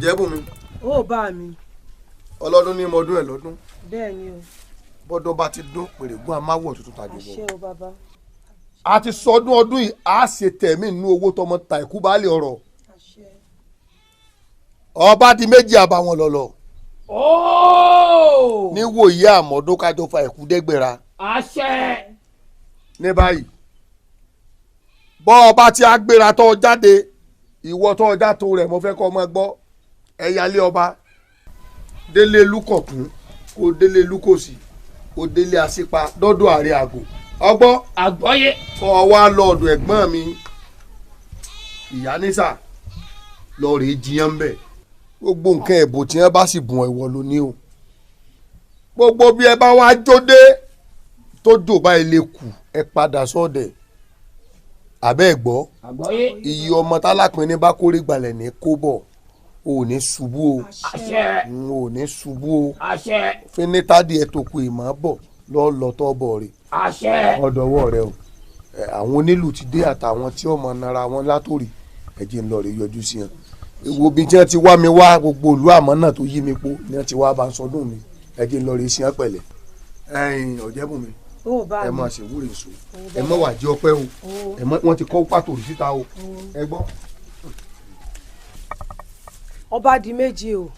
Ojebunmi. Ó bá mi. Ọlọ́dún ní mọdún ẹ̀ lọ́dún. Bẹ́ẹ̀ ni o. Bọ́dún bá ti dún pèrègùn amáwọ̀ tuntun tàbí bọ̀. Àṣẹ o bàbá. A ti sọdún ọdún yìí a ṣe tẹ̀mí nínú owó tọmọ ta ìkú baálé ọ̀rọ̀. Àṣẹ. Ọba di méjì àbàwọn lọ̀lọ̀. Ooo. Ní wòye àmọ́dún kájọ fa ìkú dẹ́gbẹ̀ra. Àṣẹ. Ní báyìí bọ́ ọba tí a gbéra tó jáde ìwọ tó ọjà tó rẹ̀ mo fẹ́ kọ́ ọmọ gbọ́ ẹ̀yálé ọba délé lúkọ̀kún kó délé lúkòsì kó délé àṣípa dọ́dọ̀ àrẹ àgò ọgbọ́ àgbọ́yé kọ́ wá lọ́ọ̀dọ̀ ẹ̀gbọ́n mi ìyá nísà lọ́ọ́ rèé jiyàn ń bẹ̀ gbogbo nǹkan ẹ̀bùn tí wọ́n bá sì bùn ẹ̀wọ̀ lóní o gbogbo bí ẹ bá wá jóde tó jò báyìí lè kù ẹ padà sọ́ọ̀dẹ̀ àbẹ́ ẹ̀ gbọ́ iye ọmọ tálápin ní bá kórè gbalẹ̀ ní kó bọ̀ ò ní ṣubú o ò ní ṣubú o fínítàdì ẹ̀ tó kù ìmọ̀ bọ̀ lọ́ọ́ bọ̀ rẹ̀ ọ̀dọ̀wọ́ rẹ o àwọn onílù ti dé àtàwọn tí ọmọ nara wọn látòrí ẹ̀jẹ̀ ń lọ rè yọjú sí wọn ewu bí tí wọ́n ti wá mi wá gbogbo ìlú àmọ́ náà tó yí mi po ni wọ́n ti wá bá ń sọdún mi ẹ̀jẹ̀ ń lọ rè sí wọn pẹ̀lẹ́ ẹ̀yin Ọ̀jẹ́bùnmi ẹ máa ṣe wúre èso ẹ mọ wà jẹ ọpẹ́ o ẹ mọ wọn ti kọ pàtó rí síta o ẹ gbọ́. Ọba di méjì o.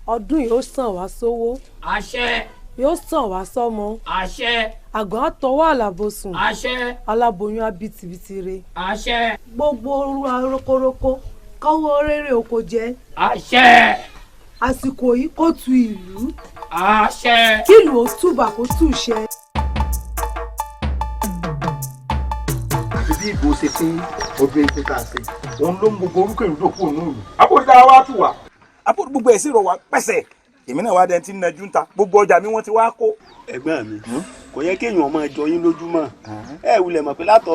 Ọdún yóò sàn wá sówó. Àṣẹ. Yóò sàn wá sọ́mọ. Àṣẹ. Àgàn àtọwọ́ àlàbòsùn. Àṣẹ. Aláboyún abitibiti re. Àṣẹ. Gbogbo orú arókórókó káwọ́ rere oko jẹ. Àṣẹ. Àsìkò yìí kò tu ìlú. Àṣẹ. Kí ìlú ó túbà kó túṣẹ. àti bí ìbò ṣe fún ọdún ẹgbẹ́ tá a ṣe òun ló ń gbogbo orúkọ ìrúdò kúrò ní ìlú. àpòtí dára wá tù wá. àpòtí gbogbo ẹ̀ sì rọ̀ wá pẹ̀sẹ̀ èmi náà wá dẹ́n tí ń najú ń ta gbogbo ọjà mi wọ́n ti wá kó. ẹ̀gbọ́n mi kò yẹ kéèyàn máa jọ yín lójúmọ́ ẹ wulẹ̀ mọ̀ pé látọ̀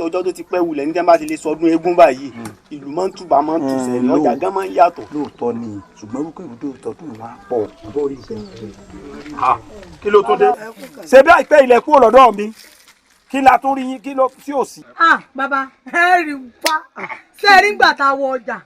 ọjọ́ tó ti pẹ́ wulẹ̀ ní tẹ́ńbà ti lè sọdún eégún báyìí ìlú máa ń túbà máa ń tùsẹ̀ ní ọjà gan máa ń yàtọ̀. lóòótọ́ ni ṣùgbọ́n orúkọ ìrúdò tọdún wa pọ̀ bọ́ọ̀lì kí ló tó dé. ṣe bí àìpẹ́ ilẹ̀ kúrò lọ́dọ̀ mi kí la tún rí yín kí ló tí ò sí. Bàbá ẹ rí wá ṣe rí gbà tá a wọ ọjà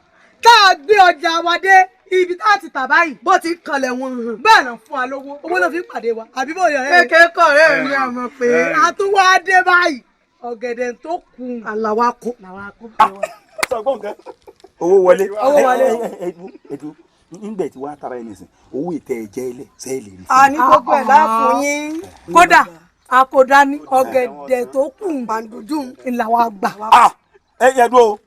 tá a gbé ọjà wa dé ibi tá a ti tà báyìí bó ti kanlẹ̀ wọn hàn bẹ́ẹ̀ náà fún wa lówó owó náà fi pàdé wa àbí bó yọ ẹ. kékeré kọ̀ ẹ́ mi àmọ́ pé a tún wá dé báyìí ọ̀gẹ̀dẹ̀ tó kù làwa kó. owó wọlé. ẹdú nígbà tí wàá tara ẹni sìn owó ìtẹ ẹ̀jẹ̀ ilẹ̀ sẹ́ẹ̀lì rí. àní gbogbo ẹ̀ láàfin yín kódà àkòdá ní ọ̀gẹ̀dẹ̀ tó kù gbàǹdùdù làwa gbà. ẹ yẹ dúró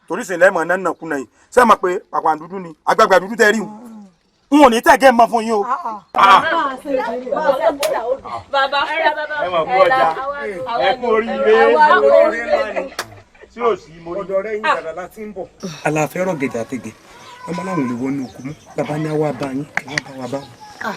torí sìn lẹ́mọ̀ náà nàkúnà yìí ṣé mọ̀ pé pàpà dúdú ni àgbàgbà dúdú tẹ́ rí o n ò ní tẹ̀gẹ́ mọ́ fún yín o. bàbá ẹ mọ̀ fún ọjà ẹ kú oríire tí ò sí mo rí. ọ̀dọ̀ rẹ̀ yín dàda láti ń bọ̀. àlàáfíà rọ̀ gẹ̀dẹ̀ àtẹ̀gẹ̀ ọmọ láwọn olè wọnú òkú mọ́ bàbá ní àwa bá yín àwa bá wa bá wọn.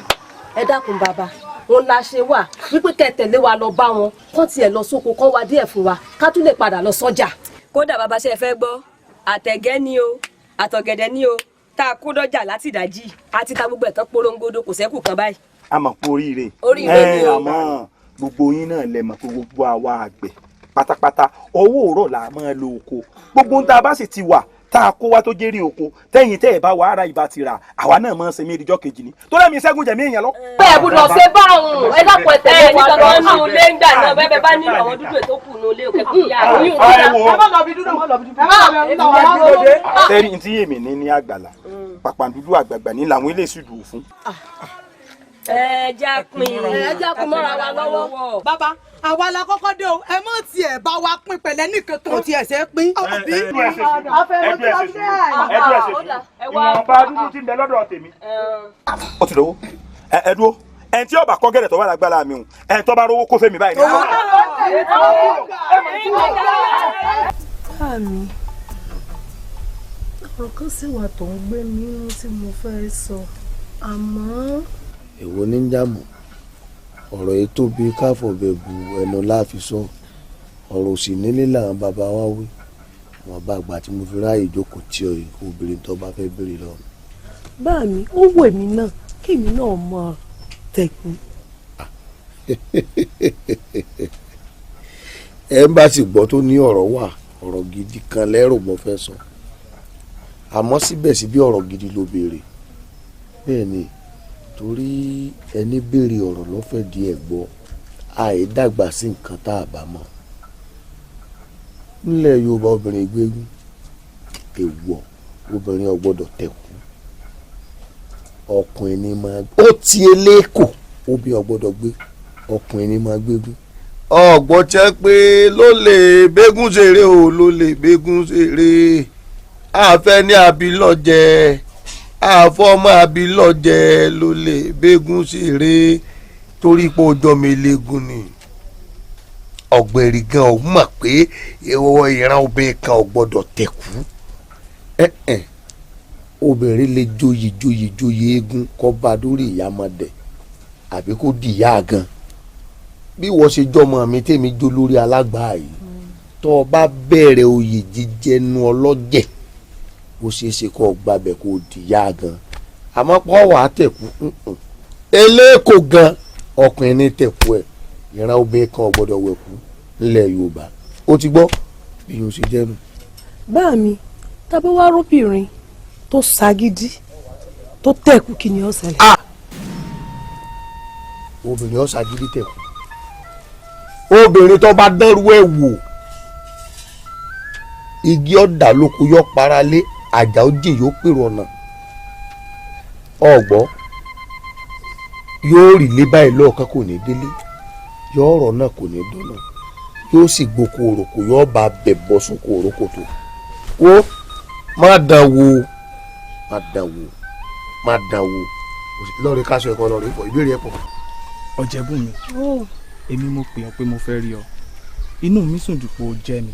ẹ dákun bàbá wọn la ṣe wà wípé kẹtẹlé wa lọ bá wọn kán tiẹ̀ lọ sóko kán wá díẹ̀ fún wa ká tún lè padà lọ sọ́jà. kódà bàbá ṣe fẹ́ gbọ́ àtẹ̀gẹ́ ni o àtọ̀gẹ̀dẹ̀ ni o tá a kó dọ́jà láti ìdájí àti ta gbogbo ẹ̀tọ́ porongodo kò sẹ́kù kan báyìí. a mọ̀ pé oríire ni o. àmọ́ gbogbo yín náà lẹ mọ̀ pé gbogbo àwa àgbẹ̀ pátápátá owó òrọ̀ là máa lo oko gbogbo ń tá a bá sì ti wà tá a kó wá tó jẹ́rìí oko tẹ́yìn tẹ́ ẹ̀ bá wà ara ìbá ti rà àwa náà máa ń sinmi ìdíjọ́ kejì ni tó lẹ́mìí ṣẹ́gun jẹ̀mí èèyàn lọ. bẹ́ẹ̀ gbọ́dọ̀ ṣe bá òun ẹ dákun ẹ tẹ̀lé wa lọ. ẹ ní kankan ní ilé ń gbà náà bẹ́ẹ̀ bá nílò àwọn dúdú ètò kù ní ilé òkè kù yá oyún tẹ́rì tí èmi ní àgbàlá pàpàǹdùdú àgbààgbà ní làwọn ilé ìṣùdù fún. ẹ já pin mọ́ra wa lọ́wọ́. bàbá àwa la kọ́kọ́ dé o ẹ mọ̀ tiẹ̀ bá wa pín pẹ̀lẹ́ nìkan tó tiẹ̀ ṣe pín. ìwọ̀nba dúdú tí ń bẹ lọ́dọ̀ tèmi. ó ti lówó ẹ dúró ẹni tí ọba kọ́ gẹ̀rẹ̀ tó wà lágbára mi o ẹni tó bá rówó kó fẹ́ mi báyìí. Àmì ọ̀rọ̀ kan sì wà tó ń gbé mi nínú tí mo fẹ́ sọ àmọ́. èwo ní jàmù ọ̀rọ̀ yìí tóbi káfọ̀bẹ̀ bu ẹnu láàfin sọ ọ̀rọ̀ òsì nílé làwọn bàbá wa wí wọn bá gbà tí mo fi ráàyè jókòó tí obìnrin tó bá fẹ́ béèrè lọ. bá mi ó wù èmi náà kémi náà mọ tẹkùn. ẹ ń bá sì gbọ́ tó ní ọ̀rọ̀ wà ọ̀rọ̀ gidi kan lẹ́rù mo fẹ́ sọ àmọ́ síbẹ̀síbẹ̀ ọ̀rọ̀ gidi ló béèrè bẹ́ẹ̀ ni torí ẹni béèrè ọ̀rọ̀ lọ́fẹ̀ẹ́ díẹ̀ gbọ́ àìdàgbà sí nǹkan tá a bá mọ̀ nílẹ̀ Yorùbá obìnrin gbégún èèwọ̀ obìnrin ò gbọ́dọ̀ tẹ̀kú ọkùnrin ni máa ó ti eléko obìnrin ò gbọ́dọ̀ gbé ọkùnrin ni máa gbégún ọgbọ́n jẹ́ pé ló lè bégún ṣeré o ló lè bégún ṣeré àfẹ́ ní abilọ́jẹ́ àfọ́mọ́ abilọ́jẹ́ ló lè bégún ṣeré torí pé ọjọ́ mi léegun ni ọ̀gbẹ̀rì gan ò mọ̀ pé ìran obìnrin kan ò gbọ́dọ̀ tẹ̀kú obìnrin lè joyè eégún kọ́ bá dórí ìyàmọ̀dẹ̀ àbí kó di ìyá gan bí wọ́n ṣe jọmọ mi tèmi jó lórí alágbàá yìí tó o bá bẹ̀rẹ̀ oyè jíjẹnu ọlọ́jẹ̀ ó ṣeé ṣe kó o gbàbẹ̀ kó o di ìyá gan àmọ́ pọ́ wàá tẹ̀kú eléèkó gan ọkùnrin ní tẹ̀kú ẹ̀ ìran obìnrin kan ò gbọ́dọ̀ wẹ̀kú nílẹ̀ Yorùbá ó ti gbọ́ bí yóò ṣe jẹ́nu. bá mi tàbí wàá rúbìnrin tó ṣagídí tó tẹ̀kú kí ni ó ṣẹlẹ̀. obìnrin ó ṣagídí tẹ̀kú obìnrin tó bá dẹ́rù ẹ̀ wò igi ọ̀dà lóko yọ paralé àjà òjì yóò pèrò ọ̀nà ọ̀gbọ́ yóò rí lé báyìí lọ́ọ̀kan kò ní délé yóò ọ̀rọ̀ náà kò ní dọ́nà yóò sì gboko òròkò yóò bá bẹ̀ bọ́ sóko òròkò tó ó má dán wò lọ́ọ̀rì káṣọ ẹ̀kọ́ lọ́ọ̀rì ìfọ̀ ìbéèrè ẹ̀pọ̀. Ọ̀jẹ̀bùnmi èmi mo pè ọ́ pé mo fẹ́ rí ọ inú mi sùn dùpọ̀ jẹ́ mi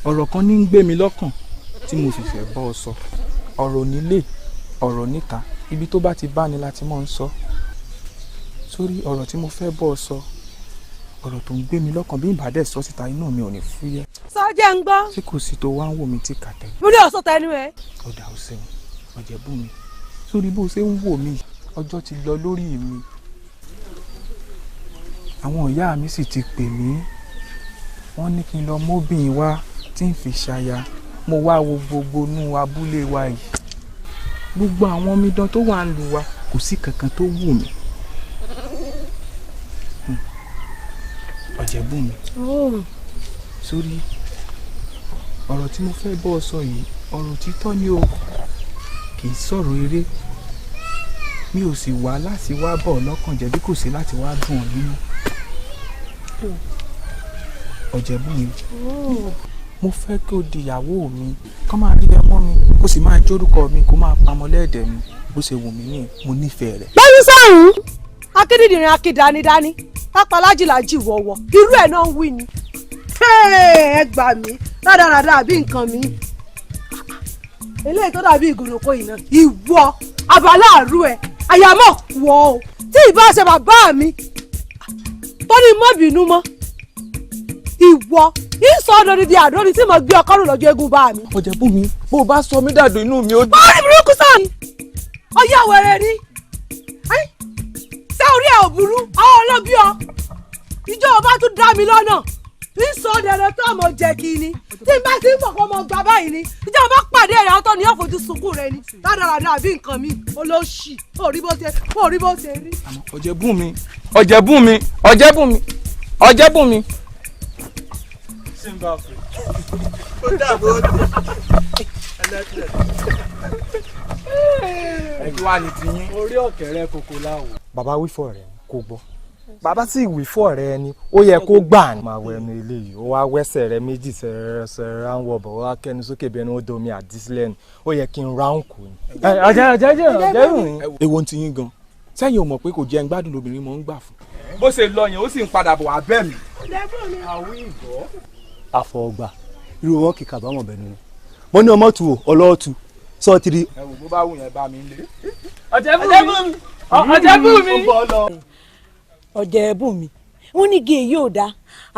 ọ̀rọ̀ kan ní ń gbé mi lọ́kàn tí mo sì fẹ́ bọ́ ọ sọ ọ̀rọ̀ nílé ọ̀rọ̀ níta ibi tó bá ti bá ni láti mọ̀ ń sọ sórí ọ̀rọ̀ tí mo fẹ́ bọ́ ọ sọ ọ̀rọ̀ tó ń gbé mi lọ́kàn bí ìbàdàn sọ síta inú mi ò ní fúyẹ́. sọ́jà ń gbọ́. tí kò sí tó wá ń wò mí tí kàtẹ́. mo ní ọ̀sán tẹnu ẹ. ọ̀dà ò sẹ́wọ̀n Ọ̀jẹ̀bùnmi sórí bó ṣe ń wò mí ọjọ́ ti lọ lórí mi àwọn ìyá mi sì ti pè mí wọ́n ní kí n lọ móbìnrin wá tí n fi ṣaya mo wá wo gbogbo inú abúlé wa yìí gbogbo àwọn omidan tó wà ń lù wá kò sí kankan tó wù mí. Ọ̀jẹ̀bùnmi sórí ọ̀rọ̀ tí mo fẹ́ bọ́ ọ sọ yìí ọ̀rọ̀ títọ́ ni o kì í sọ̀rọ̀ eré mi ò sì wá láti wá bọ̀ ọ́ lọ́kàn jẹ́ bí kò sí láti wá dùn ọ́ nínú. Ọ̀jẹ̀bùnmi mo fẹ́ kí o di ìyàwó mi kó máa rí ẹ mọ́ mi kó sì máa jórúkọ mi kó máa pamọ́ lẹ́ẹ̀dẹ̀ mi bó ṣe wù mí ní mo nífẹ̀ẹ́ rẹ̀. bẹ́ẹ̀ni sọ́run akédèdìrín akédanidání pápálájìlájì wọ̀wọ̀ irú ẹ̀ náà ń wí ni. ẹ gbà mí rádaràdà àbí nǹkan mi eléyìí tó dàbí ìgòròkó yìí náà ìwọ abaláàrú ẹ àyàmọ̀ wọ̀ ọ́ tí ìbá ṣe bàbá mi tó ní mọ́ bínú mọ́ ìwọ ìsọdọ̀ ni di àdó ni tí mo gbé ọkọ rò lọ́jọ́ eégún bá mi. Ọ̀jẹ̀bùnmi bó o bá sọ mí dàdó inú mi ó dùn. bọ́ọ̀lì burúkú sáà ọyá wẹ̀rẹ̀ ni ṣé orí ẹ̀ ò burú àwọn ọlọ́bí ọ ìjọ ọba tún dá mi lọ́nà ìsọdẹ̀rẹ̀ tó ọmọ jẹ́ kí ni tí n bá ti ń bọ̀ kọ́ ọmọ gbà báyìí ni ìjọ ọba pàdé ẹ̀rọ ọtọ ni yóò fojú sunkún rẹ ni dáradára àbí nǹkan mi olóṣì orí bó ṣe rí. Ọ̀jẹ̀bùnmi Ọ̀jẹ̀bùnmi Ọ̀jẹ̀bùnmi Ọ̀jẹ̀bùnmi. ó dàbọ̀ ẹ̀jú wa ni tiyín. orí ọ̀kẹ́rẹ́ kòkó láwọ̀. bàbá wífọ̀ rẹ̀ kò gbọ́ bàbá sì wífọ̀ rẹ̀ ni ó yẹ kó gbà ní. máa wọ ẹnu eléyìí ó wá wẹ́sẹ̀ rẹ̀ méjì sẹ̀rẹ̀ ráńwọ̀ bọ̀ ó wá kẹ́nu sókè bí ẹni ó domi àdísílẹ̀ ni ó yẹ kí n ráùn kù ni. Ọ̀jẹ̀bùnmi. èwo ń tiyín gan sẹ́yìn ò mọ̀ pé kò jẹ́ ń gbádùn lóbìnrin mọ̀ ń gbà fún. bó ṣe lọ yẹn ó sì ń padà bọ̀ wá bẹ́ẹ̀ mi. àfọ̀ọ̀gbà irú wọn kì í kábàámọ̀ bẹ́ẹ̀ ni mo ní ọmọ tu ọlọ́ọ̀tù sọ́ọ̀tìrì. ẹ wò bó bá wù yẹn bá mi lé. Ọ̀jẹ̀bùnmi Ọ̀jẹ̀bùnmi wọn ní gé yóò dá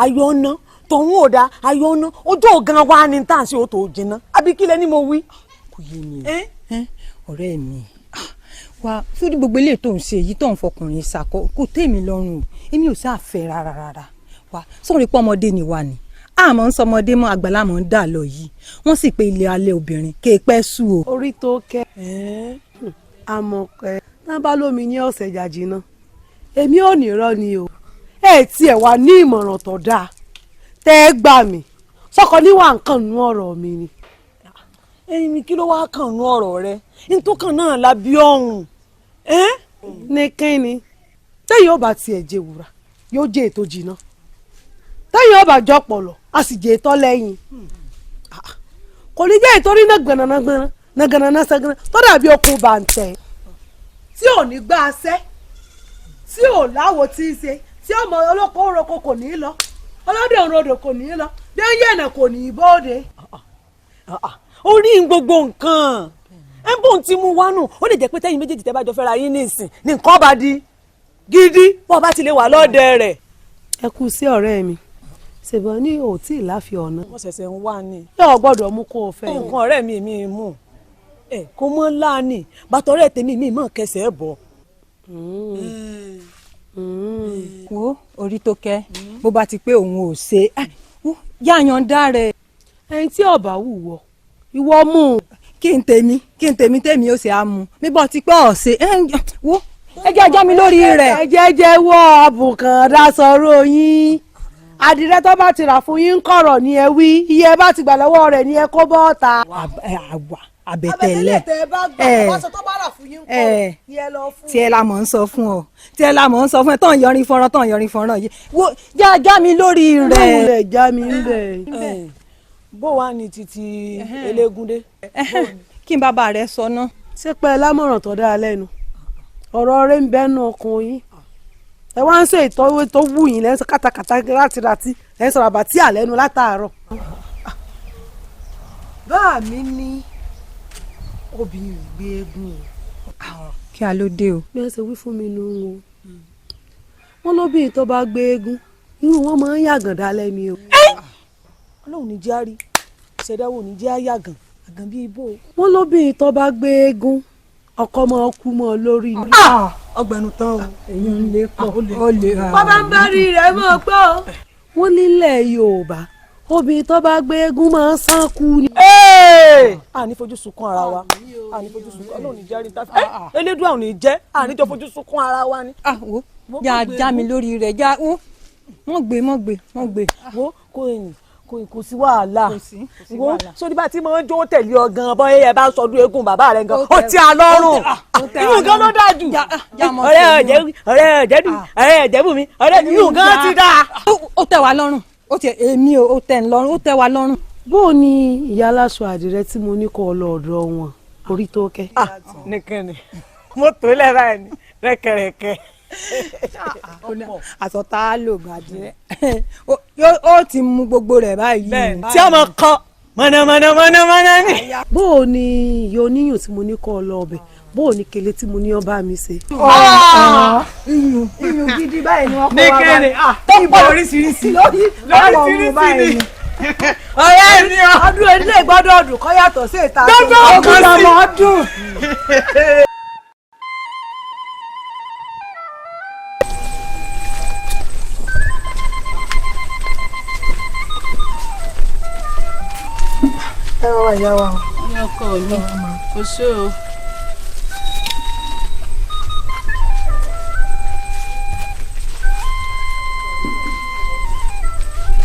ayọ̀ ọ̀nà tọ̀hún ò dá ayọ̀ ọ̀nà ojú ọ̀gán wa ni tá à ń ṣe òtò jìnnà àbí kílẹ̀ ni mo wí. kò yé mi ọ̀rẹ́ mi wá sórí gbogbo ilé tó ń ṣe èyí tó ń fọkùnrin ṣàkọ kò tẹ́ mi lọ́rùn o èmi ò sáà fẹ́ rárá wá sọ̀rọ̀ pé ọmọdé ni wà ní àmọ́ ń sọmọdé mọ́ àgbàlá mọ́ ń dà lọ yìí wọ́n sì pé ilé alẹ́ obìnrin kì í pẹ́ sú o. orí tó kẹ́ àmọ́ pẹ́ tá bá lómi ní ọ̀sẹ̀ jàjì náà èmi ò ní rọ́ ni o ẹ tiẹ̀ wá ní ìmọ̀ràn tó dáa tẹ́ ẹ gbà mí sọkọ níwà nǹkan nú ọ̀rọ̀ mi ni. ẹyin mi kí ló wá kàn nú ọ̀rọ̀ rẹ nítòkàn náà la bí ọ̀hún. ní kínni tẹ́yìn ọba tiẹ̀ jẹ wúrà yóò jẹ́ ètò jìnnà tẹ́yìn ọba jọ pọ̀lọ̀ a sì jẹ́ ètò lẹ́yìn kò ní jẹ́ ìtorí náà gbọ̀nàná sẹ́gbọ̀nà tó dàbí okùn bàǹtẹ̀ tí ò ní gbá aṣẹ́ tí ò láwo tí í ṣe tí ọmọ olóko oroko kò ní í lọ ọlọ́dẹ òrodò kò ní í lọ déyẹ̀nà kò ní í bóde. orí gbogbo nǹkan ẹ bóun ti mú wánú ó lè jẹ́ pé tẹ́yìn méjèèjì tẹ́ bá jọ fẹ́ra yín ní ìsìn ní nǹkan bá di gidi wọ́n bá ti lè wà lọ́ọ̀dẹ rẹ̀. ẹ kú sí ọ̀rẹ́ mi ṣèbọn ní òtí ìláfi ọ̀nà. wọ́n ṣẹ̀ṣẹ̀ ń wá ni. yóò gbọ́dọ̀ mú kó o fẹ́. nǹkan ọ̀rẹ́ mi mú kó mọ́ láàánì bàtọ̀rẹ́ tèmi mi mọ̀ kẹsẹ̀ bọ̀. wo orí tó kẹ́ bó bá ti pé òun ò ṣe yáyan dá rẹ̀. ẹni tí ọba wùwọ ìwọ mú un. kí n tèmi ó ṣe á mu bíbọ̀ ti pé ọ̀sẹ̀ wo ẹ jẹ́ ajá mi lórí rẹ̀. ẹ jẹ́jẹ́ wọ àbùkàn dasọ̀rọ̀ yín àdìrẹ tó bá ti rà fún yín kọ̀rọ̀ ni ẹ wí iye bá ti gbà lọ́wọ́ rẹ̀ ni ẹ kó bọ́ọ̀ta. àbẹ̀tẹ̀lẹ̀ tẹ bá gbà wọ́n tó bá rà fún yín kọ̀ ni ẹ lọ fún. tí ẹ la mọ̀ ń sọ fún ọ tán yọrin fọ́nrán yìí wo jẹ́ ajá mi lórí rẹ̀. báwo lè já mi ń bẹ̀. bó wàá ní títí elégúndé. kí n bàbá rẹ sọ ná. ṣé pé lámọ̀ràn tó dáa lẹ́nu ọ̀rọ̀ rẹ̀ ń bẹ́nu ọkùnrin yín ẹ wá ń ṣe ìtọ́wé tó wù yín lẹ́sọ̀ kátàkátà rátirátí ẹ̀ ń sọ̀rọ̀ àbàtì àlẹ́nu látàárọ̀. báà mi ní obìnrin gbé eégún o. kí a ló dé o. bí wọ́n ṣe wí fún mi nù ú wọ́n lóbìnrin tó bá gbé eégún irú wọn máa ń yàgàn dálẹ́ mi o. ọlọ́run ní járí ìṣẹ̀dáwò ní jẹ́ àyàgàn àgàn bíi ibò. wọ́n lóbìnrin tó bá gbé eégún ọkọ máa kú mọ́ lórí ni. ọgbẹ̀nu tán o. èyí ń lé pọ̀ ó lè. bàbá ń bá rí rẹ̀ mọ́ pọ́. wọ́n nílẹ̀ Yorùbá obìnrin tó bá gbé eégún máa ń sán kú ni. àní fojú sunkún ara wa àní fojú sunkún ọlọ́run ní járí tá elédùn àwọn ò ní jẹ́ àní jọ fojú sunkún ara wa ni. yà já mi lórí rẹ̀ já mọ̀ gbé. wo kò sí wàhálà wo sórí bá tí mo ń jó tẹ̀lé ọ gan bọ́ ẹ bá ń sọdún eégún bàbá rẹ gan ó ti à lọ́rùn inú gan ló dájú ọ̀rẹ́ Ọ̀jẹ̀bùnmi ọ̀rẹ́ inú gan ti dá. ó tẹ́ wa lọ́rùn ó tẹ́ èmi ó tẹ́ ń lọ́rùn ó tẹ́ wa lọ́rùn. bó o ní ìyá aláṣọ àdìrẹ tí mo ní kọ́ ọ lọ́ọ̀dọ̀ wọn orí tó kẹ́. nìkan ni mo tó lẹ́ra ẹ̀ ní rẹ́kẹ̀rẹ́kẹ́. àsọtá lò gbàdúrà ó ti mú gbogbo rẹ̀ báyìí. tí ọmọ kọ mọ̀nàmọ́ná ni. bó o ní ìyá oníyùn tí mo ní kọ́ ọ lọ ọbẹ̀ bó o ní kele tí mo ní ọba mi ṣe. iyùn gidi báyìí ni wọ́n kọ́ wá báyìí tó pọ̀ lóríṣiríṣi lóríṣiríṣi ni. ọ̀rẹ́ mi o. ọdún ilé gbọ́dọ̀ ọdún kọ́ yàtọ̀ sí ìta tó ọgbọ́n sí ọdún. ẹ wá ìyá wa. ní ọkọ mi kò sí o.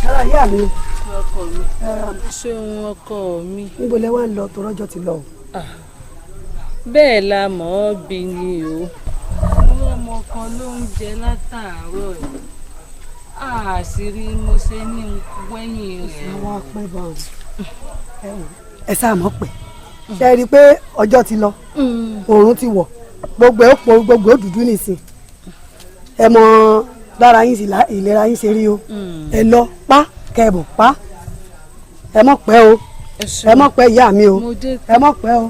ara ìyá mi. ọkọ mi ṣé ọkọ mi. níbo lẹ wá ń lọ tó rọjò ti lọ. bẹ́ẹ̀ la mọ̀ ọ́ bí ni o. àwọn ọmọ kan ló ń jẹ látàárọ̀ yìí àṣírí mo ṣe ní wẹ́yìn rẹ̀. àwọn apẹ́ bá wọn ẹ sáà mọ̀ pé ṣe rí i pé ọjọ́ ti lọ oòrùn ti wọ̀ gbogbo ẹ̀ pọ̀ gbogbo ẹ̀ dúdú nìsín ẹ mọ lára yín ìlera yín ṣe rí o ẹ lọ pa kẹbọ pa ẹ mọ̀ pẹ́ o ẹ mọ̀ pẹ́ ìyá mi o ẹ mọ̀ pẹ́ o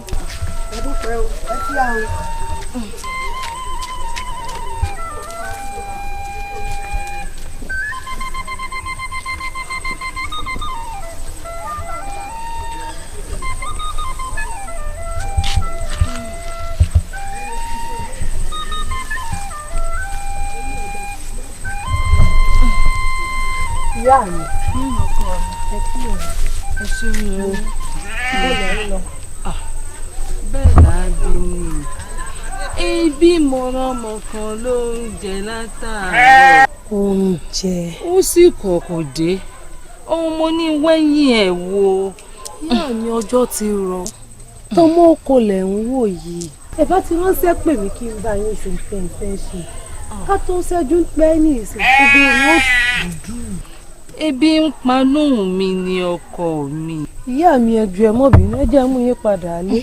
ẹ mọ̀ pẹ́ o ẹ kí àwọn. ìyá mi ẹ kí ẹ ṣeun o bẹ́ẹ̀ láàbí ni ibi mọ̀rọ̀mọ̀ kan ló ń jẹ látàárọ̀. oúnjẹ. ó sì kọ̀kọ̀ dé ohun mo ní wẹ́yìn ẹ̀ wo náà ni ọjọ́ ti rọ. tọmọ ọkọ lẹ̀ ń wò yìí ẹ bá ti ránṣẹ́ pè mí kí n bá yín ṣe fẹ́ǹfẹ́ ṣe ká tó ṣẹ́jú pẹ́ ní ìsìn gbogbo yóò dúdú. ebi ń panú mi ni ọkọ mi. ìyá mi ẹjọ ẹ mọ́bìnrin ẹ jẹ́ mú yín padà lé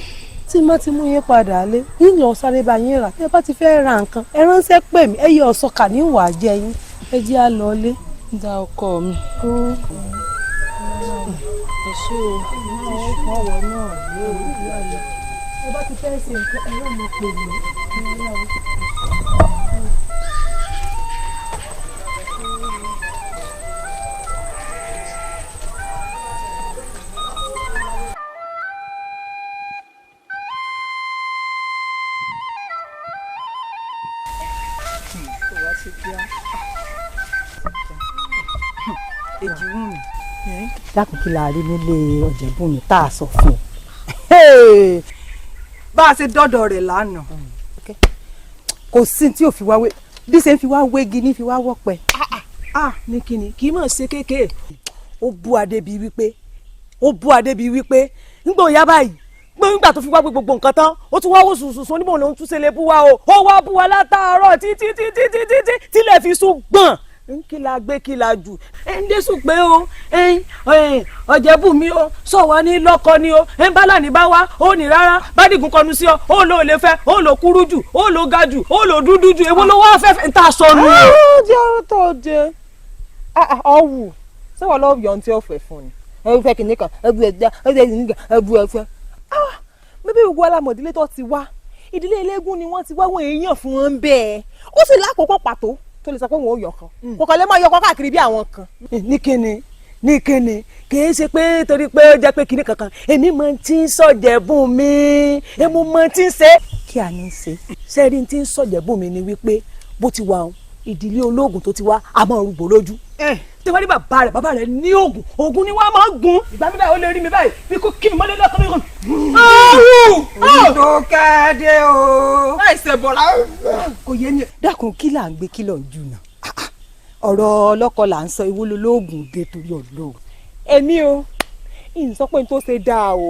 tí má ti mú yín padà lé yín lọ sáré bá yín rà tẹ́ bá ti fẹ́ ra nǹkan ẹ ránṣẹ́ pè mí ẹ yẹ ọ̀sọ́kà ní ìwà jẹ yín ẹ jẹ́ á lọ lé. dá ọkọ mi. ẹ ṣé o. ọwọ́ náà ló rí ìyá mi ẹ bá ti fẹ́ ṣe nǹkan ẹ yóò mọ̀ pé mi. Ojebunmi. dákun kí la rí nílé Ojebunmi tá a sọ fún ọ. bá a ṣe dọ́dọ̀ rẹ̀ lánàá. kò sí tí ò fi wá wé bí ṣe ń fi wá wégi ní fi wá wọ́pẹ́. ní kíni kì í mọ̀ ṣe kéékèé. ó bú Adébíyí wípé nígbà òyà báyìí nígbà tó fi wá gbé gbogbo nǹkan tán ó tún wá wò sùsùsù onímọ̀ lòún tún ṣe lè bú wa o ó wá bú wa látàárọ̀ títí tílẹ̀ fi sùn gbọ̀n kí la gbé kí la jù. ń dé sùn pé o Ojebunmi o sọ wá ní lọ́kọ ni o bálà ní bá wá ó ní rárá bádìgún kọnu sí ọ ó lò lè fẹ́ ó lò kúrú jù ó lò ga jù ó lò dúdú jù èwo ló wá fẹ́ ń tà sọnù. jẹ́ tó jẹ ọ̀wù ṣé wọ́n lọ́ọ́ yọ̀ ọ́n tí ó fẹ́ fún ni ẹ fẹ́ kìnìún kan ẹ bu ẹja ẹ fẹ́ kìnìún kan ẹ bu ẹfẹ́. bíbí gbogbo alámọ̀dílé tó ti wá ìdílé eléégún ni wọ́n ti wá wọn èèyàn fún wọn bẹ́ẹ̀ ó sì lákòókò pàtó tó lè sọ pé wọn ò yọkan kò kàn lè máa yọkan káàkiri bí àwọn kan. ní kíni kì í ṣe pé torí pé ó jẹ́ pé kíní kankan èmi mọ tí ń s'Ojebunmi èmi mọ tí ń ṣe. kí a ní í ṣe. sẹ́ẹ̀rí tí ń s'Ojebunmi ni wípé bó ti wà ìdílé ológun tó ti wá a máa rúgbò lójú. tí wọ́n ní bàbá rẹ̀ ní oògùn ni wọ́n máa gùn ìgbà mi báyìí ó lè rí mi báyìí bí kò kí mi mọ́lẹ́ lọ́kàn mi kàn. tó kẹ́ẹ́dé o. láìsẹ̀ bọ̀lá. kò yé mi. dákun kí là ń gbé kí lọ ń jù náà ọ̀rọ̀ ọlọ́kọ là ń sọ ìwúlò lóògùn dé torí ọlọ́run. èmi o ìyìn sọ pé n tó ṣe dáa o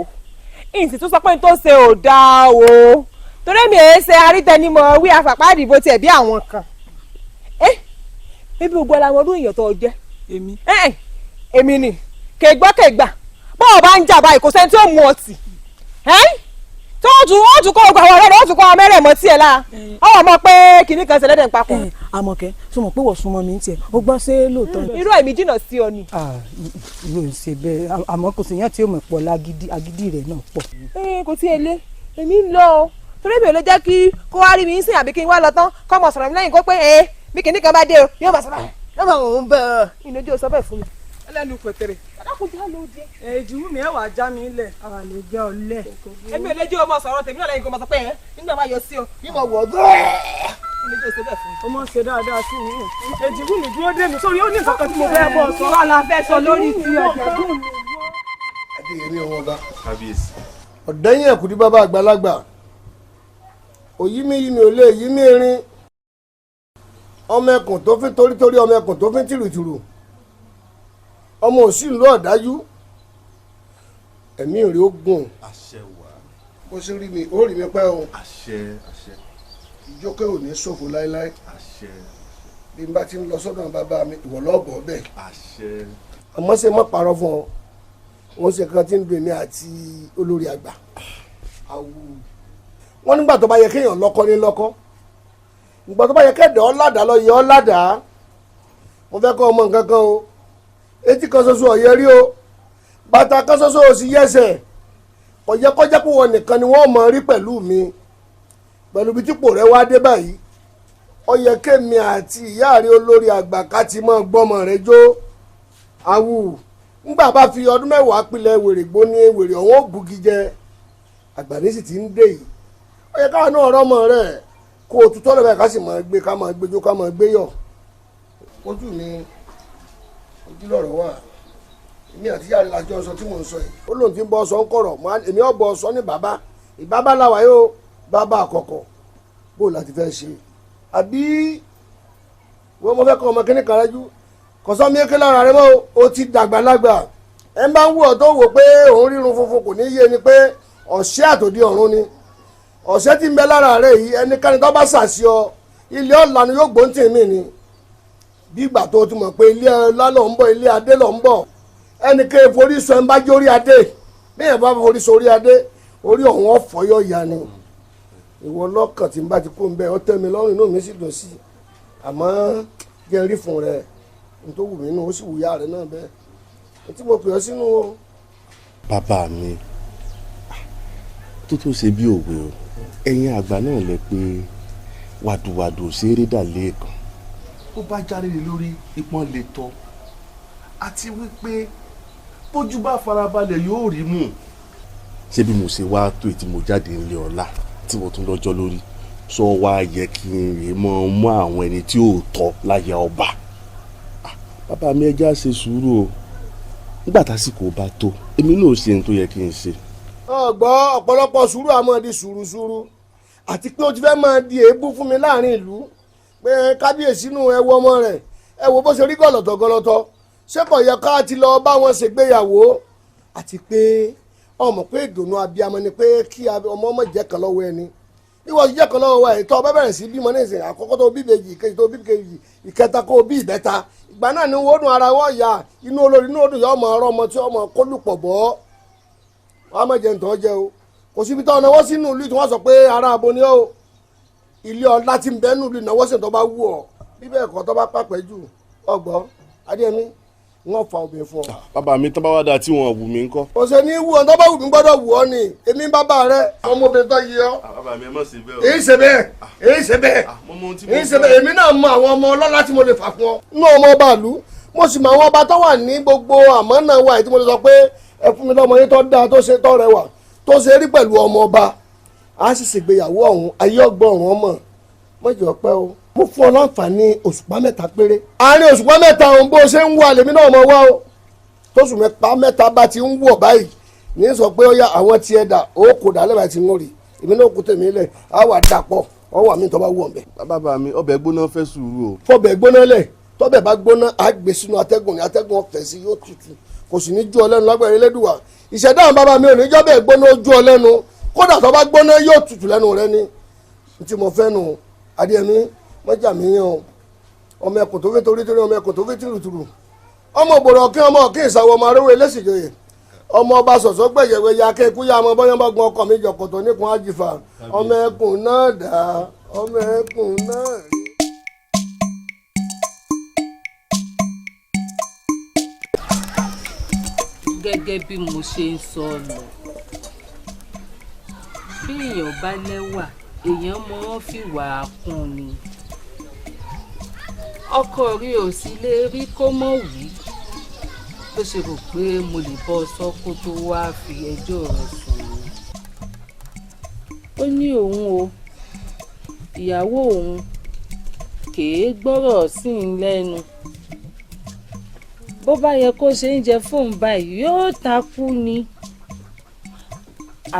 ìyìn sì tún sọ pé n tó ṣe ò dáa o torí mi èé ṣe arítẹnimọ̀ wí afàpá ìdìbò tiẹ̀ bí àwọn kan. ebi gbogbo ara wọn ọdún èèyàn tó jẹ́. èmi ni kègbà bọ́ọ̀ bá ń jà báyìí kò sẹ́ni tí ó mú ọtí tó ó tún kó gbogbo àwọn ọ̀rẹ́ rẹ̀ ó tún kó àwọn mẹ́rẹ̀ mọ́ tiẹ̀ la ọwọ́ mọ̀ pé kìnnì kan ṣẹlẹ̀ dẹ̀ ń papọ̀. Àmọ̀kẹ́ sọ mọ̀ pé wọ́n súnmọ́ mi ń tiẹ̀ ó gbọ́ sí lóòótọ́. irú ẹ̀mí jìnnà sí ọ ni. ìlú ò ń ṣe bẹ́ẹ̀ àmọ́ kò sí yẹn tí ó mọ̀ pọ̀ agídí rẹ̀ náà pọ̀. kò tí ẹ lé èmi ń lọ o torí mi ò lè jẹ́ kí kó wá rí mi ń sìn àbí kí n wá lọ tán kọ́ mọ̀ sọ̀rọ̀ mi lẹ́yìn kó pé bí kìnnì kan bá dé o yóò bá sọ̀rọ̀ yóò bá òun bẹ̀ inú ojú sọ bẹ́ẹ̀ fún mi. ẹlẹ́nu pẹ̀tẹ̀rẹ̀. adákùnjá ló dé. Ojebunmi ẹ wàá já mi lẹ̀. ara lè jẹ́ ọlẹ́. èmi ò lè jẹ́ ọmọ sọ̀rọ̀ tèmi náà lẹ́yìn kó mọ̀ sọ pé nígbà máa yọ sí ọ yóò mọ̀ wọ̀ ọ́ inú ojú sọ bẹ́ẹ̀ fún mi. ó máa ń ṣe dáadáa sí mi. Ojebunmi dúró dé mi sórí ó ní nǹkan kan tí mo fẹ́ bọ́ sọ. wà á fẹ́ sọ lórí ti Ojebunmi. adéyẹmí ọmọ ọba kábíyèsí. ọ̀dẹ́yìn ẹ̀kúdí bàbá àgbàlagbà òyímíyími ò lè yí mí erin ọmọ ẹkùn tó fi torítorí ọmọ ẹkùn tó fi tìrùtìrù ọmọ òsì ń lọ ọ̀dájú ẹ̀mí rí ó gùn. àṣẹ wà. bó ṣe rí mi ó rí mi pẹ́ o. àṣẹ. ìjókè ò ní ṣòfò láéláé. àṣẹ. bí n bá ti ń lọ sọ́dọ̀ bàbá mi ìwọ lọ́ọ̀bọ̀ bẹ́ẹ̀. àṣẹ. àmọ́ ṣe mọ́ parọ́ fún ọ wọ́n ṣe kan tí ń dùn mí àti olórí àgbà. wọ́n nígbà tó bá yẹ kéèyàn lọ́kọ́ ní lọ́kọ́ ìgbà tó bá yẹ kẹ́dẹ̀ ọ́ ládàá lọ yẹ ọ́ ládàá mo fẹ́ kọ́ ọmọ nǹkan kan o etí kan ṣoṣo ọ̀yẹ́ rí o bàtà kan ṣoṣo ò sì yẹsẹ̀ kọjá pé wọn nìkan ni wọ́n mọ̀ rí pẹ̀lú mi pẹ̀lú bí típò rẹ wá dé báyìí ó yẹ kémi àti ìyá rí olórí àgbà ká ti mọ́ gbọ́mọ rẹ jó awù ńgbà bá fi ọdún mẹ́wàá pilẹ̀ wèrè gbó ní wèrè ọ̀hún ó bugi jẹ àgbà ní sì ti ń dé yìí ó yẹ káwọn náà rọ́mọ rẹ̀ kó o tutọ́ lọ́bẹ̀ ká sì máa gbé ká máa gbẹjọ́ ká máa gbé yọ̀ ojú mi ojú lọ́rọ̀ wà èmi àti ìyá rẹ̀ lájọ sọ tí mò ń sọ yìí ó lóun ti ń bọ́ sọ ń kọ̀rọ̀ èmi ò bọ́ sọ ní bàbá ìbábá làwà yóò bàbá àkọ́kọ́ bó láti fẹ́ ṣe àbí wọ́n mọ fẹ́ kọ́ ọmọ kíní kan rẹ́jú kọ̀sọ́ mi ké lára rẹ mọ́ o ti dàgbà lágbà ẹ bá ń wù ọ́ tó wò pé òun rírun funfun kò ní yé ni pé ọ̀sẹ̀ àtòdì ọ̀run ni ọ̀sẹ̀ tí ń bẹ lára rẹ yìí ẹnikẹ́ni tó bá ṣàṣì ọ ilé ọ̀lànà yóò gbóǹtì mí ni bí ìgbà tó ti mọ̀ pé ilé ọlá lọ ń bọ̀ ilé adé lọ ń bọ̀ ẹnikẹ́ni forí sọ ẹ̀ ń bá jẹ́ orí adé bí ẹ̀ bá forí sọ orí adé orí ọ̀hún ọ̀fọ̀ yọ̀ ya ni ìwọ lọ́kàn tí ń bá ti kó ń bẹ ọ tẹ́ mi lọ́rùn inú mi sì dùn sí àmọ́ jẹ́ rí fún rẹ nítorí wù mí nù ó sì wù yá rẹ náà bẹ́ẹ̀ tí mo pè ọ́ sínú o. bàbá mi tó ṣe bí òwe o ẹ̀yin àgbà náà lẹ pé wàdùwàdù ṣeré dà lẹ́ẹ̀kan ó bá járe lórí ipọ́n lè tọ́ àti wípé bójú bá farabalẹ̀ yóò rí mú. ṣé bí mo ṣe wá tó ètí mo jáde nílé ọlá tí mo tún lọ́jọ́ lórí sọ wá yẹ kí n rè mọ́ àwọn ẹni tí ò tọ́ láyà ọba. bàbá mi ẹja ṣe sùúrù o nígbà tásìkò bá tó èmi náà ṣe ohun tó yẹ kí n ṣe. ọgbọ́n ọ̀pọ̀lọpọ̀ sùúrù àmọ́ di sùúrù àti pé ó ti fẹ́ máa di èébú fún mi láàrin ìlú pé kábíyèsí nù ẹ wo ọmọ rẹ̀ ẹ wo bó ṣe rí gọ̀lọ̀tọ̀ ṣé kò yẹ ká ti lọ bá wọn ṣègbéyàwó àti pé ọmọ pé ìdùnnú abiyamọ ni pé kí ọmọ ọmọ jẹ́ kan lọ́wọ́ ẹni bí wọ́n ti jẹ́ kan lọ́wọ́ ẹ̀ tó bá bẹ̀rẹ̀ sí bímọ ní ìsìn àkọ́kọ́ tó bí ìbejì ìkejì tó bí ìkejì ìkẹta kó bí ìbẹ́ta ìgbà náà ni wọ́n dùn ara wọ́n yá inú olórí inú odò yọ ọmọ ọ̀rọ̀ ọmọ tí ọmọ kólùpọ̀ bọ́ wọ́n á mọ̀ jẹ́ ntọ́ jẹ́ o kò síbi tó náwó sínú ìlú tí wọ́n sọ pé ara abo ni ó ilé ọlá tí ń bẹ́ nù ìlú ìnáwó sì tó bá wù ọ́ bí bẹ́ẹ̀ kọ́ tó bá pàpẹ́ jù ọgbọ́n adéyẹmí wọ́n fa obìnrin fún ọ. bàbá mi tó bá wá dáa tí wọn wù mí ńkọ́. kò ṣe ní wù ọ tó bá wù mí gbọ́dọ̀ wù ọ ni èmi bàbá rẹ ọmọbìnrin tó yẹ ọ. bàbá mi ẹ má ṣe bẹ́ẹ̀ o. èyí ṣe bẹ́ẹ̀ èyí ṣe bẹ́ẹ̀ èmi náà mọ àwọn ọmọ ọlọ́lá tí mo lè fà fún ọ. inú ọmọ ọba ìlú mo sì mọ àwọn ọba tó wà ní gbogbo àmọ́ náà wà tí mo lè sọ pé ẹ fún mi lọ́mọ yín tó dáa tó ṣe tó rẹwà tó ṣe rí pẹ̀lú ọmọ ọba a sì ṣègbéyàwó ọ̀hún ayé ọgbọ́n ọ̀hún ọmọ mọ́jọ́ pẹ́ o mo fún ọ láǹfààní òṣùpá mẹ́ta péré. àárín òṣùpá mẹ́ta ọ̀hún bó ṣe ń wà lèmi náà mọ̀ wá o tóṣù mẹ́ta bá ti ń wọ̀ báyìí ní sọ pé ó yá àwọn tiẹ̀ dà ó kò dà lẹ́bàá ti ń rí èmi náà kò tèmi lẹ̀ á wà dàpọ̀ ọwọ́ àmì tó bá wù ọ̀bẹ. bàbá mi ọbẹ̀ gbóná fẹ́ sùúrù o. fọbẹ̀ gbóná lẹ̀ tọ́bẹ̀ bá gbóná á gbé sínú atẹ́gùn ní atẹ́gùn ọ̀fẹ́ sí yóò tutù kò sì ní ju ọ lẹ́nu lágbẹ̀rẹ̀ lẹ́dùwà ìṣẹ̀dá àwọn bàbá mi ò ní jọ́bẹ̀ gbóná ojú ọ lẹ́nu kódà tó bá gbóná yóò tutù lẹ́nu rẹ ni tí mo fẹ́ nu adéyẹmí mọ́jà mi yan ọmọ ẹkùn tó fi torí ọmọ ẹkùn tó fi tìrùtìrù ọmọ òbòrò kí ọmọ kí ìsàwọ̀ ọmọ arówó eléṣìjọyè ọmọ ọba sọ̀sọ́ gbẹ̀yẹ̀wẹ̀ ya kéku ya ọmọ bọ́yán bá gun ọkọ̀ mi jọkọ̀tọ̀ nípun àjìfà ọmọ ẹkùn náà dá ọmọ ẹkùn náà rí. gẹ́gẹ́ bí mo ṣe ń sọ lọ bí èèyàn bá lẹ́wà èèyàn mọ́ fìwà kún ni ọkọ rí ò sí lè rí kó mọ̀ wí bó ṣe rò pé mo lè bọ́ sọ́kó tó wáá fi ẹjọ́ rẹ̀ sùn mí. ó ní òun o ìyàwó òun kèé gbọ́rọ̀ sí i lẹ́nu bó bá yẹ kó ṣe ń jẹ fóun báyìí yóò takú ni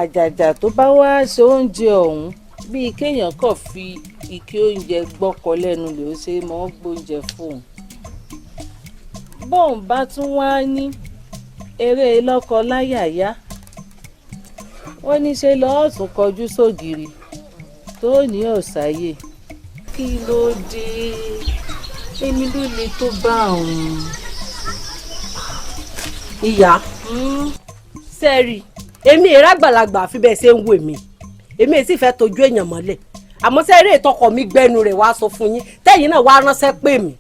àjàjà tó bá wá ṣe oúnjẹ ọ̀hún bíi kéèyàn kàn fi ike oúnjẹ gbọ́kọ lẹ́nu lè ó ṣe mọ́ gbóúnjẹ fóun bóun bá tún wá ní eré lọ́kọ láyàyá wọ́n ní ṣe lọ́ọ́ tún kọjú sógiri tó ní ọ̀sáyè kí ló dé èmi ló le tó bá òun. ìyá sẹ́ẹ̀rì èmi èrè àgbàlagbà àfi bẹ́ẹ̀ ṣe ń wò èmi èsì fẹ́ tójú èèyàn mọ́lẹ̀ àmọ́ sẹ́ẹ̀rì ìtọkọ̀ mi gbẹ́nu rẹ̀ wá sọ fún yín tẹ́yìn náà wá ránṣẹ́ pè mí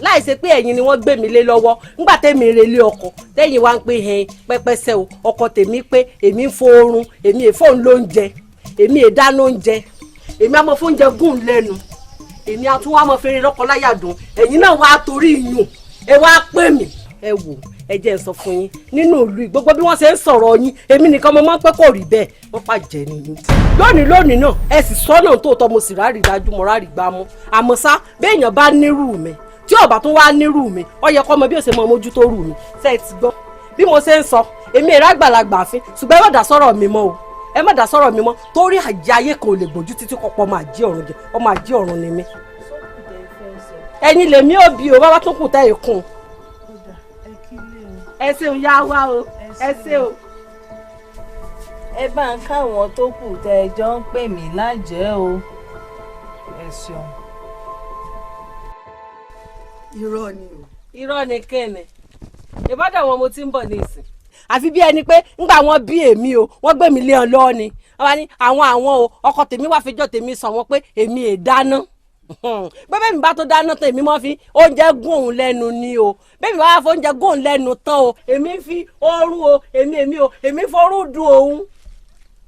láì ṣe pé ẹ̀yin ni wọ́n gbé mi lé lọ́wọ́ ńgbà tẹ́mi relé ọkọ tẹ́yìn wá ń pè hẹ́n pẹ́pẹ́sẹ́ o ọkọ tèmi pé èmi ń fòórùn èmi èfóun lóúnjẹ èmi èdáná oúnjẹ èmi àmọ́ fóúnjẹ gùn lẹ́nu èmi àtúwọ́ àmọ́ fèrè lọ́kọ láyàdùn ẹ̀yin náà wá torí iyùn ẹ wá pè mí ẹ wò ẹ jẹ́ ń sọ fún yín nínú ìlú gbogbo bí wọ́n ṣe ń sọ̀rọ̀ yín èmi nìkan mo máa ń pẹ́ kò rí bẹ́ẹ̀ wọ́n pàjẹ́ nìyí. lónìí náà ẹ sì sọ́nà tó tọ́ mo sì rárí dájú mo rárí gbá mú àmọ́ ṣá béèyàn bá nírú mi tí ọba tún wá nírú mi ó yẹ kó mọ bí ó ṣe mọ mójútó rú mi ṣe ti gbọ́ bí mo ṣe ń sọ èmi èrè àgbàlagbà àfin ṣùgbọ́n ẹ má dá sọ̀rọ̀ mi mọ́ o ẹ má dá sọ̀rọ̀ mi mọ́ torí àjẹ ayé kan ò lè gbójú títí kọ́pọ̀ máa jí ọ̀run jẹ ọmọ àjí ọ̀run ni mí. ẹ̀yin lèmi ò bí o bá wá tó kù tẹ́ ìkún. ẹ ṣeun yá wá o ẹ ṣe o. ẹ bá ń káwọn tó kù tẹ́ ẹ jọ ń pè mí lájẹ́ o. ẹ ṣeun. irọ́ ni o. irọ́ ni kẹ́ni ìbádàn wọn mo ti ń bọ̀ ní ìsìn àfi bí ẹni pé ńgbà wọn bí èmi o wọ́n gbé mi lé ọ lọ́ọ́ ni wọ́n wá ní àwọn o ọkọ tèmi wá fẹjọ́ tèmi sọ wọn pé èmi è dáná bẹ́ẹ̀ mi bá tó dáná tán èmi mọ́ fi oúnjẹ gún òun lẹ́nu ni o bẹ́ẹ̀ mi bá wá fọ oúnjẹ gún òun lẹ́nu tán o èmi fi ooru o èmi forú dùn òun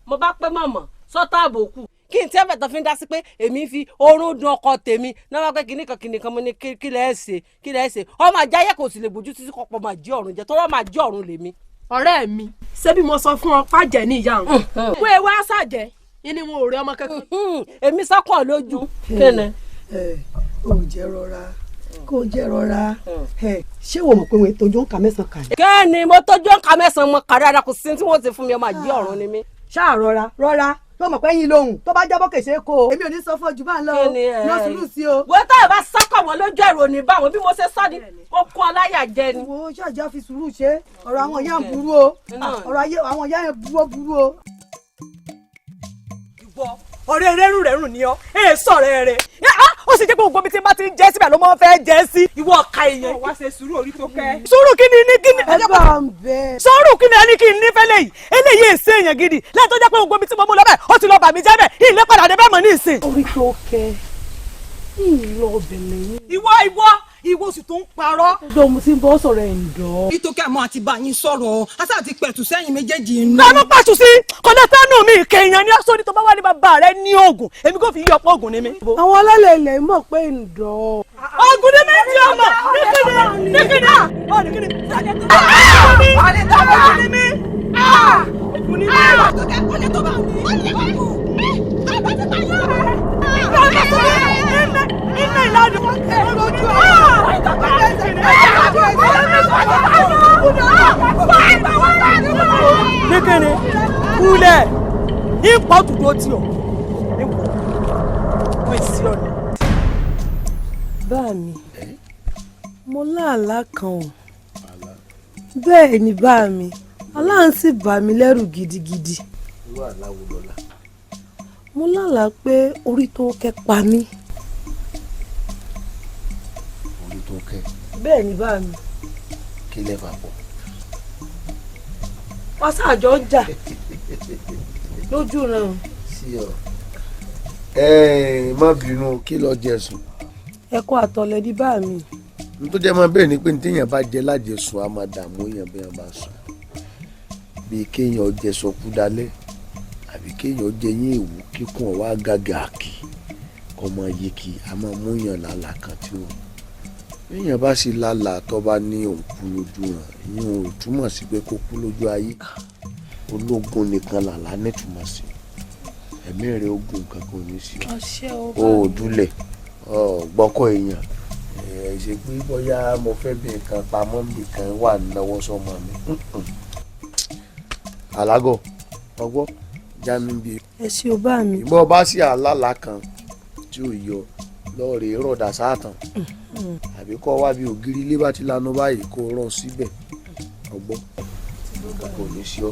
mo bá pé mọ̀mọ́ sọ́tà àbòkù kí n tí ẹ̀fẹ̀ tán fi ń dá sí pé èmi fi oorun dun ọkọ tèmi náà wá pé kìnnìkan mo ní kí lẹ́ ṣe ọmọ ajá ayé kò sì lè bójú títí kọ́pọ̀ máa jí ọ̀run jẹ tó rọ́ máa jí ọ̀run lèmi. ọ̀rẹ́ mi ṣé bí mo sọ fún ọ pàjẹ́ ní ìyá òun wọ́n ewé àṣàjẹ́ ni mo rí ọmọ kankan. èmi sọ́kàn lójú kéne. kò jẹ́ rọra ṣé wò mọ̀ pé wọ́n tójú ń ka mẹ́sàn-án kà ní. kẹ́ni mo tójú ń ka mẹ́sàn-án mọ́ kàrí ara kò sí tí wọ́n ti fún mi ọmọ àjí ọ̀run ni mí. ṣáà rọra tó mọ̀ pé yín lóhùn tó bá jábọ́ kèsè kó o èmi ò ní sọ fún ojú bá ń lọ o lọ sùúrù sí o. wọ́n tá ẹ̀ bá sákọ̀ wọn lójú ẹ̀rọ ní báwọn bí mo ṣe sọ́ ni ó kún ọ láyà jẹ ni. wo ṣáàjà fi sùúrù ṣe ọ̀rọ̀ àwọn ìyá ń burú o ọ̀rọ̀ àwọn ìyá yẹn burú o. ọ̀rẹ́ rẹ́rùn ni ọ́ sọ̀rẹ́ rẹ̀ ó sì jẹ́ pé gbogbo ibi tí n bá ti ń jẹ́ síbẹ̀ ló máa ń fẹ́ jẹ́ sí. ìwọ ọ̀ka èèyàn wá ṣe sùúrù orí tó kẹ́. sùúrù kí ni ẹ bá ń bẹ. sùúrù kí ni ẹni kí n nífẹ̀ẹ́ lẹ́yìn eléyìí èsè èèyàn gidi lẹ́yìn tó jẹ́ pé gbogbo ibi tí mo mú lọ bẹ́ẹ̀ ó ti lọ bà mí jẹ́ bẹ́ẹ̀ ilé padà dé bẹ́ẹ̀ mọ̀ ní ìsìn. orí tó kẹ́ ìlọ ọbẹ̀lẹ̀ yín. ìwọ sì tó ń parọ́. ọjọ́ mo ti ń bọ́ sọ̀rọ̀ ẹ̀ ń dọ́. ìtòkẹ́ àmọ́ àti bá yín sọ̀rọ̀ asa àti pẹ̀tù sẹ́yìn méjèèjì inú. lọ́nà pàṣù sí kọ́lẹ́tánù mi kẹ̀yàn ní ọ́sọ́ni tó bá wà ní bàbá rẹ ní oògùn èmi kò fi yí ọ̀pọ̀ oògùn ní mi. àwọn ọlọ́lẹ̀ ilẹ̀ mọ̀ pé ń dọ́. oògùn ní méjì ọmọ níkìnnì. Níkẹ́ni kúlẹ̀ ipò dúdú tí o wọ́n èsì ọ̀nà. bá mi mo láàlá kan o bẹ́ẹ̀ ni bá mi aláǹ sì bà mí lẹ́rù gidigidi. irú àláwo lọ́la. mo lálàá pé orí tó kẹ́ pa mí. orí tó kẹ́. bẹ́ẹ̀ ni bá mi. kí lẹ́ bá pọ̀. pásá-àjọ ń jà lójú náà. sí ọ má bínú kí lọ jẹsùn. ẹ̀kọ́ àtọ̀lẹ̀ ní bá mi. n tó jẹ́ máa bẹ́ẹ̀ ni pé ní téèyàn bá jẹ lájẹsùn á máa dààmú èèyàn bí wọ́n bá sùn bíi kéèyàn jẹ sọkú dalẹ̀ àbí kéèyàn jẹ yín èwú kíkún ọ̀wá gàgà kì ọmọ yìí kì á máa mú yàn lálàá kan tí ó èèyàn bá sì lálàá tó bá ní òun kú lójú ràn ìyẹn ò túmọ̀ sí pé kó kú lójú ayé ológun nìkan làlá nítumọ̀ sí ẹ̀mí rẹ̀ ogun kankan ò ní sí o ò dúlẹ̀ gbọ́kọ̀ èèyàn ṣe pé bóyá mo fẹ́ bí nǹkan pamọ́ bí nǹkan wà náwó sọ́mọ mi alágọ̀ ọgbọ́ já mi bí. ẹ ṣe o bá mi. ìbọn bá sí àlálà kan tí ò yọ lọ́ọ̀rẹ́ rọ̀dà sáàtàn àbí kọ́ wá bí ògiri ilé bá ti lanu báyìí kó rọ̀ síbẹ̀ ọgbọ́ kò ní sí ọ.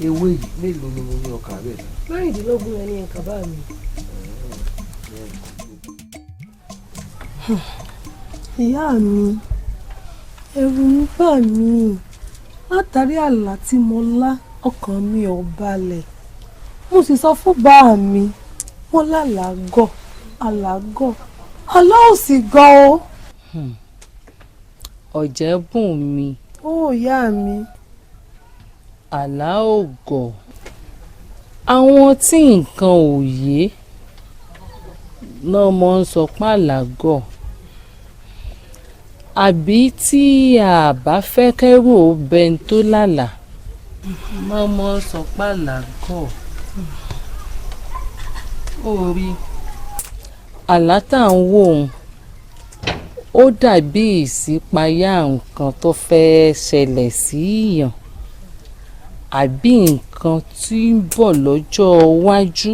ewé yìí mélòó ni mo ní ọkà bẹ́ẹ̀. mẹ́rìndínlógún ẹni nǹkan bá mi. ìyá mi ẹ̀rù ń bà mí látàrí àlá tí mo lá ọkàn mi ò balẹ̀ mo sì sọ fún bá mi wọ́n lálàágọ̀ àlá ò sì gọ̀ o. Ojebunmi. ó ìyá mi. àlá ò gọ̀ àwọn tí nǹkan ò yé náà mọ̀ ń sọ pàlágọ̀ àbí tí a bá fẹ́ kẹ́rù ó bẹni tó lálàá náà mọ̀ ń sọ pàlágọ̀ orí àlá tá à ń wò ó ó dàbí ìṣípayá nǹkan tó fẹ́ ṣẹlẹ̀ sí èèyàn àbí nǹkan tí ń bọ̀ lọ́jọ́ iwájú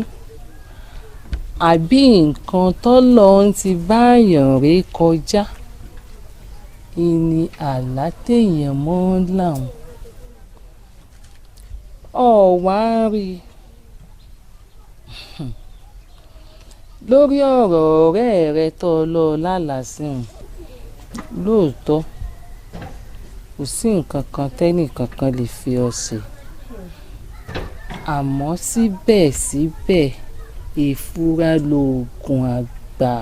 àbí nǹkan tọ́lọ́run ti báyàn ré kọjá ìní àlá téèyàn mọ́ làwọn ọ̀wá rí lórí ọ̀rọ̀ ọ̀rẹ́ rẹ tó lọ lálàásìn lóòótọ́ kò sí nǹkan kan tẹ́nìkankan lè fi ọ ṣe àmọ́ síbẹ̀síbẹ̀ ìfura lóògùn àgbà.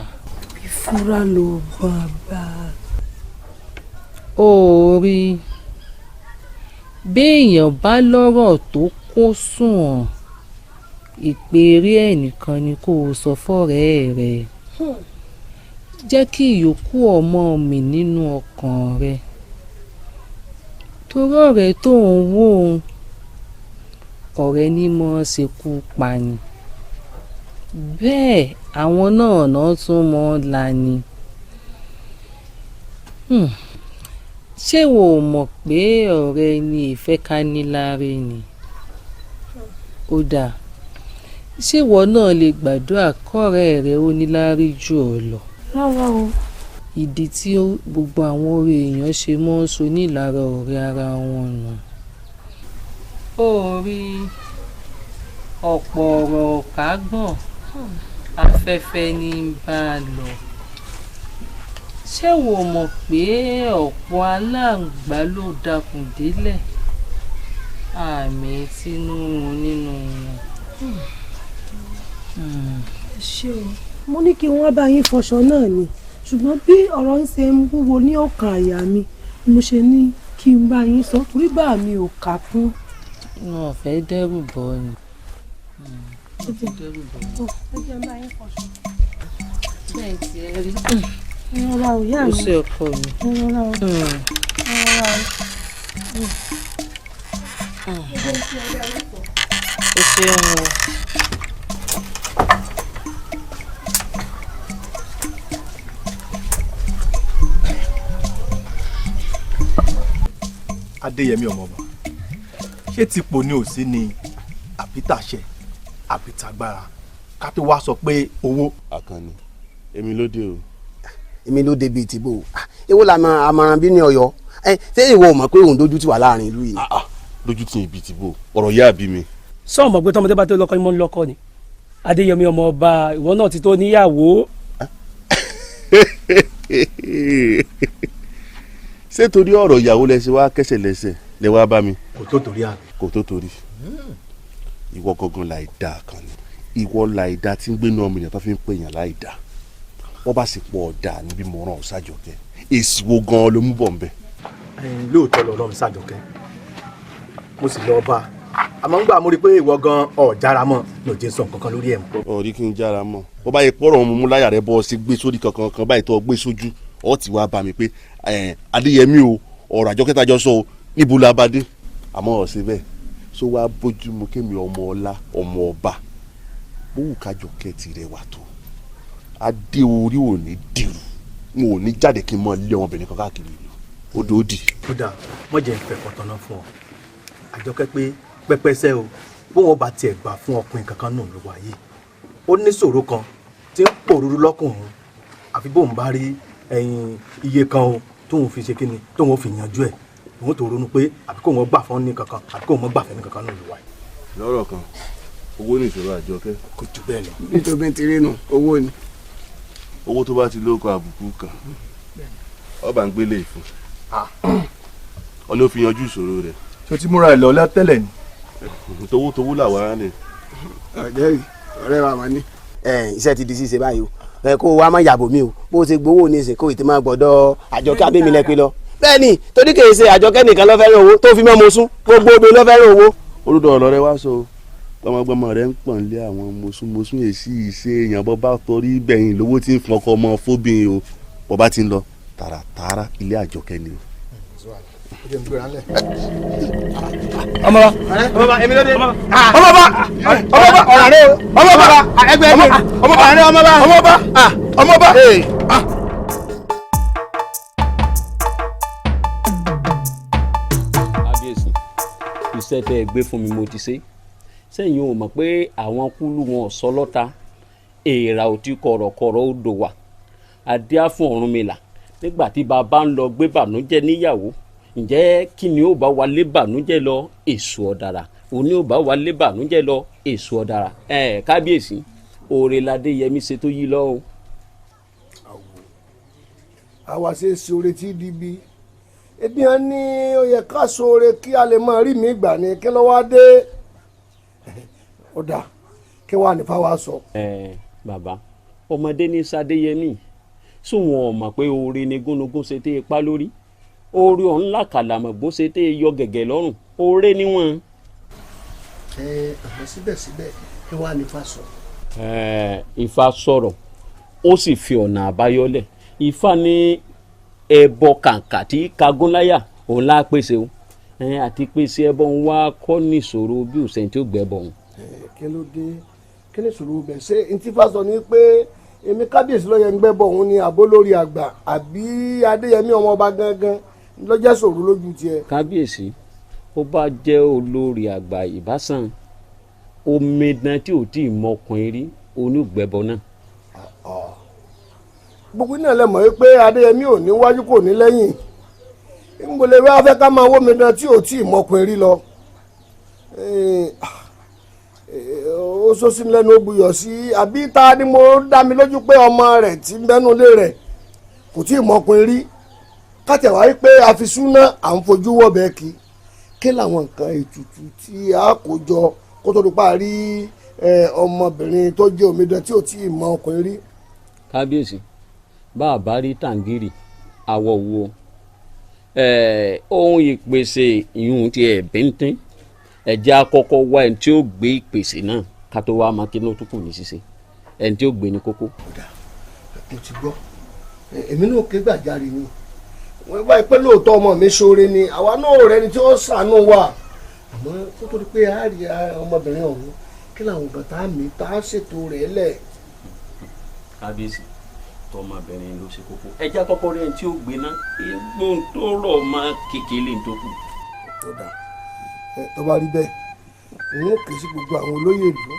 ìfura lóògùn àgbà. orí béèyàn bá lọ́rọ̀ tó kó sùn ìpèrè ẹnìkan ni kó o sọ fọ́rẹ́ rẹ jẹ́ kí ìyókù ọmọ mi nínú ọkàn rẹ torí ọ̀rẹ́ tó ń wò ó ọ̀rẹ́ ní mọ́ ṣekú pani bẹ́ẹ̀ àwọn náà tún mọ́ lani ṣé wo mọ̀ pé ọ̀rẹ́ ni ìfẹ́ ká ní láre ni ó dáa ṣé ìwọ náà lè gbàdúrà kọ́rẹ́ rẹ ó ní láre jù ọ́ lọ. rárá o. ìdí tí gbogbo àwọn orí èèyàn ṣe mọ́ ń so nílara ọ̀rẹ́ ara wọn nù. ó rí ọ̀pọ̀ ọ̀rọ̀ kágbọ̀n afẹ́fẹ́ ní bá a lọ. ṣé wo mọ̀ pé ọ̀pọ̀ aláǹgbá ló dakùn délẹ̀ àmì tínú wọn nínú wọn. ṣé o mo ní kí wọ́n bá yín fọṣọ náà ni ṣùgbọ́n bí ọ̀rọ̀ ń ṣe ń wúwo ní ọkàn àyà mi mo ṣe ní kí n bá yín sọ torí bá mi ò kà kún. wọn ò fẹ́ dẹ́rù bọ́ ni. ẹ jẹ́ bá yín fọṣọ. bẹ́ẹ̀ tí ẹ rí. ẹ rọra o yá mi. ó ṣe ọkọ mi. ẹ rọra o. ẹ rọra o. ó ṣeun o. Adéyẹmí ọmọọba ṣé tipò ni ò sí ni àbítàṣẹ àbítagbára ká tó wá sọ pé owó. Àkànní èmi ló dé o. èmi ló dé bíi tìbò èwo la àmọ̀ràn bí ní Ọ̀yọ́ ṣé ìwọ ò mọ̀ pé òun dojú ti wà láàrin ìlú yìí. lójú tí ibi tìbò ọ̀rọ̀ yá àbí mi. sọ ma gbé tọmọdé bá tó lọ́kọ ni mo ń lọ́kọ ni Adéyẹmí ọmọọba ìwọ náà ti tó níyàwó. ṣé torí ọ̀rọ̀ ìyàwó lẹ́sẹ̀ wá kẹsẹ̀ lẹ́sẹ̀ lẹ wá bá mi. kò tó torí àná. kò tó torí ìwọ gangan láì dá kan ni ìwọ láì dá tí ń gbénu ọmọ ènìyàn tó fi ń pè yàn láì dá wọ́n bá sì pọ̀ ọ̀dà níbi mo ràn ọ́ Ṣàjọkẹ́ èsì wo gan-an ló mú bọ̀ ń bẹ̀. lóòótọ́ lọ rán mi Ṣàjọkẹ́ mo sì lọ bá a àmọ́ ńgbà mo rí i pé ìwọ gan ọ̀ jára mọ́ ní òjé sọ nǹkan kan lórí ẹ̀ mọ́. ọ̀rí kí n jára mọ́ bó bá yẹ pọ́rọ̀ ọmọ mú láyà rẹ bọ́ ọ sí gbé sórí kankan kan báyìí tó gbé sójú ọ ti wá bá mi pé Adéyẹmí o ọ̀rọ̀ Àjọkẹ́ tá jọ sọ o níbo la bá dé àmọ́ ọ̀sẹ̀ bẹ́ẹ̀ so wá bójú mu kémi ọmọ ọlá ọmọ ọba bówù kájọkẹ́ tirẹ̀ wà tó adé orí ò ní dìrù n ò ní jáde kí n mọ ilé ọmọbìnrin kan káàkiri ìlú odò òdì. kódà wọ́n jẹ́ ìfẹ́ kọ̀tàn náà fún ọ Àjọkẹ́ pé pẹ́pẹ́sẹ́ o bó wọn bá tiẹ̀ gbà fún ọkùnrin kankan náà ló wà yìí ó ní ṣòro kan tí ń pòrúurú lọ́kùnrin àfi bóun bá rí iye kan o tóun fi ṣe kíni tóun fi yanjú ẹ̀ òun tó ronú pé àbí kóun gbà fún ní kankan àbí kóun gbà fẹ́ ní kankan náà ló wà yìí. lọ́rọ̀ kan owó ní ìṣòro Àjọkẹ́. kò jù bẹ́ẹ̀ lọ. nítorí ti rí nu owó ni. owó tó bá ti lóko àbùkù kan ọba ń gbélé ìfún ọ̀nà ó fi yanjú ìṣòro rẹ̀. ṣé ti múra ẹ̀ lọ tẹ́lẹ̀ ni. towó làwa ni. ọ̀jẹ̀rì ọ̀rẹ́ wa máa ní. iṣẹ́ ti di ṣíṣe báyìí o kó o wá má yàbò mi o bó o ṣe gbowó ní ìsìn kó o ti máa gbọ́dọ̀ Àjọkẹ́ abémi lẹ́pẹ́ lọ. bẹ́ẹ̀ ni torí kì í ṣe Àjọkẹ́ nìkan ló fẹ́ràn owó tó fi mọ́ mo sún gbogbo obìnrin ló fẹ́ràn owó. olùdó ọ̀lọ́rẹ́ wá sọ gbọmọgbọmọ rẹ ń pọ̀n lé àwọn mosúmosún èsì ìṣe èèyàn bọ́ bá torí bẹ̀yìn lówó tí ń fún ọkọ ọmọ fóbìnrin o bọ́ bá ti ń lọ tààràtààrà ilé Àjọkẹ́ ni o. ọmọba èmi ló dé ọmọba ọ̀rọ̀ rẹ o ọmọba ẹgbẹ́ mi ọmọba rẹ ọmọba. iṣẹ́ tẹ́ ẹ gbé fún mi mo ti ṣe sẹ́yìn ò mọ̀ pé àwọn kúlù wọn ò sọ lọ́ta èèrà ò ti kọ̀rọ̀kọ̀rọ̀ ó dò wà adíá fún Ọ̀rúnmìlà nígbà tí bàbá ń lọ gbé bànújẹ́ níyàwó ǹjẹ́ kí ni ó bá wa lé bànújẹ́ lọ èso ọ̀dàrà òní ò bá wa lé bànújẹ́ lọ èso ọ̀dàrà kábíyèsí oore ládé yẹmí ṣe tó yí lọ o. àwa ṣe ṣoore tí dibi ebi hàn ní ó yẹ ká ṣoore kí a lè máa rí mi gbà ní kí ló wá dé ọ̀dà kí wàá ní fáwa sọ. bàbá ọmọdé ní sadéyẹmí sóhun ọmọ pé oore ni gúnugún ṣe tẹ ipá lórí oore ọ̀hún làkàlàmọ̀ bó ṣe tẹ yọ gẹ̀gẹ̀ lọ́rùn oore níwọ̀n. àmọ́ síbẹ̀síbẹ̀ kí wàá ní fa sọ. Ifá sọ̀rọ̀ ó sì fi ọ̀nà àbáyọ lẹ̀ Ifá ní ẹbọ kàǹkà tí kagúnláyà òun láà pèsè o àti pèsè ẹbọ ń wá kọ́ nìṣòro bí òsèǹ tí ó gbẹ bọ̀ òun. kí ló dé kí ni ìṣòro bẹ̀ ṣé ntí Ifá sọ ni pé èmi kábíyèsí ló yẹ ń gbẹ bọ̀ òun ni àbó lórí àgbà àbí adéyẹmí ọmọ ọba gangan lọ́jọ́ ṣòro lójú tiẹ̀. kábíyèsí ó bá jẹ́ olórí àgbà ìbásàn omidan tí ò tí ì mọkùnrin rí onígbẹ̀bọ náà. gbogbo iná lẹ mọ̀ pé adéyẹmí ò ní wájú kò ní lẹ́yìn ìgbòlè wá fẹ́ ká máa wó omidan tí ò tí ì mọkùnrin rí lọ. ó sọ́sí lẹ́nu ó buyọ̀ sí àbí ta ni mo dá mi lójú pé ọmọ rẹ̀ tí ń bẹ́nu ilé rẹ̀ kò tí ì mọkùnrin rí kátẹ̀wá wípé àfisúná à ń fojú wọ̀bẹ̀ kí làwọn nǹkan ètùtù tí a kó jọ kó tó dùpá rí ọmọbìnrin tó jẹ́ omidan tí ò tí ì mọ ọkùnrin rí. kábíyèsí bá a bá rí tàǹgìrì àwọ̀ wo ohun ìpèsè ìhun ti ẹ̀ bíntín ẹ̀jẹ̀ àkọ́kọ́ wá ẹni tí ó gbé ìpèsè náà ká tó wá máa kí ló tún kù ní ṣíṣe ẹni tí ó gbé ní kókó. mo ti gbọ́ èmi náà ké gbàjarè ni wọ́n bá pẹ́ lóòótọ́ ọmọ mi ṣoore ni àwa náà rẹ ni tí ó ṣàánú wa àmọ́ kó tó di pé a rí ọmọbìnrin ọ̀hún kí làwọn nǹkan tá a mi tá a ṣètò rẹ̀ lẹ̀. kábíyèsí tọmọbìnrin ló ṣe kókó ẹjẹ àkọ́kọ́ rẹ tí ó gbé ná igbó tó rọ máa kékeré tó kù. tó bá rí bẹ́ẹ̀ wọ́n ké sí gbogbo àwọn olóyè ìlú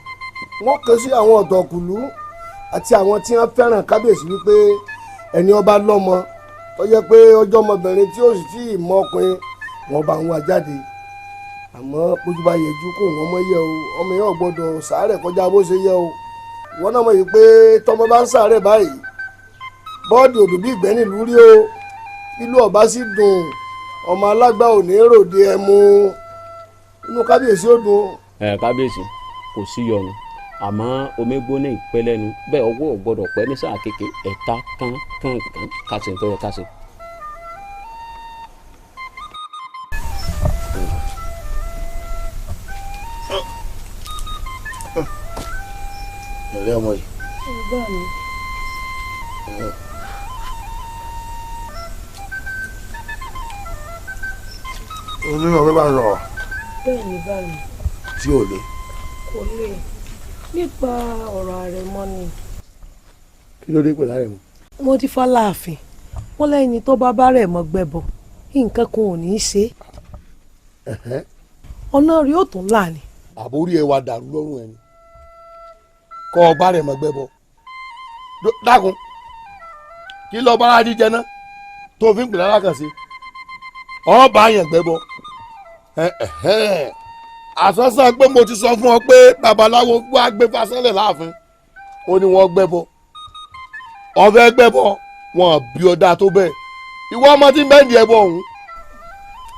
wọ́n ké sí àwọn ọ̀tọ̀kùlú àti àwọn tí wọ́n fẹ́ràn kábíyèsí wípé ẹni ọba lọ́mọ tó yẹ pé ọjọ́ ọmọbìnrin tí ó sì tí ì mọ ọkùnrin wọn bá ń wá jáde àmọ́ ojú bá yẹjú kó wọn mọ yẹ o ọmọ yẹn ò gbọ́dọ̀ sàárẹ̀ kọjá bó ṣe yẹ o wọn náà mọ̀ yìí pé tọmọ bá ń sàárẹ̀ báyìí bọ́ọ̀dì òdò bí ìgbẹ́ nílùú rí o ìlú ọba sì dùn ọmọ alágbá ò ní ròde ẹmu inú kábíyèsí ó dùn. kábíyèsí kò sí yọnu àmọ́ omi gbóná ìpẹ́ lẹ́nu bẹ́ẹ̀ ọwọ́ ò gbọ́dọ̀ pẹ́ ní sáà kéke ẹ̀ta kán kásẹ̀ tó yẹ kásẹ̀. ọ̀rẹ́ ọmọ yìí. ọgbà mi. olórí ọ̀rẹ́ bá rọ̀. bẹ́ẹ̀ ni báyìí. tí ò lè. kò lè nípa ọ̀rọ̀ àrẹ̀mọ ni. kí ló dé pẹ̀lú àrẹ̀mọ. mo ti fọ́ láàfin wọ́n lẹ́yìn tó bá bá rẹ̀ mọ́ gbẹ́bọ nǹkan kan ò ní í ṣe ọ̀nà rí ó tún là ní. àbórí ẹ wa dàrú lọ́rùn ẹni kọ́ ọba rẹ̀ mọ́ gbẹ́bọ dákun kí lọ́ọ́ bára jíjẹ náà tó fi ń pè lálákàsí ọba yẹn gbẹ́bọ àsọsàn pé mo ti sọ fún ọ pé babaláwo wá gbé fásánlẹ̀ láàfin ó ní wọ́n gbẹ́bọ ọ̀fẹ́ gbẹ́bọ wọn bí ọ̀dà tó bẹ́ẹ̀ ìwọ ọmọ tí ń bẹ́ẹ̀ ní ẹbọ ọ̀hún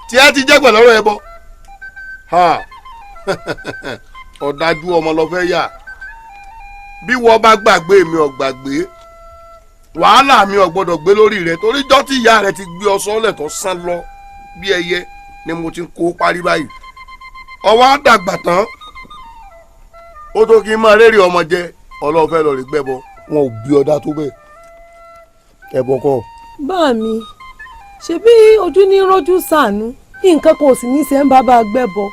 tí ẹ ti jẹ́ pẹ̀lú ọ̀rọ̀ ẹbọ ọ̀dájú ọmọ lọ fẹ́ yà bí wọ́n bá gbàgbé mi ò gbàgbé wàhálà mi ò gbọ́dọ̀ gbé lórí rẹ torí jọ́ tí ìyá rẹ ti gbé ọ sọ́lẹ̀ tó sán lọ bí ẹyẹ ni mo ti kó parí báyìí ọwọ́ àdàgbà tán ó tó kí n máa rérè ọmọ jẹ ọlọ́fẹ́ lọ rí gbẹ́bọ wọn ò bí ọ̀dà tó bẹ́ẹ̀ ẹ̀bọ kọ́. bá mi ṣebí ojú ní rọ́jú sànú nǹkan kan ò sì ní í ṣe ń bá gbẹ́bọ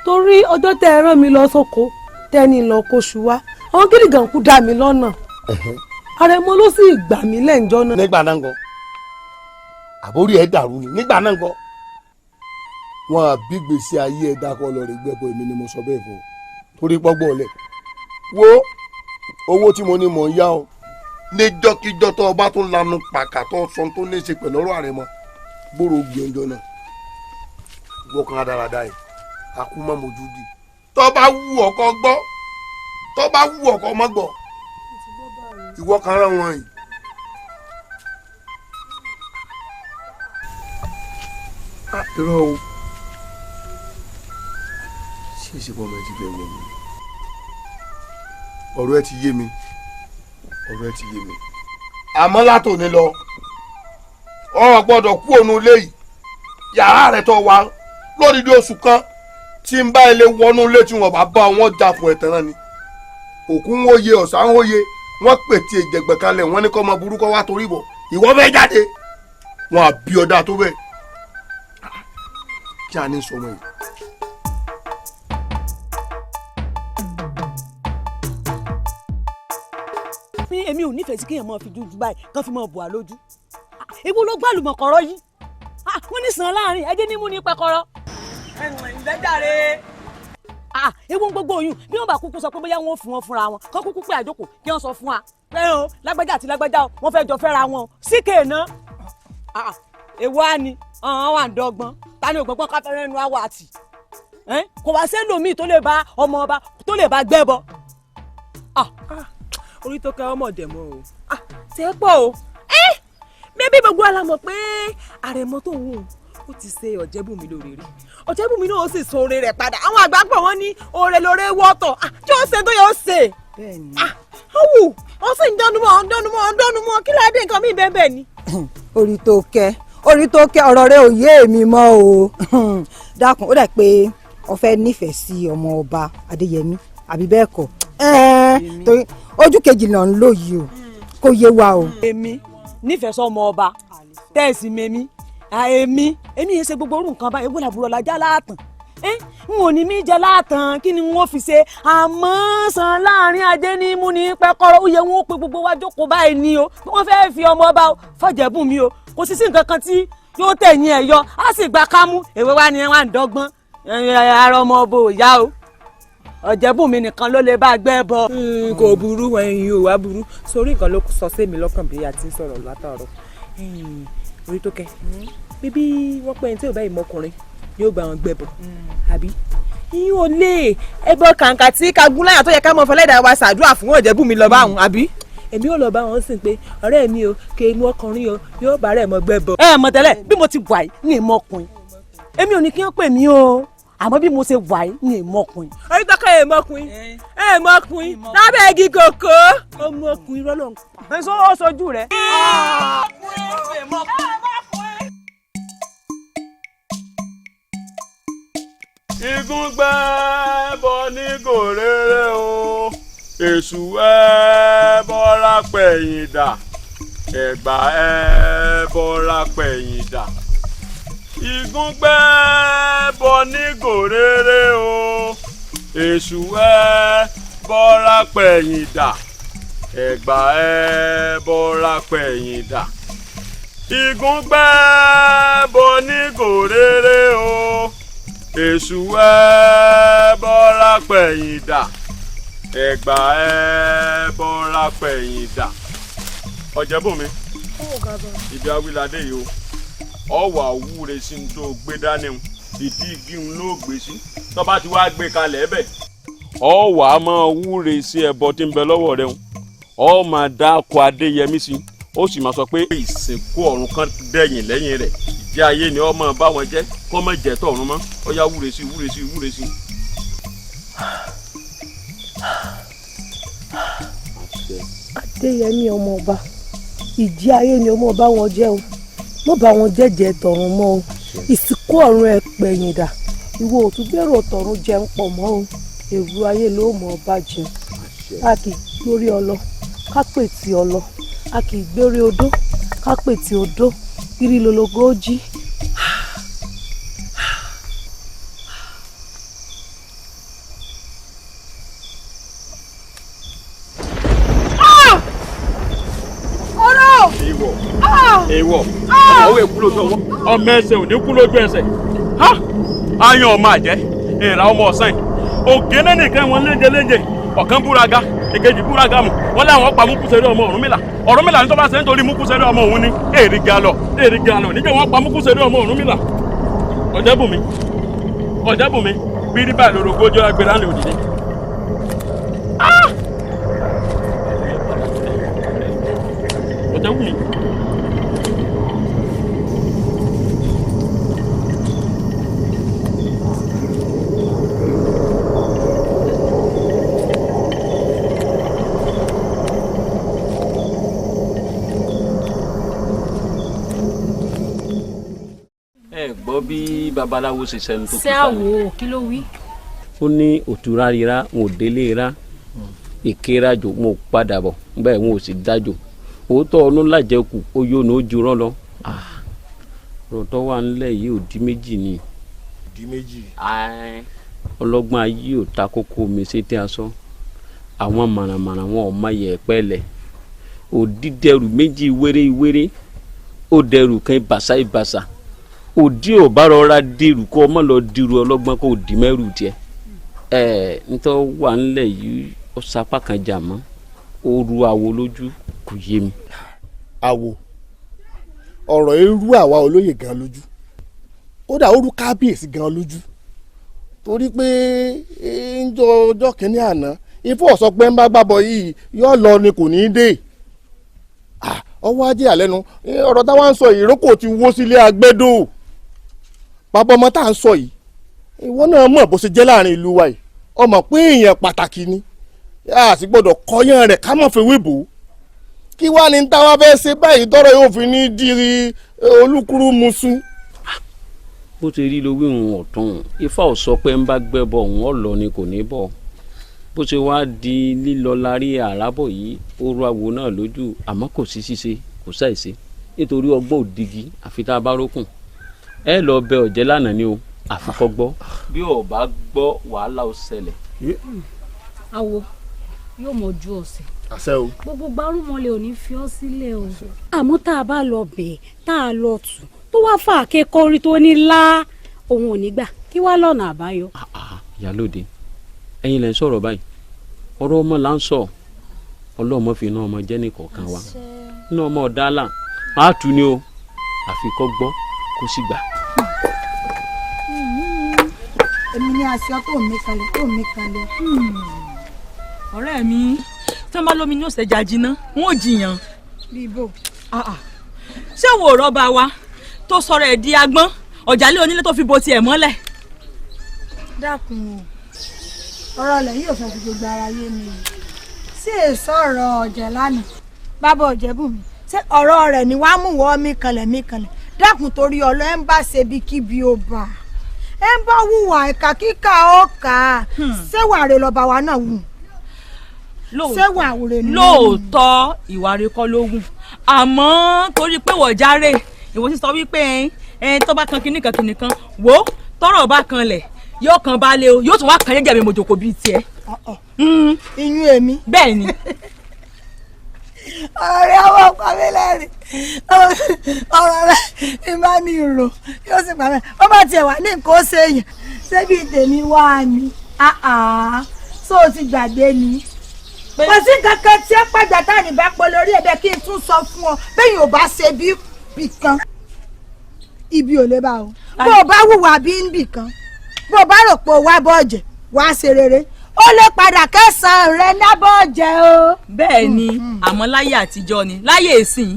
torí ọjọ́ tẹ́ ẹ rán mi lọ sóko tẹ́ni lọ kóṣù wá àwọn gírígàn kú dá mi lọ́nà àrẹ̀mọ ló sì gbà mí lẹ́ǹjọ́ náà. nígbà náà gan àbórí ẹ̀ dàrú ni nígbà náà gan wọn àbí gbèsè ayé ẹ̀dá kọ́ lọ rè gbẹ́bọ èmi ni mo sọ bẹ́ẹ̀ fún ọ torí pọ́gbọ́n ọ̀lẹ̀ wo owó tí mo ní mò ń yá ọ níjọ́kíjọ́ tó o bá tún lanu pàkà tó sọ tó ní í ṣe pẹ̀lú ọ̀rọ̀ àrẹ mọ́ gbòòrò gbìyànjọ náà gbọ́kàn dáradára yìí akú má mojú di tó bá wù ọkọ gbọ́ tó bá wù ọkọ má gbọ́ ìwọ kan rán wọn yìí. irọ́ o ṣé ìṣèpọ̀ ọmọ ẹ ti fẹ́ wọ mi ọ̀rọ̀ ẹ ti yé mi ọ̀rọ̀ ẹ ti yé mi àmọ́ látòní lọ ọ gbọ́dọ̀ kú ònú ilé yìí yàrá rẹ̀ tó wà lódìdí oṣù kan tí ń bá ilé wọnú ilé tí wọn bá bá wọn jà fún ẹ̀tàn náà ni òkú ń wòye ọ̀sán ń wòye wọ́n pètè ìjẹ̀gbẹ̀ kalẹ̀ wọ́n ní kọ́ ọmọ burúkọ wá torí bọ̀ ìwọ fẹ́ jáde wọn àbí ọ̀dà tó bẹ́ẹ̀ kí a ní sọmọ yìí. èmi ò nífẹ̀ẹ́ sí kéèyàn máa fi dúdú báyìí kán fi máa bò á lójú ewu ló gbàlùmọ̀ kọ̀rọ̀ yìí wọ́n ní sàn láàrin ẹjẹ́ ní mú ní pẹ́kọ́rọ́ ẹ̀wọ̀n ìlẹ́jàre ewu gbogbo oyún bí wọ́n bá kúkú sọ pé bóyá wọ́n fún wọn fúnra wọn kán kúkú pé àjókòó kí wọ́n sọ fún wa pé o lágbájá àti lágbájá o wọ́n fẹ́ jọ fẹ́ra wọn síkè náà ewu á ní ọ̀hún wà ń dọ́gbọ́n ta ni ògbọ́gbọ́n ká fẹ́rẹ́ nu àwọ̀ àtì kò wá sẹ́lòmíì tó lè bá ọmọ ọba tó lè bá gbẹ́bọ. orí tó kẹ́ ọmọ dẹ̀ mọ́ o tẹ́ pọ̀ o bébí gbogbo alamọ̀ pé àrẹ̀mọ tó wù ó ti ṣe Ọ̀jẹ̀bùnmi lóore rí Ọ̀jẹ̀bùnmi náà ó sì so oore rẹ̀ padà àwọn àgbà pọ̀ wọ́n ní oore lóore wọ́tọ̀ tí ó ṣe tó yẹ ó ṣe ó wù ó sì ń dánumọ́ kí lóde nǹkan mí bẹ́ẹ̀ bẹ́ẹ̀ ni. orí tó kẹ́ ọ̀rọ̀ rẹ ò yé èmi mọ́ o dákun ó dà pé o fẹ́ nífẹ̀ẹ́ sí ọmọ ọba Adéyẹmí àbí bẹ́ẹ̀ kọ́ torí ojú kejì náà ń lò yìí o kò yé wa o. èmi nífẹ̀ẹ́ sọmọ ọba tẹ́ẹ̀sì mẹ́mí èmi yẹn ṣe gbogbo orú nǹkan báyìí wọ́n làbúrò lajá láàtàn n ò ní mí jẹ láàtàn kí ni wọ́n fi ṣe àmọ́ sàn láàrin ajé ní mú ní pẹ́kọ́rọ́ ó yẹ wọ́n ó pe gbogbo wa jókòó báyìí ni o wọ́n fẹ́ẹ́ fi ọmọ ọba fọ̀jẹ̀bùnmi o kò sí sí nǹkan kan tí yóò tẹ̀yìn ẹ̀ yọ á sì gba kámú èwe wa ni wà ń dọ́gbọ́n ara ọmọ ọba ò yá o Ọ̀jẹ̀bùnmi nìkan ló lè bá gbẹ́ bọ. kò burú ẹyin ò wá burú sórí nǹkan ló sọ sí mi lọ́kàn bí a ti ń sọ̀rọ̀ látàárọ̀ orí tó kẹ́ bíbí wọ́n pẹ́ ẹni tí ò bá ìmọ̀kùnrin yóò gba àwọn gbẹ́bọ̀ àbí yín ò lè ẹbọ kàǹkà tí kagúnláyà tó yẹ ká mọ fọlẹ́dà wa ṣàdúrà fún Ọ̀jẹ̀bùnmi lọ bá àwọn àbí èmi ò lọ bá wọn sìn pé ọ̀rẹ́ mi o kè inú ọkùnrin o yóò bá rẹ̀ mọ́ gbẹ́bọ̀. mọ̀ tẹ́lẹ̀ bí mo ti wà yìí ní ìmọ̀kùnrin èmi ò ní kí wọ́n pè mí o àmọ́ bí mo ṣe wà yìí ní ìmọ̀kùnrin. orí tọ́ka èèmọ̀kùnrin lábẹ́ igi kòkó ọmọkùnrin rọ́lọ́ ń pa. èso ó sojú rẹ̀. igun gbẹ́bọ ní gòrèrè o èṣù ẹbọra pẹ̀yìn dà ẹ̀gbà ẹbọra pẹ̀yìn dà igun gbẹ́bọ ní gòrèrè o èṣù ẹbọra pẹ̀yìn dà ẹ̀gbà ẹbọra pẹ̀yìn dà igun gbẹ́bọ ní gòrèrè o èṣù ẹbọra pẹ̀yìn dà ẹ̀gbà ẹbọra pẹ̀yìn dà. Ọ̀jẹ̀bùnmi ibi awilade yìí o ọwọ́ àwúre sí ní tó gbé dání o ìdí igi ń ló gbé sí tó bá ti wá gbé kalẹ̀ ẹ̀bẹ̀ ọwọ́ a máa wúre sí ẹbọ tí ń bẹ lọ́wọ́ rẹ o ọ máa dá akọ Adéyẹmí sí ó sì máa sọ pé ìsìnkú ọ̀run kan dẹ̀yìn lẹ́yìn rẹ̀ ìjẹ́ ayé ni ọmọ bá wọn jẹ́ kó má jẹ́ tọ̀run mọ́ ó yá wúre sí wúre sí wúre sí. Adéyẹmí ọmọ ọba ìjì ayé ni ọmọ ọba wọn jẹ́ o mọ́ bá wọn jẹ́jẹ́ tọ̀run mọ́ o ìsìnkú ọ̀run ẹ̀ pẹ̀yìn dà ìwọ òtúbẹ̀rù tọ̀run jẹun pọ̀ mọ́ o èrú ayé ló mọ̀ ọba jẹun a kì í gbórí ọlọ ká pè tí ọlọ a kì í gbórí odó ká pè tí odó kiri lologo ó jí. Èèwọ̀ ọmọ òwe kú lójú ọwọ́ ọmọ ẹsẹ̀ ò ní kú lójú ẹsẹ̀ ayan ọmọ àjẹ́ èèrà ọmọ ọ̀sán yìí ògèlè nìkan wọn léje ọ̀kan búraga èkejì búraga mu wọn láwọn pa Múkúsẹ́rí ọmọ Ọ̀rúnmìlà ní tó bá ṣe nítorí Múkúsẹ́rí ọmọ òun ni èrìgì àlọ́ níjẹ́ wọn pa Múkúsẹ́rí ọmọ Ọ̀rúnmìlà. Ọ̀jẹ̀bùnmi bírí báyìí lórúkọ ojú agbèrè àlè òdìdí. Ọ̀jẹ̀bùnmi. gbọ́ bí babaláwo ṣe sẹ́nu tó kí ṣé àwò kí ló wí. ó ní òtúrá rira n ò délé ra ìkérajo mo padà bọ̀ bẹ́ẹ̀ n ò sì dájò òótọ́ ọ̀nù lájẹkù ó yóò ní ó ju rán lọ. rọ̀tọ́ wà ńlẹ̀ yìí ò di méjì ni. di méjì. ọlọ́gbọ́n ayé ò ta kókó mi ṣe tí a sọ àwọn màràmàrà wọn ò má yẹ pẹ́lẹ̀ òdídẹrù méjì wéré ó dẹrù kan ìbàṣà òdí ò bá rọra dìrù kó ọmọ lọ dìrù ọlọ́gbọ́n kó dì mẹ́rù tiẹ̀ nítorí wà ńlẹ̀ yìí ó sapá kan jà mọ́ ó ru àwo lójú kò yé mi. àwo ọ̀rọ̀ irú àwa olóyè gan lójú kódà ó rú kábíyèsí gan lójú torí pé ọjọ́ kìíní àná ifo ọ̀sọ́ pé ń bá gbàbọ̀ yìí yóò lọ ni kò ní í dé ọwọ́ ajé àlẹ́nu ọ̀rọ̀ táwa ń sọ ìrókò ti wó sílé agbẹ́dọ̀ bàbá ọmọ tá à ń sọ yìí ìwọ náà mọ̀ bó ṣe jẹ́ láàrin ìlú wa yìí ọmọ pé èèyàn pàtàkì ni a sì gbọ́dọ̀ kọyán rẹ̀ ká mọ̀ fi wíbò kí wàá ní táwa fẹ́ ṣe báyìí tọ́rọ̀ yóò fi ní dìrì olúkúrú musu. bó ṣe rí lówí òun ọ̀tún ifá ò sọ pé ń bá gbẹ́bọ̀ òun ọ̀lọ́ ni kò ní bọ̀ bó ṣe wá di lílọ lárí àràbọ̀ yìí ó rú àwo náà lójú àmọ́ kò sí ṣíṣe kò ṣàìṣe nítorí ọgbọ́n òdigi àfi tá a bá rókùn ẹ lọ bẹ ọ̀jẹ̀ lánàá ni o àfikọ́ gbọ́ bí ò bá gbọ́ wàhálà ó ṣẹlẹ̀. àwo yóò mọ ju ọ̀sẹ̀ àṣẹ o gbogbo gbárùmọ̀lẹ̀ ò ní fi ọ́ sílẹ̀ o àmọ́ tá a bá lọ bẹ̀ tá a lọ tù tó wá fà kékọ́rí tó ní lá òun ò ní gbà kí wá lọ́nà àbáyọ. ìyálóde ẹ̀yin lẹ ń sọ̀rọ̀ báyìí ọ̀rọ̀ ọmọ là ń sọ ọlọ́mọ fi iná ọmọ jẹ́ nìkọ̀ọ̀kan wa iná ọmọ ọ̀dàlà á tù ní o àfi kọ́ gbọ́ kó sì gbà. èmi ni àṣọ tó mi kalẹ̀. ọ̀rẹ́ mi tí wọ́n bá lómi ní ọ̀sẹ̀ jà jiná wọn ò jiyàn. bíbò. ṣé wo rọ́bà wa tó sọ̀rọ̀ ẹ̀ di agbọ́n ọ̀jálẹ̀ onílé tó fi bo tiẹ̀ mọ́lẹ̀. dákun o ọ̀rọ̀ ilẹ̀ yóò fẹ́ fi gbogbo ara yé mi sí èso ọ̀rọ̀ ọ̀jẹ̀ lánàá bàbá Ọ̀jẹ̀bùnmi ṣé ọ̀rọ̀ rẹ̀ ni wàá mú wọ́ mí kanlẹ̀ dákun torí ọ̀lọ́ ẹ̀ ń bá ṣe bí kíbi ó bà ẹ̀ ń bá hùwà ẹ̀ka kíkà ó kà á ṣéwà rẹ̀ lọ́ba wa náà wù ṣéwà rẹ̀ ni. lóòótọ́ ìwà rẹ̀ kọ́ ló wù àmọ́ torí pé wọ́n járe ìwọ sì sọ wípé tó bá kan kinní kan wò tọ́rọ̀ bá kanlẹ̀ yóò kan balẹ̀ o yóò tún wá kan jẹ́jẹ́ mi mojoko bíi tiẹ̀. iyún èmi. bẹ́ẹ̀ ni. ọ̀rẹ́ ọwọ́ ọkọ mi lẹ́rìn ọ̀rọ̀ rẹ̀ ìmá ní ìrò yóò sì pa mẹ́ ó bá tiẹ̀ wà ní nǹkan ó ṣe èèyàn ṣébi tèmi wá ni so o ti gbàgbé ni kò sí kankan tí ó pàjá tá ní bá pọ̀ lórí ẹ̀bẹ̀ kí n tún sọ fún ọ bẹ́ẹ̀ yóò bá ṣe bí bìkan ibi ò lè bá o bó o bá hùwà bí ń bìkan bó o bá rò pé o wá bọ́ọ̀jẹ̀ wàá ṣe rere ó lè padà kẹsàn-án rẹ nábọ́ọ̀jẹ̀ o. bẹ́ẹ̀ ni àmọ́ láyé àtijọ́ ni láyé ìsìn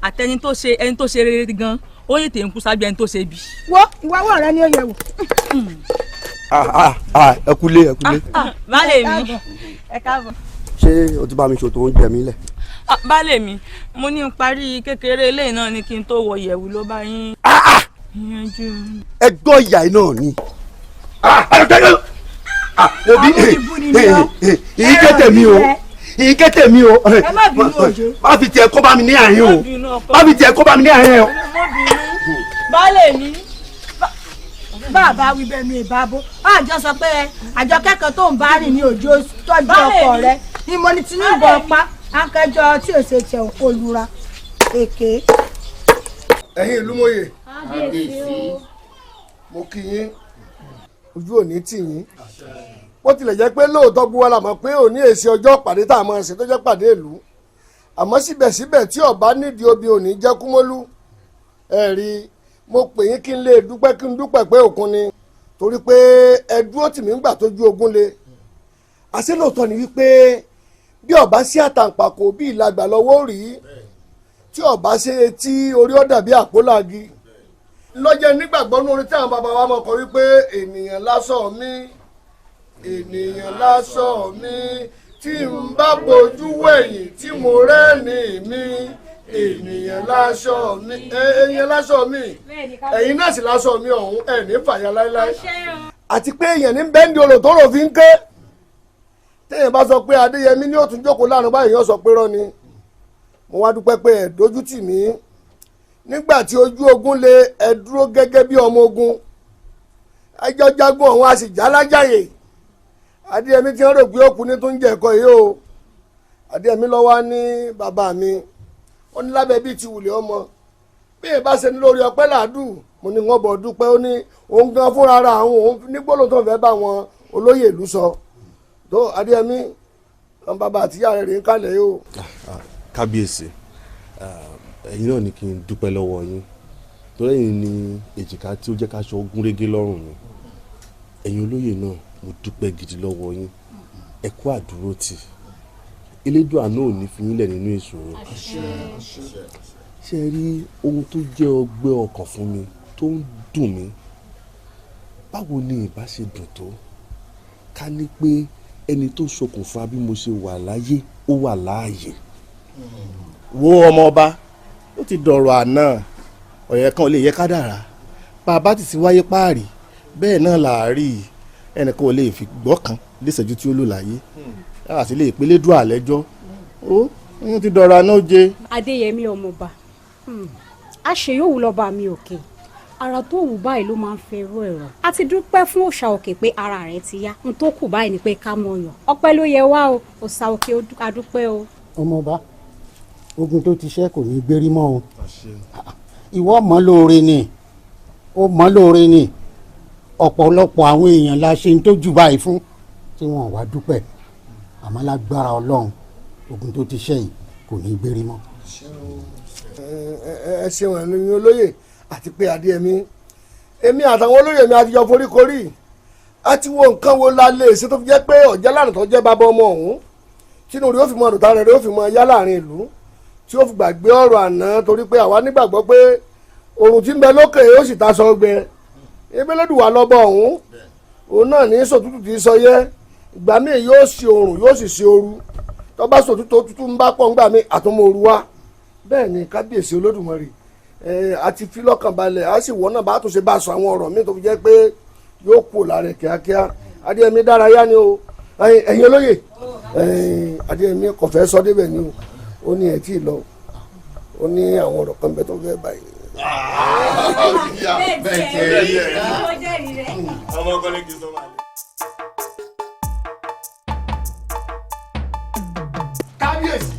àtẹni tó ṣe ẹni tó ṣe rere gan ó yẹ tèmi kú sábẹ́ ẹni tó ṣe bí. wo ìwáwọ̀ rẹ ni ó yẹ wò. ẹ kúlé. baálé mi ẹ káàbọ̀. ṣé o ti bá mi ṣètò oúnjẹ mi lẹ̀. baálé mi mo ní parí kékeré eléyìí náà ni kí n tó wọ ìyẹ̀wù ló bá yín. ẹ gbọ́ ìyá iná ni. ìkẹ́tẹ̀ mi o má fi tiẹ̀ kó bá mi ní àárín o má fi tiẹ̀ kó bá mi ní àárín o. baálé mi. bàbá wí bẹ́ẹ̀ mi ìbábó àjọ sọ pé àjọ kẹ́kọ̀ọ́ tó ń bá rìn ní òjò tọ́jú ọkọ rẹ ni mo ní Tinubu ọpá akẹjọ tí ò ṣe tiẹ̀ olùra èké. ẹ̀yin ìlú mòye mo kí yín ojú ò ní tì yín bó tilẹ̀ jẹ́ pé lóòótọ́ gbówó la mọ̀ pé òní èsì ọjọ́ pàdé tá a máa ṣe tó jẹ́ pàdé ìlú àmọ́ síbẹ̀síbẹ̀ tí ọba nídìí obì òní jẹ́ kúmọ́lú ẹ rí mo pè yín kí n lè dúpẹ́ kí n dúpẹ́ pé òkun ni torí pé ẹ dúró tì mí gbà tójú ogun le àṣé lóòótọ́ ni wípé bí ọba sí àtàǹpàkò bí ìlàgbà lọ́wọ́ rí tí ọba ṣe tí orí ọ̀dà bí àpólàgì lọ́jọ́ nígbàgbọ́ ní orin tí àwọn bàbá wa mọ̀ kọ́ wípé ènìyàn lásán mi ènìyàn lásán mi tí n bá bojú wẹ̀yìn tí mo rẹ́ni mi ènìyàn lásán mi ènìyàn lásán mi ẹ̀yin náà sì lásán mi ọ̀hún ẹ̀ ní fàyà láéláé àti pé èèyàn ní bẹ́ńdì olùtọ́rọ̀ fi ń ké téèyàn bá sọ pé Adéyẹmí ní òtún jókòó lánàá báyìí yóò sọ pé rọ́ ni mo wá dúpẹ́ pé ẹ̀ dójú tì mí nígbà tí ojú ogun lé ẹ dúró gẹ́gẹ́ bí ọmọ ogun ẹjọ́ jagun ọ̀hún a sì já lájàyè Adéyẹmí tí wọ́n rò pé ó kú ní tó ń jẹ ẹ̀kọ́ yìí o Adéyẹmí ló wá ní bàbá mi ó ní lábẹ́ bíi ti wùlé ọmọ bí ẹ bá ṣe ní lórí ọpẹ́ làádù mo ní wọ́n bọ̀ dúpẹ́ ó ní òun gan fúnra ara àwọn òun ní gbólóhùn tó ń fẹ́ bá wọn olóyè ìlú sọ tó Adéyẹmí àwọn bàbá àtìyá rẹ̀ ń kalẹ̀ yìí o. kábíyèsí ẹ̀yin náà ni kí n dúpẹ́ lọ́wọ́ yín torí ẹ̀yin ni èjìká tí ó jẹ́ ká aṣọ gún régé lọ́rùn mi ẹ̀yin olóyè náà mo dúpẹ́ gidi lọ́wọ́ yín ẹ kú àdúrótì elédùà náà ò ní fi yín lẹ̀ nínú ìṣòro ṣe rí ohun tó jẹ́ ọgbẹ́ ọkàn fún mi tó ń dùn mí báwo ni ìbá ṣe dùn tó ká ní pé ẹni tó ṣokùnfà bí mo ṣe wà láyé ó wà láàyè. wo ọmọ ọba ó ti dọ̀rọ̀ àná ọ̀yẹ́ kan ò lè yẹ kádàrá bàbá ti wáyé páàrí bẹ́ẹ̀ náà làárí ẹnìkan ò lè fi gbọ́ kan léṣẹ́jú tí ó lò láyé yàrá sí lè pélé dùn àlẹ́jọ́ ó ń ti dọ̀rọ̀ àná ó jẹ. Adéyẹmí ọmọọba àṣeyọ̀wù lọ́ba mi òkè ara tó wù báyìí ló máa ń fẹ́ rú ẹ̀rọ a ti dúpẹ́ fún òòṣà òkè pé ara rẹ̀ ti yá n tó kù báyìí ni pé ká mọ̀ yàn ọpẹ́ ló yẹ wá o òòṣà òkè adúpẹ́ o. ọmọọba ogun tó ti ṣẹ́ kò ní gbérí mọ́ o ìwọ mọ̀ lóore ni ó mọ̀ lóore ni ọ̀pọ̀lọpọ̀ àwọn èèyàn la ṣe ń tó jù báyìí fún tí wọ́n wá dúpẹ́ àmọ́ lágbára Ọlọ́run ogun tó ti ṣẹ́ yìí kò ní gbérí mọ́. ẹ ṣeun ẹ̀yin olóyè àti pé Adéyẹmí èmi àtàwọn olóyè mi àtijọ́ foríkorí a ti wo nǹkan wo la lè ṣe tó fi jẹ́ pé ọ̀jẹ́ lánàá tó jẹ́ bàbá ọmọ ọ̀hún tínú rẹ̀ ó fi mọ ọ̀dùtà rẹ̀ ó fi mọ yá láàrin ìlú tí ó fi gbàgbé ọ̀rọ̀ àná torí pé àwa nígbàgbọ́ pé òrùn tí ń bẹ lókè ó sì ta sọ gbẹ ebélédùwà lọ́bọ̀ ọ̀hún òun náà ní sòtútù tí sọ yẹ ìgbà míì yóò ṣe òrùn yóò sì ṣe ooru tó bá sòtútù òtútù ń bá pọ̀ ńgbà míì àtúmọ̀ ooru wá bẹ́ẹ̀ ni kábíyèsí Olódùmarè àti fi lọ́kàn balẹ̀ á sì wọ́n náà bá tún ṣe bá sọ àwọn ọ̀rọ̀ míì tó fi jẹ́ pé yóò kú lára kíákíá Adéyẹmí dárayá ni o ẹ̀yin olóyè Adéyẹmí kò fẹ́ sọ débẹ̀ ni o ó ní ẹ̀ tí ì lọ ó ní àwọn ọ̀rọ̀ kan bẹ́ẹ̀ tó fẹ́ báyìí. kábíyèsí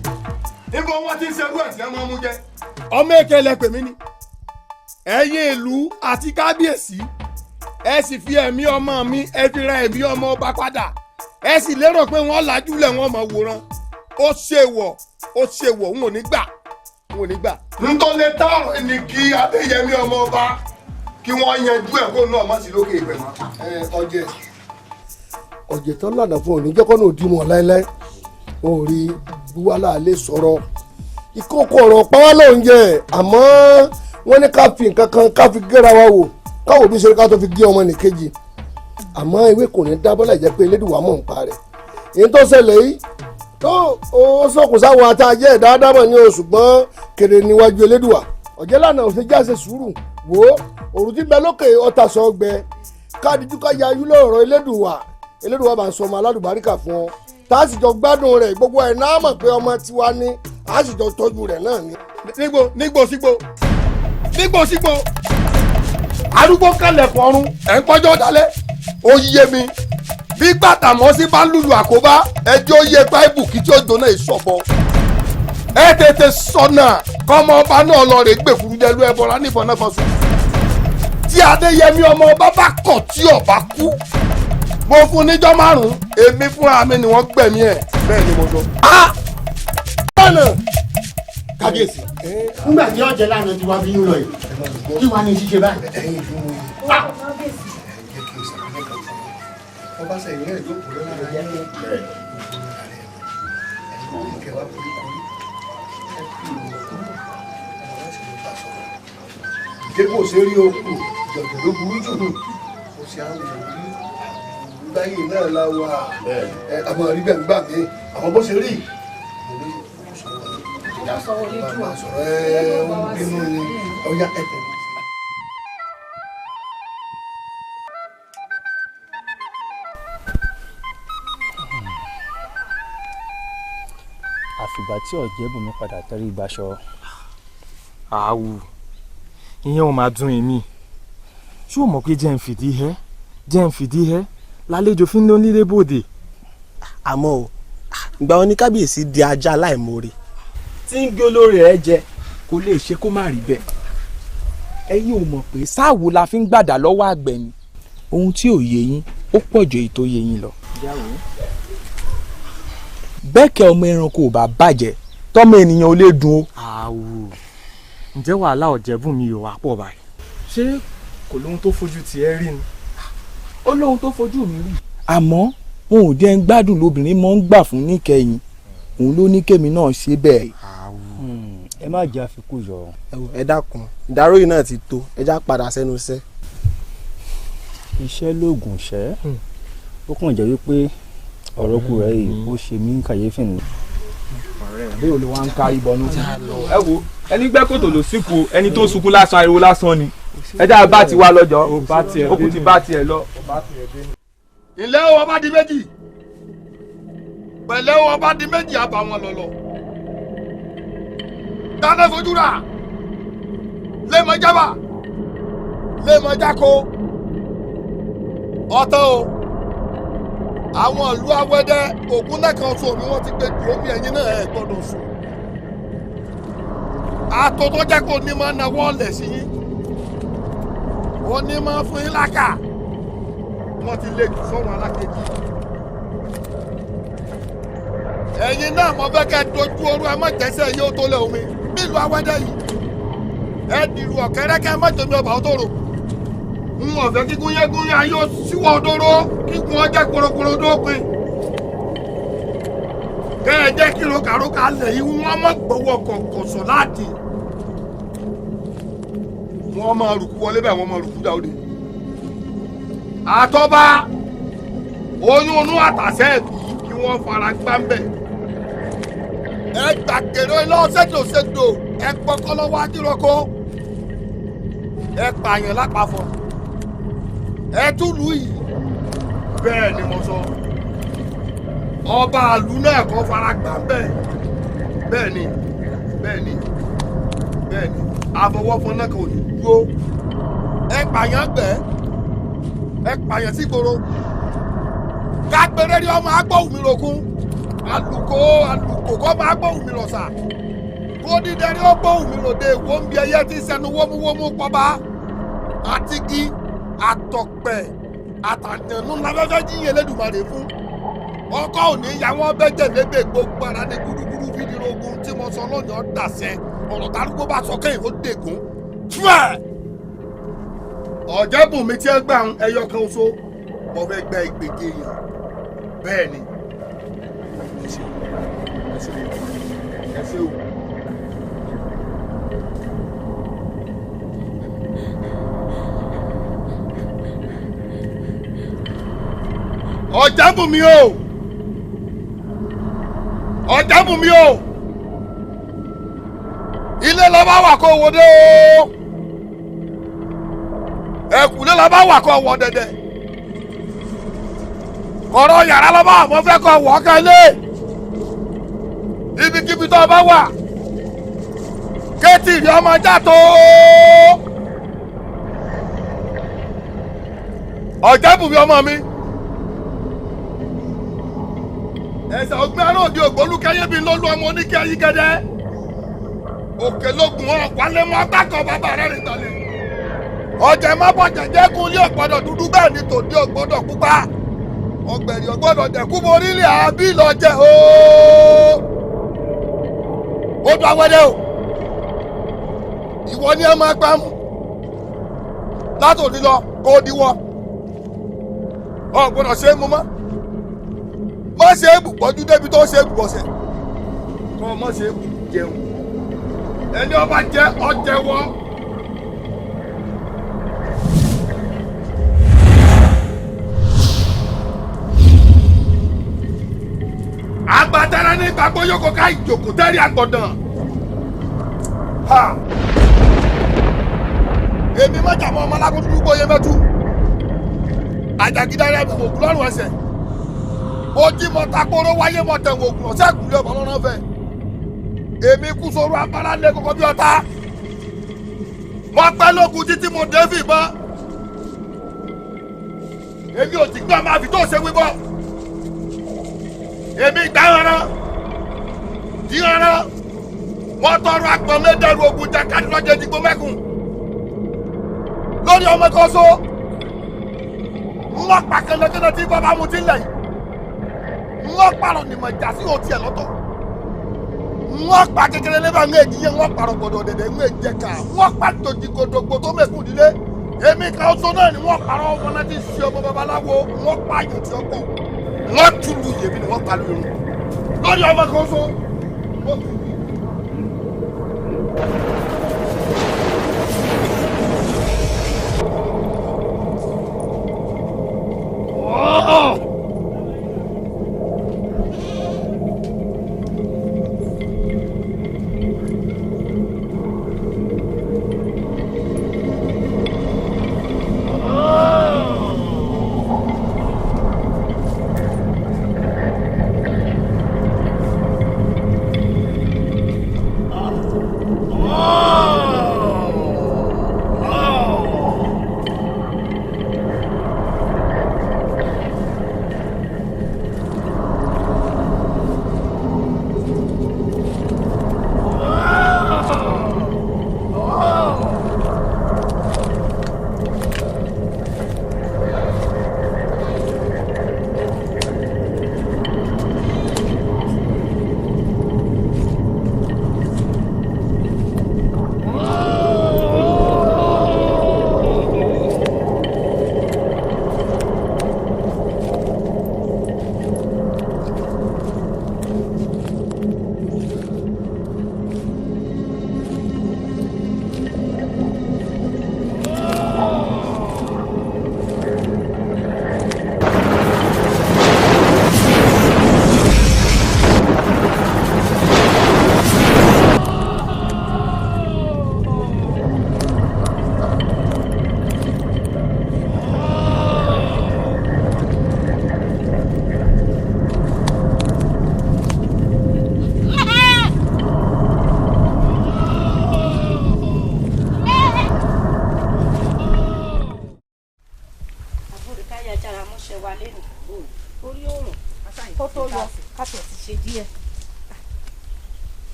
níbo wọn ti ń ṣerú ẹ̀ tí wọ́n máa mú jẹ. ọmọ èké lẹ pè mí ni ẹ̀yin ìlú àti kábíyèsí ẹ sì fi ẹ̀mí ọmọ mi ẹ fi ra ẹ̀mí ọmọ ọba padà ẹ sì lérò pé wọ́n làjúlẹ̀ wọn máa wòran ó ṣèwọ̀ n ò ní gbà n ò ní gbà. ntọ́lẹ̀ táwọn ni kí Adéyẹmí ọmọ ọba kí wọ́n yanjú ẹ̀ kó náà má sí lókè ìpè mọ́. ọ̀jẹ̀ tán lànà fún òní jẹ́kọ́ náà dì mọ́ láéláé wọn ò rí buwálà lè sọ̀rọ̀ ìkókó ọ̀rọ̀ pàwọ́ lóúnjẹ àmọ́ wọ́n ní ká fi nǹkan kan ká fi gẹ́ra wa wò káwọ́ bí ṣe ká tó fi gé ọmọ nìkejì àmọ́ ewé kò ní dábọ́ láì jẹ́ pé elédùnwá mọ̀ ń pa rẹ̀ èyí tó ṣẹlẹ̀ yìí tó o sọkùn sáwọn àtàjẹ́ ìdáadámọ̀ ní oṣù gbọ́n kèrè níwájú elédùnwá ọ̀jẹ́ lánàá ò fi jáse sùúrù wò ó òrùn tí bẹ lókè ọ̀tà sọ gbẹ káàdìjú ká ya ayú lọ́rọ̀ elédùnwá bá ń sọ ọmọ aládùbáríkà fún ọ tá a sì jọ gbádùn rẹ̀ gbogbo ẹ̀ náà mọ̀ pé ọmọ tiwa ní a sì jọ tọ́jú rẹ̀ náà ni. nígbò sígbò arúgbó kẹlẹ̀kùn ọ̀run ẹ̀ ń pọ́jọ́ dalẹ̀ ó yé mi bí gbàtàmọ́sí bá lùlù àkóbá ẹjọ́ yẹ páìpù kí tí ó jóná ìṣọ̀bọ ẹ tètè sọnà kọ́mọ ọba náà lọ rè gbèkúrú jẹlú ẹbọra níbọn náà fọṣù tí Adéyẹmí ọmọ ọba bá kọ̀ tí ọba kú mo fún níjọ́ 5 èmi fúnra mi ni wọ́n gbẹ̀mí ẹ̀ bẹ́ẹ̀ ni mo sọ. kábíyèsí nígbà tí ọ̀jẹ̀ lánàá ti wá bí yín lọ yìí kí wàá ní ṣíṣe báyìí. ọba sẹ́yìn náà yóò kúrò lára yẹn kẹwàá kúrúkúrú dépò sórí okùn ìjọ̀gbọ̀n ló burú jù ó ṣe àwọn ìṣòrí báyìí náà la wà àmọ́ rí bẹ́ẹ̀ ń gbà mí àwọn bó ṣe rí sọ̀rọ̀ ń bínú ni ọ̀yá ẹ̀kọ́. àfìgbà tí Ọ̀jẹ̀bùnmi padà tẹrí ìbáṣọ. àwù ìyẹn ò máa dùn èmi ṣé o mọ̀ pé jẹ́ ń fìdí hẹ́ lálejò fi ń lọ nílé bòde. àmọ́ o ìgbà wọn ní kábíyèsí di ajá láìmoore tí ń gé olórí rẹ̀ jẹ kò lè ṣe kó má rí bẹ́ẹ̀. ẹ̀yin ò mọ̀ pé sáàwó la fi ń gbàdá lọ́wọ́ àgbẹ̀ ni. ohun tí ò yé yín ó pọ̀ jù èyí tó yé yín lọ. bẹ́ẹ̀kẹ́ ọmọ ẹranko ò bá bàjẹ́ tọ́mọ ènìyàn ò lè dùn o. àwù ǹjẹ́ wàhálà Ọ̀jẹ̀bùnmi yóò wá pọ̀ báyìí. ṣé kò lóhun tó fojú tiẹ̀ rí ni. ó lóhun tó fojú mi rí. àmọ́ òun ò dẹ́ ń gbádùn lóbìnrin mọ́ ń gbà fún níkẹyìn òun ló ní kémi náà ṣe bẹ́ẹ̀. ẹ má jẹ́ àfikún yọ. ẹ dákun ìdáròyìn náà ti tó ẹ já padà sẹ́nu iṣẹ́. iṣẹ́ lóògùn ṣẹ́ ó kàn jẹ́ wípé ọ̀rọ̀ kù rẹ̀ yìí ó ṣe mí kàyéfì ni. bí olùwà ń kárí bọnú. ẹ wo ẹni gbẹ́ kòtò ló sínkù ẹni tó sunkún lásán ariwo lásán ni ẹ já bá ti wá lọ́jọ́ ó kù ti bá tiẹ̀ lọ. ilé wọn bá di méjì pẹ̀lẹ́ wọn bá di méjì àbá wọn lọ́lọ́ dáná fojú rà lẹ́mọ̀ jábà lẹ́mọ̀ jáko ọ̀tọ̀ o àwọn ìlú awẹ́dẹ́ ògún lẹ́kan oṣù ni wọ́n ti gbé dúró bí ẹ̀yin náà ẹ̀ gbọ́dọ̀ sùn àtòtò jẹ́ kó ní máa náwó ọ̀lẹ̀ sí yín ó ní máa fún yín lákà wọ́n ti lè jù sọ́run alákejì ẹ̀yin náà mo fẹ́ kẹ́ dojú orú ẹ má jẹ́sẹ̀ yóò tó lẹ̀ omi nílùú awẹ́dẹ́ yìí ẹ dìrù ọ̀kẹ́rẹ́kẹ́ má jẹ́mi ọba òtòrò ń ọ̀fẹ́ kíkún yẹ́gún ayé síwọ́ òdòrò kíkún ọjẹ́ korokoro dópin kẹ́ ẹ jẹ́ kí rokaroka lẹ̀ yìí wọ́n má gbowó kọ̀ọ̀kọ̀sọ̀ láti wọ́n máa rùkú wọlé bẹ́ẹ̀ wọ́n máa rùkú dáwọ́dé àtọ́ba oyún inú àtàṣẹ́ ẹ̀bí kí wọ́n fara gbá ń bẹ̀ ẹ gbàgede lọ́wọ́ ṣètò ẹ pọkọ́ lọ́wọ́ adírọ́kọ́ ẹ pààyàn lápapọ̀ ẹ túlù yìí bẹ́ẹ̀ ni mo sọ ọba àlù náà kọ́ fara gbà ń bẹ̀ bẹ́ẹ̀ ni àfọwọ́fọn náà kò ní dúró ẹ pààyàn gbẹ́ ẹ pààyàn sí gbòòrò kágbére ni ọmọ agbóhùn mi lókun alùkò kọ́ máa gbóhùn mi lọ́sà kó dídẹ ni ó gbóhùn mi lòdì èwo ń bí ẹyẹ tí sẹnu wómúwómú pọ́ba àtìgí àtọ̀pẹ̀ àtàjànú lábẹ́fẹ́ jíyìn Elédùmarè fún ọkọ òní ya wọn bẹ́jẹ̀ lébè gbogbo ara ní gúdúgúdú fídírógún tí mo sọ lọ́yọ̀ dàṣẹ ọ̀rọ̀ tàdúgbò bá sọ kẹ́yìn ó dègún fúẹ̀. Ọ̀jẹ̀bùnmi tí ẹ gbà ń ẹyọ kan oṣù mo fẹ́ gbẹ ìgbèje yẹn bẹ́ẹ̀ ni ẹ ṣe o. Ọ̀jẹ̀bùnmi o Ọ̀jẹ̀bùnmi o ilé la bá wà kó wò dé o ẹ̀kúlé la bá wà kó wò dẹ̀dẹ̀ ọ̀rọ̀ yàrá la bá wà fẹ́ kó wọ́ kẹ́lé ibikíbi tó bá wà kéétì rí ọmọ já tó Ọ̀jẹ̀bùnmi ọmọ mi. ẹ̀sà ọgbẹ́ aróòdì ògbólúkẹ́yẹ́ bíi lọ́lú ọmọ oníkẹ́ ayígẹ́dẹ́ òkè lógun ọ̀ wálé mọ́ agbákan bàbá rẹ̀ nìtàlẹ̀ ọ̀jẹ̀ má bọ̀jẹ̀ jẹ́kun ilé ọ̀gbọ́dọ̀ dúdú bẹ́ẹ̀ ni tòde ọ̀gbọ́dọ̀ pupa ọ̀gbẹ̀rì ọ̀gbọ́dọ̀ dẹ̀kú borílẹ̀ àbí lọ́jẹ̀ ooo ó dún awẹ́dẹ́ o ìwọ ni ẹ máa gbámú látòdì lọ kó o diwọ́ ọ̀gbọ́dọ̀ ṣe é mú mọ́ má ṣe é bùpọ́jú débi tó ṣe é bùbọ̀sẹ̀ kọ́ ọ má ṣe é bù jẹun ẹni ọba jẹ ọjẹwọ. agbatẹrẹ ní gbàgbọ́ yòókù ká ìjòkó tẹ́rì àgbọ̀dàn. èmi mọ̀jà mọ́ ọmọ alágún dúdú gbóyè mẹ́tù. àjàgídá rẹ̀ bò lọ́rùn ẹsẹ̀. ojí mọ takoro wáyé mọ tẹ̀wọ̀ ògùn ọ̀sẹ̀ ìkúlẹ̀ ọ̀bọ̀n lọ́nà fẹ́. èmi kú sóru apárá lé kókó bí ọ̀tá. mo pẹ́ lógun títí mo dé fìbọn. èmi ò ti gbọ́ máa fi tó ṣe wíbọ̀. èmi dáhàrán díhàrán wọ́n tọrọ àgbọ̀n mẹ́dẹ̀rù ogun jàkadì lọ́jọ́ ìdìgbò mẹ́kùn lórí ọmọ kan so wọ́n pa kẹlẹ́kẹlẹ́ tí bàbá mu ti lẹ̀ yìí wọ́n pààrọ̀ nìmọ̀ ìjà sí òtí ẹ̀ lọ́tọ̀ wọ́n pa kékeré lébà ń èjì yẹn wọ́n pààrọ̀ gbọ̀dọ̀ dẹ̀dẹ̀ ń èjì ká wọ́n pa tòjì gbòdògbò tó mẹ́kùn nílé èmi kan so náà ni wọ́n pààrọ̀ ọmọ náà ti ṣe ọmọ babaláwo wọ́n pa àyè tí ó pọ̀ wọ́n túlù yèmí ni wọ́n pa lóyún lórí ọmọ kan so.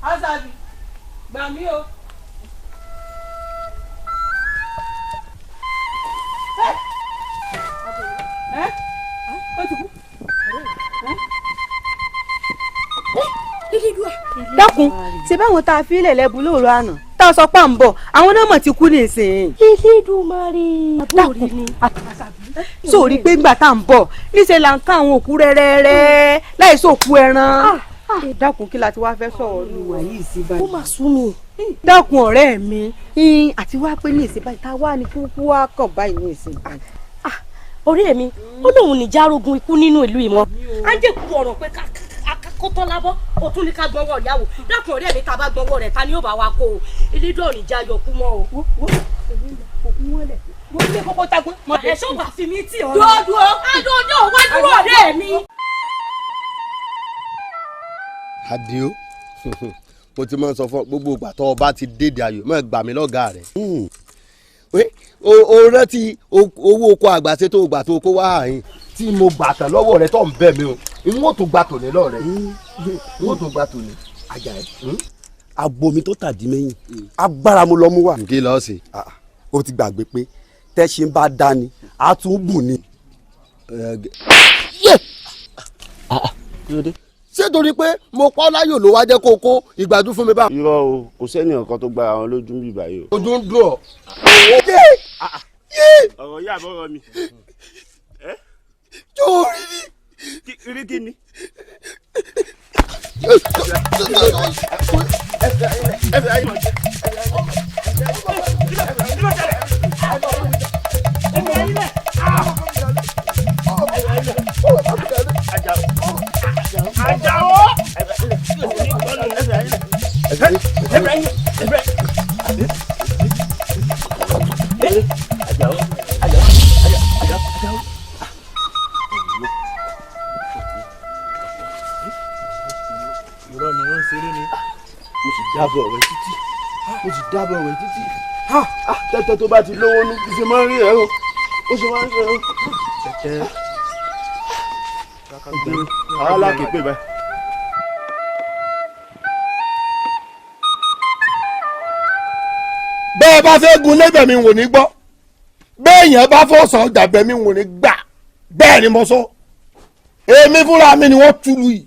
Azabi, gbà mí o. dákun ṣe báwọn tá a fi ilẹ̀ lẹ́bù lóòrò àná tá a sọ pé à ń bọ̀ àwọn náà mọ̀ ti kú ní ìsìn. Elédùmarè àbúrò ni. sórí pé ńgbà tá à ń bọ̀ níṣẹ́ là ń ká àwọn òkú rẹ́rẹ́rẹ́ láì sóòkú ẹran. dákun kí la ti wá fẹ́ sọ̀rọ̀ olúwa yìí sí báyìí. ó mà sú mi. dákun ọ̀rẹ́ mi àti wá pé ní ìsìn báyìí tá a wá ní kúkú wá kàn báyìí ní ìsìn báyìí. ọ̀rẹ́ mi ó lóun ní járógun ikú nínú ìlú ìmọ̀. á jẹ́ kú ọ̀rọ̀ pé kó tọ́ lábọ́ o tún ní ká gbọ́wọ́ ìyàwó dákun ọ̀rẹ́ mi ta bá gbọ́wọ́ rẹ̀ ta ni yóò bá wa kó o elédò ọ̀rìn já yọ kú mọ́ o. mo ní kókó tagun. ẹ̀ṣọ́ wà fi mí tì ọ́. dúró adúró wá dúró ọ̀rẹ́ mi. Adio mo ti máa ń sọ fún gbogbo ìgbà tó o bá ti dédé ayò máa gbà mí lọ́gàá rẹ̀. o rántí owó oko àgbàṣe tó gbà tó kó wá àyìn tí mo gbà tán lọ́wọ́ rẹ̀ tó ń bẹ̀ mí o n ó tún gbà tòní lọ́rẹ̀ n ó tún gbà tòní ajá ẹ̀. àgbo mi tó tàdí mẹ́yìn agbára mo lọ mú wá. kí lọ́ọ́ sí. ó ti gbàgbé pé tẹ́sí ń bá dání a tún bù ni. ṣé torí pé mo pa ọ́ láyò ló wá jẹ́ kó kó ìgbádùn fún mi bá. irọ́ o kò sẹ́ni ọ̀kan tó gba àwọn lójú ń bì báyìí o. ojú ń dùn ọ́. ọ̀rọ̀ yà bọ́rọ̀ mi. tó rí kí ni. irọ́ ni wọ́n ń ṣeré ni mo sì dábọ̀ ọ̀rẹ́ títí tẹ́tẹ́ tó bá ti lówó ní kí ṣe máa ń rí ẹ̀ o ó ṣe máa ń rí ẹ̀ o tẹ́tẹ́ alákèépé báyìí. bẹ́ẹ̀ bá fẹ́ gun lébẹ̀ mi wò ní gbọ́ bẹ́ẹ̀ yẹn bá fọ́ sàn dàbẹ̀ mi wò ní gbà bẹ́ẹ̀ ni mo sọ èmi fúnra mi ni wọ́n túlù yìí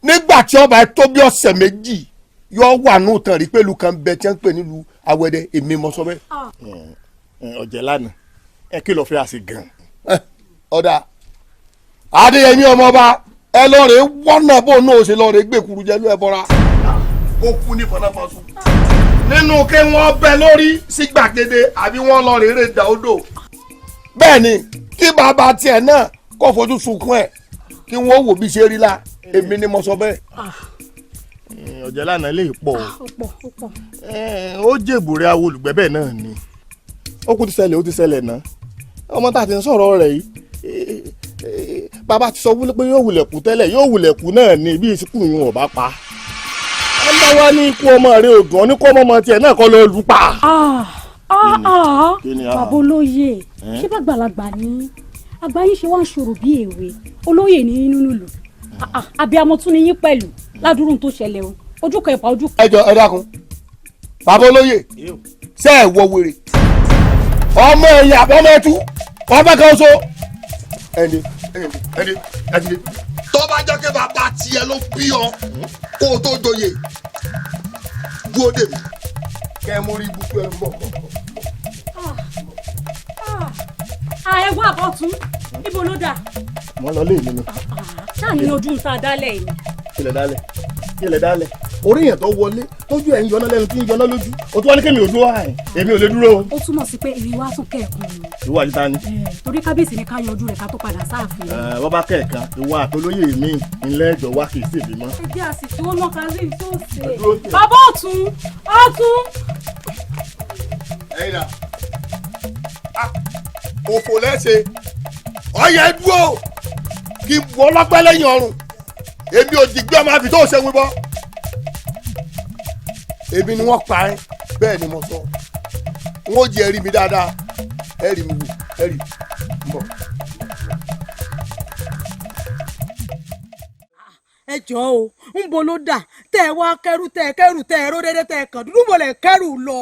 nígbà tí ọba tó bí ọ̀sẹ̀ méjì yóò wà ní òtàn rí pẹ̀lú kan bẹ tí wọ́n ń pè nílùú Awẹ́dẹ èmi mo sọ bẹ́ẹ̀. ọ̀jẹ̀ lánàá ẹ kí lọ́ọ́ fi àṣì gan. ọ̀dà Adéyẹmí ọmọọba ẹ lọ́ọ̀rẹ́ wọ́nà bó náà ṣe lọ́ọ̀rẹ́ gbẹ̀kuru jẹ́ ló ẹ bọ́ra ó kú ní fọnáfọ́sùn nínú kí wọ́n bẹ lórí sí gbàgede àbí wọ́n lọ́ọ̀rẹ́ eré dàódò bẹ́ẹ̀ ni kí bàbá tiẹ̀ náà kó fojú sunkún ẹ̀ kí wọ́n wò bí ṣe rí la èmi ni mo sọ bẹ́ẹ̀. ọ̀jẹ̀ lánàá lè pọ̀ ó jèbùrẹ́ awo olùgbẹ́bẹ̀ náà ni ó kú ti ṣẹlẹ̀ náà ọmọ tá a ti ń sọ̀rọ̀ rẹ̀ yìí bàbá ti sọ pé yóò wulẹ̀ kú tẹ́lẹ̀ yóò wulẹ̀ kú náà ni bí ìsìnkú yìí wọ́n bá pa ẹ bá wá ní ikú ọmọ rẹ ògàn ní kó ọmọ tiẹ̀ náà kọ́ lọ lù pa. bàbá olóye ṣé bàgbàlagbà ni àgbáyé ṣe wá ń ṣòro bí èwe olóyè ní nínú ìlú abiyamọ tún ni yín pẹ̀lú ládùúrún tó ṣẹlẹ̀ o ojú kan ìpà ojú. ẹ jọ ẹ dákun bàbá olóyè ṣe ẹ wọ wèrè ọmọ ẹ̀yìn àbọmọ ẹtú ọmọ kan so ẹni tó bá jẹ́ kí bàbá tiẹ̀ ló bí ọ kó o tó joyè dúró dè mí kẹ́ ẹ mórí ibùkún ẹ mọ̀. ẹ wá àbọ̀tún níbo ló dà. mo lọ lé mi ni. ṣáà ní ojú ń ta dálẹ̀ yìí. kílẹ̀ dálẹ̀ orí yẹn tó wọlé tójú ẹ̀ ń yọná lẹ́nu tí ń yọná lójú o tún wá ní kémi ò dúró àìn èmi ò lè dúró. ó túmọ̀ sí pé èmi wá tún kẹ̀kún ni. ìwà àti tani. torí kábíyèsí ni ká yanjú rẹ̀ ká tó padà sáàfin. wọ́n bá kẹ̀kan ìwà àtolóyè mi ńlẹ́ ẹ̀jọ̀ wá kì í ṣèbí mọ́. ẹ jẹ́ àsìkò ó náà kárí tó ṣe. bàbá ọ̀tún. ẹ̀yin náà òfò lẹ́sẹ̀ ọ̀yẹ́ dúró kí wọ́n lọ́pẹ́ lẹ́yìn ọrùn èmi ò dìgbé ọmọ àfi tó ṣe wí bọ́ èmi ni wọ́n pa ẹ́ bẹ́ẹ̀ ni mo sọ n ó jẹ́ ẹ̀rí mi dáadáa ẹ̀rí mi wò ẹ̀rí ń bọ̀. ẹ jọ o ń bo ló dà tẹ ẹ wá kẹrù tẹ ẹ kẹrù tẹ ẹ ró dédé tẹ ẹ kàn dúdú mo lè kẹrù lọ.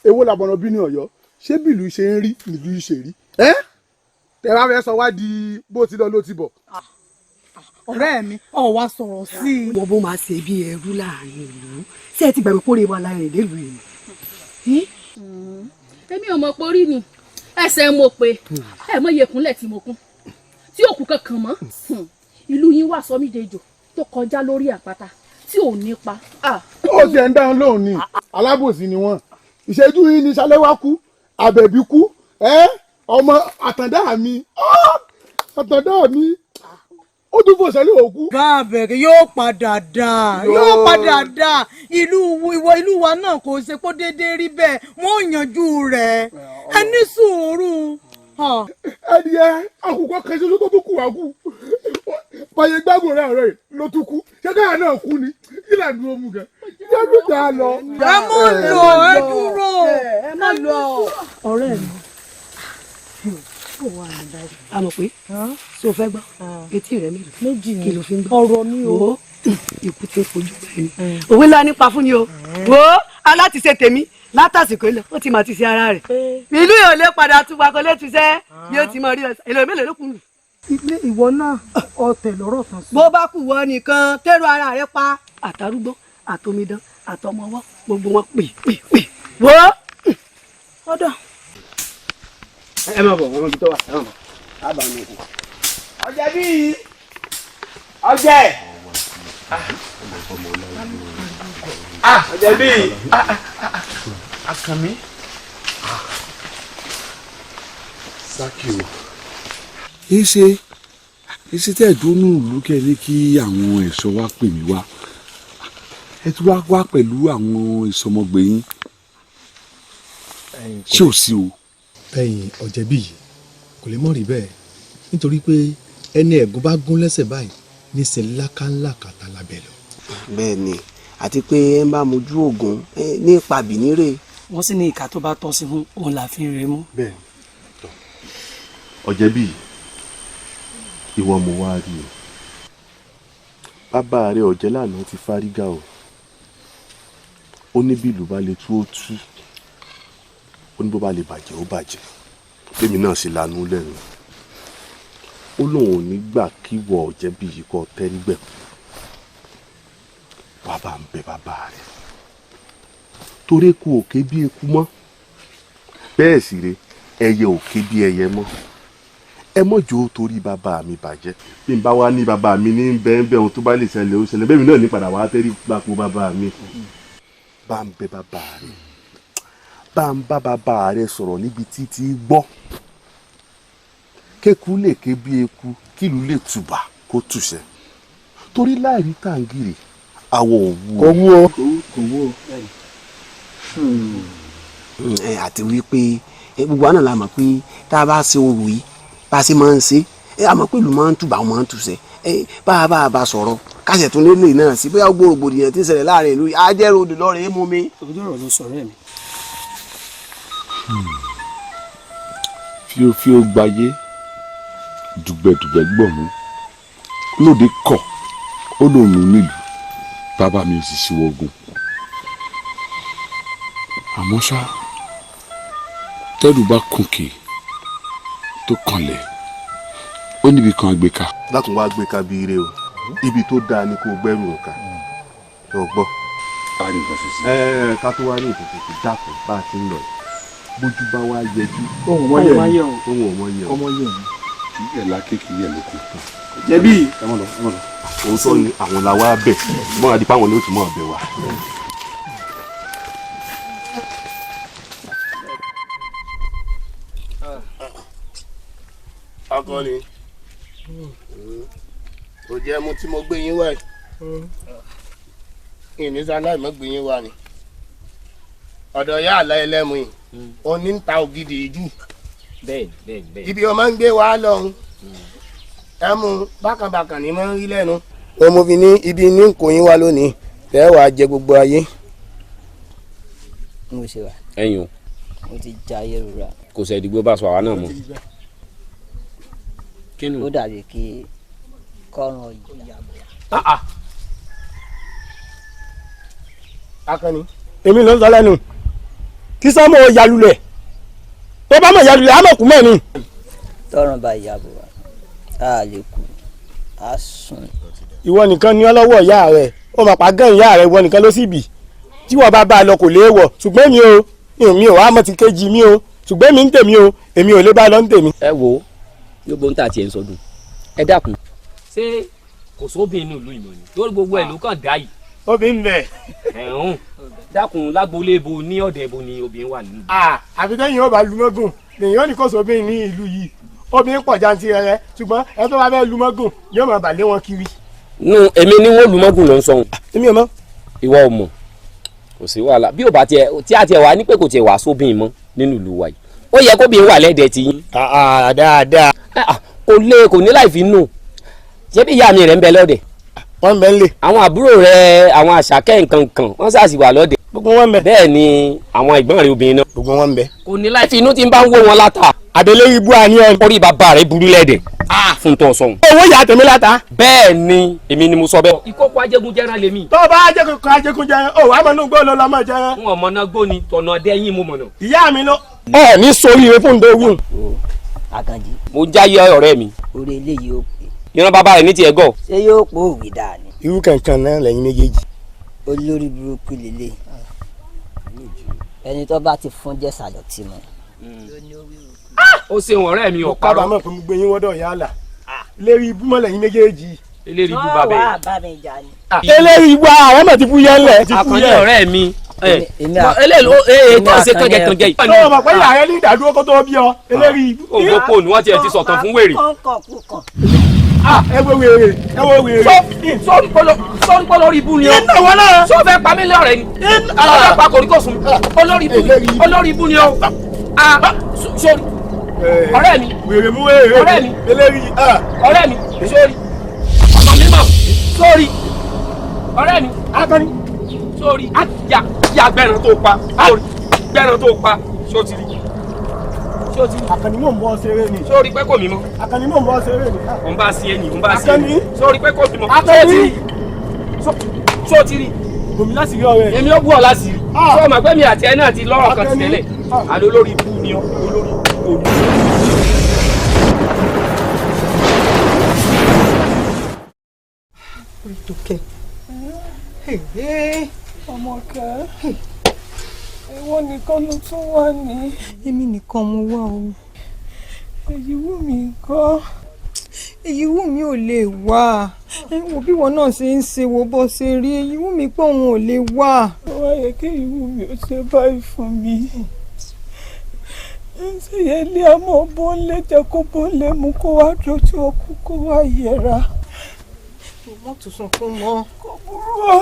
èwo làbọ̀nà bí ní Ọ̀yọ́ ṣé bílù ṣe ń rí nílùú ṣe rí tẹ bá fẹ́ sọ wá di bó ti lọ ló ti bọ̀. ọ̀rẹ́ mi ọ̀ wá sọ̀rọ̀ sí i. wọ́n bó máa ṣe bí ẹrú láàrin ìlú ṣé ẹ ti gbàgbé kórè wa lára ẹ̀ nílùú yìí. èmi ò mọ̀ pé orí ni ẹsẹ̀ mo pé ẹ mọ̀ iyekúnlẹ̀ tí mo kún tí òkú kankan mọ́ ìlú yín wà sọmídẹjọ tó kọjá lórí àpáta tí ò nípa. ó ti ẹ̀ ń dáhùn lóhùn ni alábòsí ni wọ́n ìṣẹ́jú yìí ni Ṣaléwá kú Àbẹ̀bí kú ọmọ àtàndá mi ó tún fò sẹ́lẹ̀ òkú. gáàbẹ̀rẹ̀ yóò padà dà ìlú wa náà kò ṣe kó déédéé rí bẹ́ẹ̀ wọ́n ò yanjú rẹ̀ ẹ ní sùúrù. ẹnìyẹ àkùkọ kan ṣoṣo tó tún kù wá kú báyẹn gbàgbọ́ rẹ̀ ló tún kú ṣé káyà náà kú ni kí là ń dúró mú gan yẹ́dùn tà á lọ. ẹ má lọ ẹ dúró ẹ má lọ. ọ̀rẹ́ mi a mọ̀ pé so fẹ́ gbọ́ etí rẹ méjì kí ló fi ń gbọ́ ọ̀rọ̀ mi o. ikú tí ó fojú báyìí òwe ńlá nípa fún ni o wo aláti ṣe tèmi látàsìkò ilẹ̀ ó ti mà ti ṣe ara rẹ̀ ìlú yóò lè padà tún wa kó lè tún ṣẹ́ bí ó ti mọ rí ọ̀sẹ̀ èlò mélòó ló kù. ilé ìwọ náà ọtẹ lọ́rọ̀ tán sí. bó bá kù wọ nìkan tẹ́rù ara rẹ̀ pa àtàrúgbó àtomidan àtọmọwọ́ gbogbo wọn pè wo ọ̀dọ̀. ẹ má bọ̀ wọn bí tó wà ẹ má bọ̀ á bá mi kú. ọjẹ bíi ọjẹ ọjẹ bíi Akànmí. Sákì o. Èsì tẹ́ ẹ̀dúnú ìlú kẹ́ ní kí àwọn ẹ̀ṣọ́ wa pè mí wá. Ẹ tún wá pẹ̀lú àwọn ìsọmọgbè yín. Ṣé ò sí o? Ẹ̀yin Ọ̀jẹ̀bí yìí kò lè mọ̀ rí bẹ́ẹ̀ nítorí pé ẹni ẹ̀gún bá gún lẹ́sẹ̀ báyìí níṣẹ́ lákàńlá kàtà lábẹ́ lọ. bẹ́ẹ̀ ni àti pé ẹ ń bá mojú oògùn ní ipa bìnírè. wọ́n sì ní ìka tó bá tọ́ sí fún òun là fi ń rẹ̀ mú. bẹ́ẹ̀ Ọ̀jẹ̀bí ìwọ mo wá rí o bàbá rẹ ọ̀jẹ̀ lánàá ti fárígá o ó ní bí ìlú bá lè tú ó tú ó ní bó bá lè bàjẹ́ ó bàjẹ́ tèmi náà sì lanú lẹ́nu ó lóun ò ní gbà kí wọ Ọ̀jẹ̀bí yìí kọ́ tẹ́rí gbẹ̀ wá bá ń bẹ bàbá rẹ torí eku òkè bí eku mọ́ bẹ́ẹ̀ sì rè ẹyẹ òkè bí ẹyẹ mọ́ ẹ mọ̀jọ́ torí bàbá mi bàjẹ́ bí n bá wá ní bàbá mi ní bẹ́ẹ̀ ohun tó bá lè ṣẹlẹ̀ ó ṣẹlẹ̀ bẹ́ẹ̀ mi náà ní padà wá tẹ́rí gbapò bàbá mi bá ń bẹ bàbá rẹ bá ń bá bàbá rẹ sọ̀rọ̀ níbi títí gbọ́ kéku lè ké bí eku kílù lè tùbà kó tùṣẹ́ torí láìrí tàǹgìrì àwọ̀ òwú kò wú o. kò wú o. àti wípé gbogbo àná la mọ̀ pé tá a bá ṣe orò yìí bá a ṣe máa ń ṣe àmọ́ pẹ̀lú máa ń tùbà máa ń tùṣẹ́ bá a bá sọ̀rọ̀ kásẹ̀ tún lélẹ̀ náà sí bóyá gbogbo rògbòdìyàn tí ń ṣẹlẹ̀ láàrin ìlú ajẹ́rò òdì lọ́rẹ̀ é mú mi. ojú ọ̀rọ̀ ló sọ̀rọ̀ ẹ̀ mi. fíofíó gbayé dùgbẹ̀dùgbẹ̀ gbọ̀mú lóde kọ̀ ó lòun nílùú bàbá mi ò sì ṣíwọ́ ogun àmọ́ ṣá tẹ́rù bá kùnkè tó kanlẹ̀ ó níbi kan àgbéká. lákùn wá gbéká bí ire o ibi tó dáa ni kò gbẹ́rù ọ̀ka lọ gbọ́. ká tó wá ní ìtòkè dàpọ̀ bá a ti ń lọ bójú bá wá yẹjú. ohun ọmọ yẹ kì í yẹ lákè kì í yẹ lóko. Jẹ̀bí. òótọ́ ni àwọn la wá bẹ̀ mọ́ adìpá àwọn ni ó tún mọ́ ọ̀bẹ wa. akọni kò jẹ́ mu tí mo gbé yín wá yìí ní sáláì mọ́ gbé yín wá ni ọ̀dọ̀ yá àlá ẹlẹ́mu yìí ó ní ń ta ògidì jù ibi ọmọ ń gbé wa lọ́hùn ẹmu bákànbákàn ni mo ń rí lẹ́nu. ó mo fi ní ibi ní kò yín wá lónìí tẹ́ wàá jẹ gbogbo ayé. mo ṣe wà. ẹ̀yin o. mo ti ja ayé rura. kò sẹ́ ìdìgbò bá sọ àwa náà mọ́. ó dàbí kí kọ́ran ìyàbọ̀. akọni èmi ló ń sọ lẹ́nu kí sọ́mọ́ yalulẹ̀ tó bá mọ̀ yalulẹ̀ á mọ̀ kú mọ́ ni. tọrùn bá ìyàbọ̀ wa a lè kú a sùn. ìwọ nìkan ni ọlọ́wọ́ ìyá rẹ̀ ó máa pa gán ìyá rẹ̀ ìwọ nìkan ló sì bì tí wọ́n bá a lọ kò léèwọ̀ ṣùgbọ́n mi ò wá mọ̀ ti kejì mi o ṣùgbọ́n mi ń tèmi o èmi ò lè bá a lọ ń tèmi. ẹ wo yóò bó ń tà tiẹ̀ ń sọdún ẹ dákun. ṣé kò sóbìn inú ìlú ìmọ̀ ni lórí gbogbo ẹ̀ ló kàn dá yìí. obìnrin bẹ̀. ẹ̀hún dákun lágboolé ibo ní ọ̀dẹ̀ ibo ni obìnrin wà nínú. àfi tẹ́yìn ó bá lu mọ́gùn lèyìn ó ní kó sóbìn ní ìlú yìí obìnrin pọ̀ jantirẹrẹ ṣùgbọ́n ẹ tó bá fẹ́ lu mọ́gùn yóò máa bà lé wọn kiri. nù èmi ni wọn lu mọ́gùn ló ń sọhun. èmi ò mọ̀. ìwọ ò mọ̀ kò sí wàhálà bí ò bá tiẹ̀ tí a tiẹ̀ wá ní pé kò tiẹ̀ wá sóbìn mọ́ nínú ìlú wa yìí ó yẹ kóbìnrin wà lẹ́dẹ̀ẹ́ ti yín. dáadáa. kò lè kò ní láì fi nù ṣé bí ìyá mi rẹ̀ ń bẹ lọ́dẹ̀. wọ́n ń bẹ nílé. àwọn àbúrò rẹ̀ àwọn àṣàkẹ́ nǹkan kan wọ́n sàṣì wà lọ́dẹ̀. gbogbo wọn ń bẹ. bẹ́ẹ̀ ni àwọn ìgbọ́n rẹ̀ obìnrin náà. gbogbo wọn ń bẹ. kò ní láì fi inú tí ń bá ń wó wọn látà. àdélé ibú àníyàn. orí bàbá rẹ̀ burú lẹ́dẹ̀. fún tó sọ̀hún. owó ìyá tèmi láta. bẹ́ẹ̀ ni èmi ni mo sọ bẹ́ẹ̀. ìkókó ajégúnjẹran lèmi. tó bá ajégúnjẹran ó wàá mọ̀nú gbó ló lọ́mọ jẹran. n ò mọ̀nà gbó ni tọ̀nà dẹ́yìn mo mọ̀nà. ìyá mi ló. ẹ ní sóríire fún ndógún. Àkànjí. mo jáyé ọ̀rẹ́ mi. orí eléyìí ó pè. ìran bàbá rẹ̀ ní tiẹ̀ gọ̀. ṣé yóò pò òwe dáa ni. irú kankan náà lẹ́yìn méjèèjì. olórí burúkú lélẹ̀ ẹni tó bá ti fún jẹ́sà lọ tí mo. ó ṣeun ọ̀rẹ́ mi mo ọ̀parọ́. kábàámọ̀ pé mo gbé yín wọ́dọ̀ yálà. lérí ibú mọ́ lẹ́yìn méjèèjì. eléri ibú bàbá yìí. wọ́n wá bá mi jà ni. eléri ibú àwọn ọmọ ti fú yẹn lẹ̀. Àkànjí ọ̀rẹ́ mi. eléyìí tó ṣe kàngẹ̀kàngẹ̀ yìí. tó o mọ̀ pé ìyá rẹ ní ìdádúró kó tó bí ọ eléri ibú. ògbópò ni wọ́n tiẹ̀ ti sọ̀tàn fún wèrè. ẹ wo wèrè ẹ wo wèrè. sọ́ọ́rí pọ́ lórí ibú ni o. iná wọn náà. sọ́ọ́ fẹ́ pa mí lọ́rẹ̀ ni. ọ̀rẹ́ pa kòríkòsùn olórí ibú ni o. sọ́ọ́rí ọ̀rẹ́ mi. wèrè mú wèrè. ọ̀rẹ́ mi. eléri. ọ̀rẹ́ mi sọ́ọ́rí ọmọ mi mọ̀ sọ́ọ́rí ọ̀rẹ́ mi. Akànní. sọ́ọ́rí ya gbẹ̀rán tó pa sọ́ọ́rí gbẹ̀rán tó pa sọ́ọ́tìrì. Àkànní mò ń bọ́ ṣeré ni. sọ́ọ́rí pẹ́ kò mí mọ́. Àkànní mò ń bọ́ ṣeré ni. mo ń bá sí ẹni mo ń bá sí Àkànní. ẹni sọ́ọ́rí pẹ́ kò mí mọ́. Àkànní. sọ́ọ́tìrì. bòmí láti rí ọ̀rẹ́. èmi ó bú ọ láti rí. sọ́ọ́ mọ̀ pé mi àti ẹ náà ti lọ́rọ̀ kan ti tẹ́lẹ̀. àlọ́ lórí ibú ni ọ olórí ibú. Tókẹ́. Ọmọkẹ́, ìwọ nìkan ló tún wà ní. Èmi nìkan mo wá o. Èyí wù mí gan. Èyí wù mí ò lè wá. Wo bí wọn náà ṣe ń ṣe wo bó ṣe rí. Èyí wù mí pé òun ò lè wá. Wá yẹ kí èyí wù mí ó ṣe báyìí fún mi. Ṣé yẹn lé àmọ́ bọ́ńlé jẹ́ kó bọ́ńlé mú kó wá dojú ọkú kó wá yẹra. Mo tún sunkún mọ́. Kò burú ọ.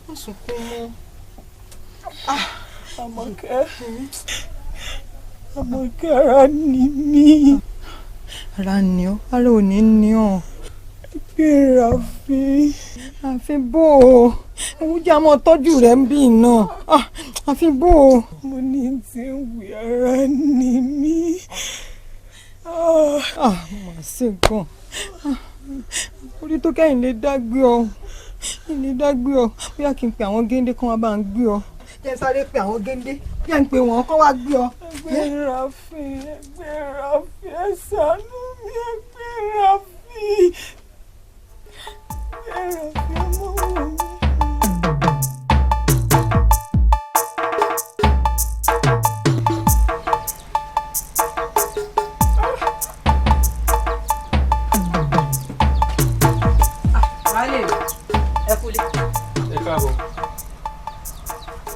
Mo sunkún mọ́. Àmọ̀kẹ́ ara ni mí. Ara ni ọ́, ara ò ní ní ọ́. Ẹgbẹ́ àfin. Àfin bò ó. Ewújẹ́ àmọ́ tọ́jú rẹ̀ ń bí iná. Àfin bò ó. Mo ní tí ń wí ara ni mí. Mo ṣe gan. Orí tó kẹ́yìn lè dá gbé ọ. Ilé dá gbé ọ. Bóyá kí n pe àwọn géńdé kán wá bá ń gbé ọ. Jẹ́ sáré pe àwọn géńdé. Bí à ń pe wọ́n kán wá gbé ọ. Ẹgbẹ́ Ràfin, ẹ ṣàánú mi, ẹgbẹ́ Ràfin. Ẹgbẹ́ Ràfin ọmọ mi. Ẹ kúlé. Ẹ káàbọ̀.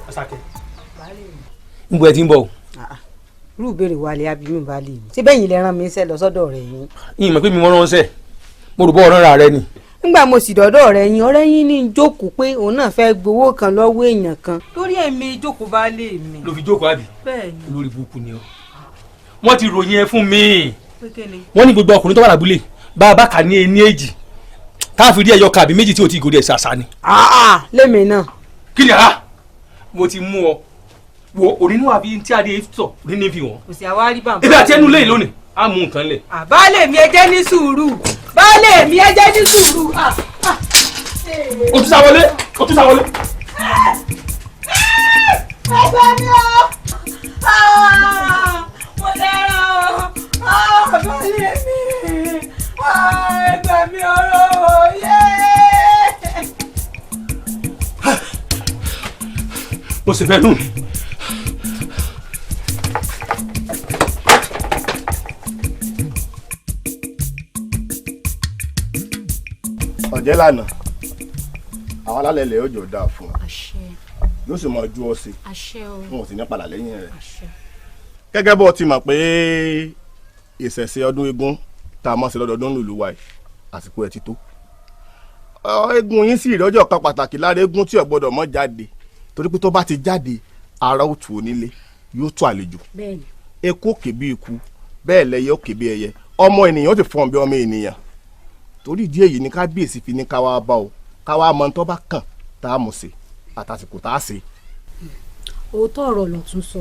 Àṣàkẹ́. Níbo ẹ ti ń bọ̀ o? Irú ìbéèrè wa lè abí mi bá lè mi. Ṣé bẹ́yìn lẹ rán mi iṣẹ́ lọ sọ́dọ̀ rẹ̀ yín? Ìyìn mọ̀ pé mi mọ́ ránṣẹ́. Mo rò bọ́ ọ̀ràn ra rẹ ni. Nígbà mo sì dọ́dọ̀ rẹ̀ yín, ọ̀rẹ́ yín ní jókòó pé òun náà fẹ́ gbowó kan lọ́wọ́ èèyàn kan. Lórí ẹ̀mí jókòó bá lè mi. Ló fi jókòó àbí? Bẹ́ẹ̀ni. Olórí burúkú ni ọ. Wọ́n ti ròyìn ẹ fún mi. Pé kíni? Wọ́n ní gbogbo ọkùnrin tó wà lábúlé bá a bá kà ní ení èjì káàfin rí ẹyọ kàbí méjì tí ò ti gòdì ẹ̀ ṣàṣà ni. Lémi náà. Kí ni ara? Mo ti mú ọ. Wo onínú àbí tí adé sọ nínú fi wọn. Kò sí àwárí bàbá. Ibi àti ẹnu lẹ́yìn lónìí, á mú nǹkan lẹ̀. Baálé mi ẹ jẹ́ ní sùúrù. Baálé mi ẹ jẹ́ ní sùúrù. O tún sá wọlé. O tún sá wọlé. Ẹgbẹ́ mi o. Mo dára o. Baálé mi. Ẹgbẹ́ mi ọ̀rọ̀ yé. Mo sì fẹ́ nù. Ọ̀jẹ́ lánàá àwọn alálẹ̀ ilẹ̀ ọjọ́ dáa fún ọ yóò sì máa ju ọ sí wọn ò sì ní padà lẹ́yìn rẹ̀. Gẹ́gẹ́ bó ti mọ̀ pé ìṣẹ̀ṣe ọdún eégún tá a mọ̀ sí lọ́dọọdún nílùú wa yìí àsìkò ẹ̀ ti tó. Eégún yín sì rí ọjọ́ kan pàtàkì lára eégún tí ò gbọ́dọ̀ mọ́ jáde torí pé tó bá ti jáde ara ó tù onílé yóò tó àlejò. Eku òkè bí ikú bẹ́ẹ̀ lẹyẹ òkè bí ẹyẹ ọmọ ènìyàn ó ti fọ́n bí ọmọ ènìyàn torí ìdí èyí ni kábíyèsí fi ní káwá bá o káwá mọ tó bá kàn tá a mọ̀ sí àtàsìkò tá a ṣe. Òótọ́ ọ̀rọ̀ lọ̀tún sọ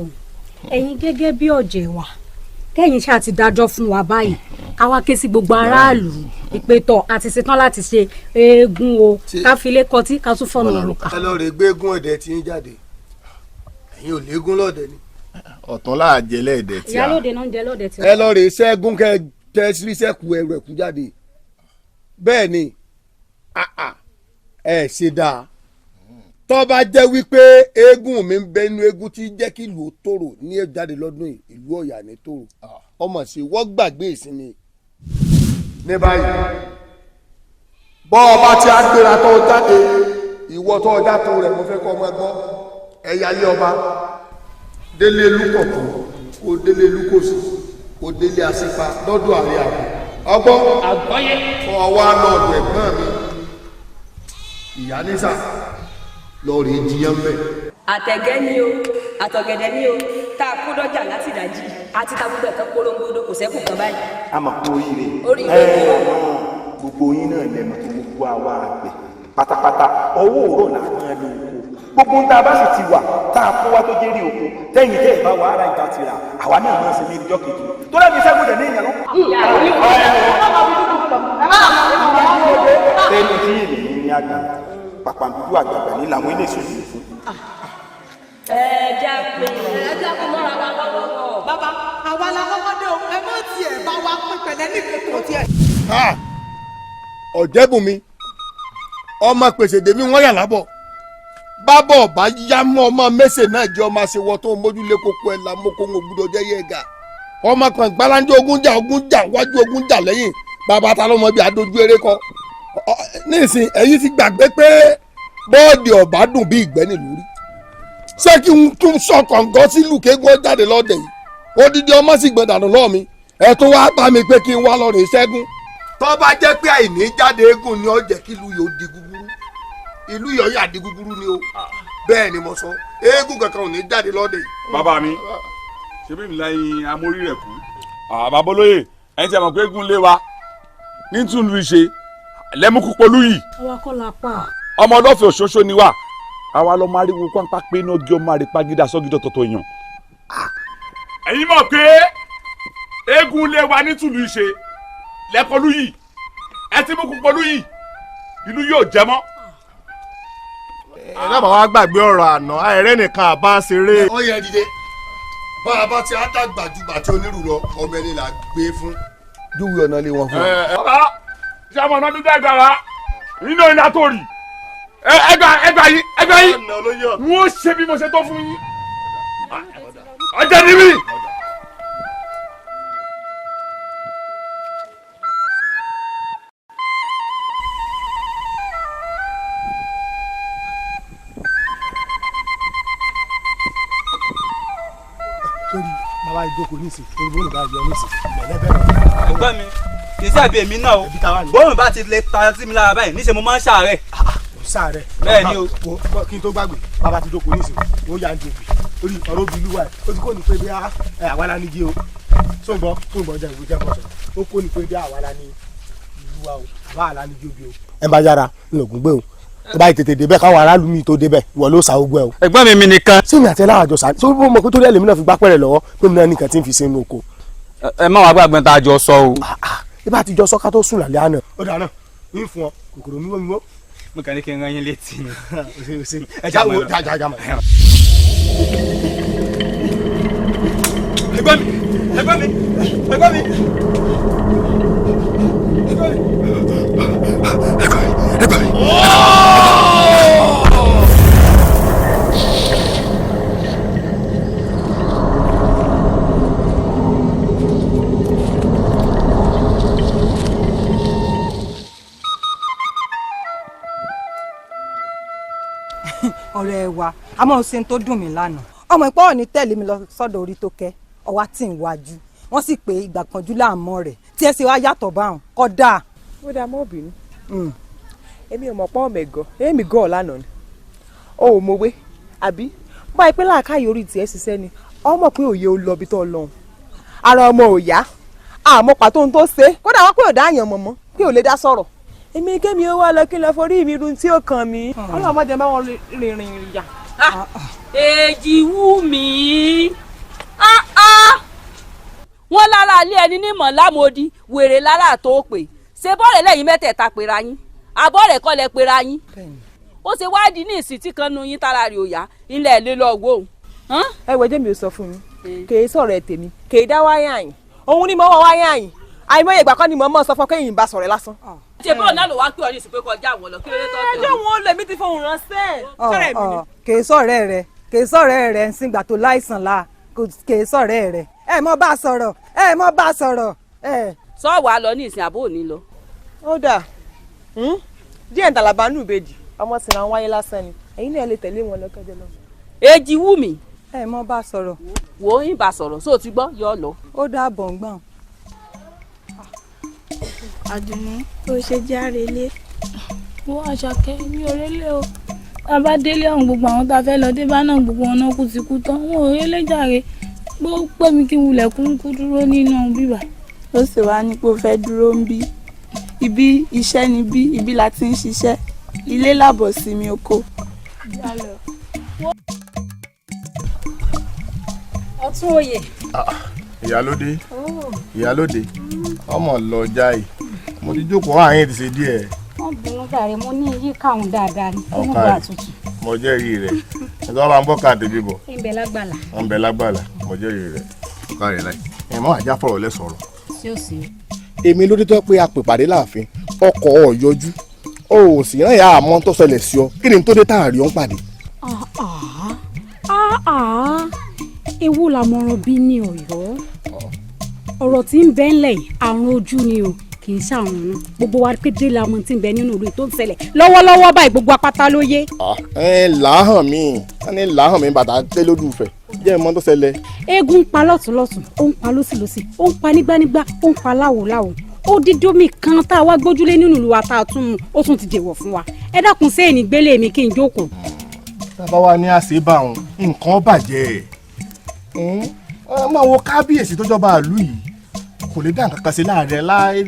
ẹ̀yin gẹ́gẹ́ bí ọ̀jẹ̀ wa kẹ́yìn ṣáà ti dájọ́ fún wa báyìí ká wá ké sí gbogbo aráàlú ìpètọ̀ àti ṣetán láti ṣe eégún o ká fi lé kọtí ká tún fọ́nà òrùka. ẹ lọ rè gbé eégún ọ̀dẹ tí ń jáde ẹ̀yin ò léégún lọ́dẹ ni. ọ̀tún láàjẹ lẹ́ẹ̀dẹ̀ tí a. ìyálóde náà ń jẹ lọ́dẹ tí a. ẹ lọ rè ṣẹ́gun kẹ tẹ́sírísẹ́kù ẹrù ẹ̀kú jáde bẹ́ẹ̀ ni ẹ ṣe dáa tó bá jẹ́ wípé eégún mi ń bẹ inú eégún tí jẹ́ kí ìlú tòrò ní jáde lọ́dún yìí ìlú Ọ̀yà ní tòrò ọmọ sí wọ́n gbàgbé ìsinmi ní báyìí bọ́ ọba tí a gbéra tó jáde ìwọ tó ọjà tó rẹ̀ mo fẹ́ kọ́ ọmọ ẹgbọ́n ẹ̀yà ilé ọba délé lúkọ̀tún kó délé lúkọ̀sí kó délé àsìpa lọ́dún àárẹ̀ àbọ̀ ọgbọ́n àgbọ́yé kọ́ ọwọ́ lọ́ọ̀dù ẹ̀gbọ́n mi ìyá nísà lọ́ọ̀rì jiyàn bẹ́ẹ̀. àtẹ̀gẹ́ ni o àtọ̀gẹ̀dẹ̀ ni o tá a kó dọ́jà láti dájí àti ta gbogbo ẹ̀kan polongodo kò sẹ́kù kan báyìí. a mọ̀ pé oríire gbogbo yín náà lẹ́mọ̀ tó gbogbo àwa àgbẹ̀ pátápátá ọwọ́ òró là máa lo oko gbogbo ń tá a bá sì ti wà tá a kó wá tó jẹ́rí oko tẹ́yìn tẹ́ ẹ̀ bá wà ara ìgbà tìrà àwa náà máa ń ṣe ní ìjọ kejì tó lẹ́bi sẹ́gun tẹ̀ ní ìyànú. tẹ́lẹ̀ tí èmi ní àgbà pàpàǹdùdù àgbàgbà ní làwọn ilé ìṣòwò fún. ẹja pé mọ́ra wa lọ́wọ́. bàbá àwa la kọ́kọ́ dé o ẹ má tiẹ̀ bá wa pín pẹ̀lẹ́ ní kòtò tiẹ̀. Ọ̀jẹ̀bùnmi ọmọ pèsè dèmí wọ́n yà lábọ̀ bábọ̀ bá yá mọ́ ọmọ mẹ́sẹ̀ náà jẹ́ ọmọ àṣewọ́ tó ń mójúlé kókó ẹ̀ la mọ́kó ń gbúdọ̀ jẹ́ yẹ́ ga ọmọ kan gbalanjẹ́ ogun jà wájú ogun jà lẹ́yìn bàbá ta lọ́mọ bíi adójú eré kọ́ nísìn ẹ̀yin ti gbàgbé pé bọ́ọ̀dì ọ̀bá dùn bí ìgbẹ́ nílùú rí ṣé kí n tún sọ kọ̀ǹgọ́ sílùú kéegun jáde lọ́dẹ yìí odidi ọmọ sì gbọ̀n dànù lọ́ọ̀ mi ẹ̀ tó wá bá mi pé kí n wá lọ rè ṣẹ́gun tó bá jẹ́ pé àìní jáde eégún ni ó jẹ́ kí ìlú yóò di gúgúrú ìlú yóò yà di gúgúrú ni o bẹ́ẹ̀ ni mo sọ eégún kankan ò ní jáde lọ́dẹ yìí. bàbá mi ṣé bí mi láyìn amórí rẹ̀ kú. àbábọ́lóyè ẹni tí a mọ̀ pé eégún lé wa ní túnú ìṣe lẹ́múkúpolú yìí. àwa kọ́ la pa. ọmọ ọlọ́fẹ́ òṣoṣo ni wá àwa lọ máa rí wo pàǹpá pé iná gé ọmọ rẹ̀ pàgídà sọ́gídọ̀ tọ̀tọ̀ èèyàn. ẹ̀yin mọ̀ pé eégún lé wa ní túnú ìṣe lẹ́pọ̀lú yìí ẹ ti mú kúpọ̀lú yìí ìlú yóò jẹ mọ́. ẹ dábàá wá gbàgbé ọ̀rọ̀ àná àìrẹ́ nìkan àbá ṣeré. ó yẹ dìde bá a bá ti á dàgbà ju bàtí onírù lọ ọmọ ẹni là gbé fún júwe ọ̀nà lé wọn fún wa. ọ̀gá ṣé ọmọ náà bí dá ẹgbàá wa nínú iná tó rì ẹgbàá yìí wọ́n ṣe bí mo ṣe tó fún yín ọjà níbí. sórí bàbá ìjókòó nísìn orí bóòlù bá yọ nísìn ìgbẹ̀lẹ́bẹ̀. ẹ̀gbọ́n mi kì í sábì èmi náà o bóòlù bá ti lè ta sí mi lára báyìí níṣẹ́ mo máa ń ṣàárẹ̀. ṣàárẹ̀ bẹ́ẹ̀ ni o. kí n tó gbàgbé bàbá ti jókòó nísìn ó yà ń di òbí orí ọ̀rọ̀ òbí lúwa ẹ̀ ó ti kó ní pé bí àwa la ní jí o sóńgbọ́n jẹ́ ìwé jẹ́ bọ́sẹ̀ ó kó ní pé bí àwa la ní lúwa o àwa la ní jí òbí o. ẹ bá yára ń lògùn gbé o tó bá tètè débẹ̀ káwọn aráàlú mi tó débẹ̀ ìwọ ló sa ogun ẹ o. ẹ̀gbọ́n mi nìkan. sẹ́mi àti ẹlẹ́wàá jọ sáré sórí mo kó tó rí ẹlẹ́mi náà fi gbá pẹ̀rẹ̀ lọ́wọ́ pé mi náà nìkan tí ń fi sínú oko. ẹ má wàá gbàgbọ́n tá a jọ sọ o. ibà ti jọ sọ ká tó sùn lálẹ́ àná. ó dáná ń fún ọ kòkòrò mímọ́ mímọ́. mo kàn ní kí n rán yín létí ni. ẹ já wo já mọ̀. ẹ̀gbọ́n mi ẹ̀gbọ́n mi ẹ̀gbọ́n mi. ọ̀rẹ́ wa a máa ń ṣe tó dùn mí lánàá ọmọ ìpọ́ ò ní tẹ̀lé mi lọ sọ́dọ̀ orí tó kẹ́ ọwá tí ń wájú wọ́n sì pé ìgbà kanjú láàmọ́ rẹ̀ tí ẹ sì wá yàtọ̀ báwọn kọ́dà. ó dáa mọ́ bínú èmi ò mọ̀ pọ́ mẹ́gàn èmi gàn lánàá ni o ò mọ̀wé àbí báyìí pé láàkáyè orí tiẹ̀ ṣiṣẹ́ ni ọmọ pé òye ó lọ bí tó lọ́hùn ara ọmọ ò yá àmọ́ pàtó ohun tó ṣe kódà wọ́n pé ò dá àyàn mọ̀mọ́ pé ò lè dá sọ̀rọ̀ èmi kémi ó wá lọ kí n lọ forí mi run tí ó kàn mí ọlọ́mọdé bá wọn rìnrìn ìyà. èjì wú mi wọ́n ara ilé ẹni ní mọ̀lámọ́dí wèrè lára tó pè ṣé bọ́ọ̀rẹ̀ lẹ́yìn mẹ́tẹ̀ẹ̀ta pera yín àbọ̀rẹ̀ kọ́ lẹ pera yín ó ṣe wádìí ní ìsìn tí kan nu yín tára rè òyà ilẹ̀ lé lọ wò ó. ẹ wẹ́jẹ́ mi ò sọ fún yín kèé sọ̀rọ̀ ẹ̀ tèmi kèé dá wáyà yín òun ni mo wọ wáyà yín àìmọye ìgbà kan ni mo mọ̀ sọ fún kéyìn bá sọ̀rọ̀ lásán. ṣe bọ́ọ̀ náà ló wá pé ọ ní ìsìn pé kọjá àwọn lọ kí ló dé tó tẹ̀. ẹjọ́ wọn lèmi ti fohùn ránṣẹ́. kèé sọ̀rẹ́ rẹ̀ ń sìngbà tó láìsàn la kèé sọ̀rẹ́ rẹ̀ ẹ mọ bá sọ̀rọ̀. sọ wàá lọ ní ìsìn àbó òní lọ. ó dà díẹ̀ ń tàlàbà nù ìbejì ọmọ sì máa ń wáyé lásán ni ẹ̀yin náà lè tẹ̀lé wọn lọ́kẹ́jọ́ lọ. èjì wù mí. ẹ mọ bá sọ̀rọ̀. wò ó yín bá sọ̀rọ̀ sóò ti gbọ́ yọ ọ lọ. ó dà bọ̀ ń gbọ̀n. Àdùnní ó ṣe járe lé. Wọ́n Àṣàkẹ́ mi ò rélé o. Bàbá délé ọ̀hún gbogbo àwọn tá a fẹ́ lọ dé bá náà gbogbo wọn náà kú ti kú tán. Wọn ò rélé jàre. Gbọ́ pé mi kí n wulẹ̀ kú dúró nínú bíbà. Ó sì wá ní pé ó fẹ́ dúró ń bí. Ibi iṣẹ́ ni bí ibi la ti ń ṣiṣẹ́. Ilé làbọ̀ sí mi oko. Ọ̀tún oyè. ìyálóde ọmọ lọ jáì mo ti jókòó àyìn ti ṣe díẹ̀. wọ́n bínú dàrí mo ní yí káwọn dáadáa ní inú bá tutù. mo jẹ́rìí rẹ̀ ẹ̀dọ́ bá ń bọ́ káàdì bíbọ̀. ìbẹ̀ lágbàlà. ọ̀nbẹ lágbàlà mo jẹ́rìí rẹ̀ ọ̀ká rẹ̀ láì. ẹ̀ mọ́ àjà fọ̀rọ̀ lẹ sọ̀rọ̀. sí ò sí. èmi ló dé tó pé a pè pàdé láàfin ọkọ̀ ọ̀yọ́jú o ò sì rán ìyá àmọ́ tó ṣẹlẹ̀ sí ọ kí ni tó dé táàrí ọ̀ ń pàdé. ewu làmọ̀ràn bí ní Ọ̀yọ́ ọ̀rọ̀ tí ń bẹ ńlẹ̀ yìí àrùn ojú ni o kì í ṣàrùn nù gbogbo wa pé dé la mọ̀ tí ń bẹ nínú ìlú tó ń ṣẹlẹ̀ lọ́wọ́lọ́wọ́ báyìí gbogbo apáta ló yé. làáhàn mi bàtà tẹ́ lójú ìfẹ́ jẹ́ ìmọ̀ tó ṣẹlẹ̀. eégún ń pa lọ́tùnlọ́tùn ó ń pa lọ́sìlọ́sì ó ń pa nígbànígbà ó ń pa láwòláwò ó dídómi kan tá a wá gbójúlé nínú ìlú wa tá a tún mú ó tún ti dèwọ̀ fún wa ẹ dákun sí èyí gbélé mi kí n jókòó. tábà wá ní àṣebà òun nǹkan bàjẹ́ máa wo kábíyèsí tó jọba ìlú yìí kò lè dá nǹkan kan sí láàrin láì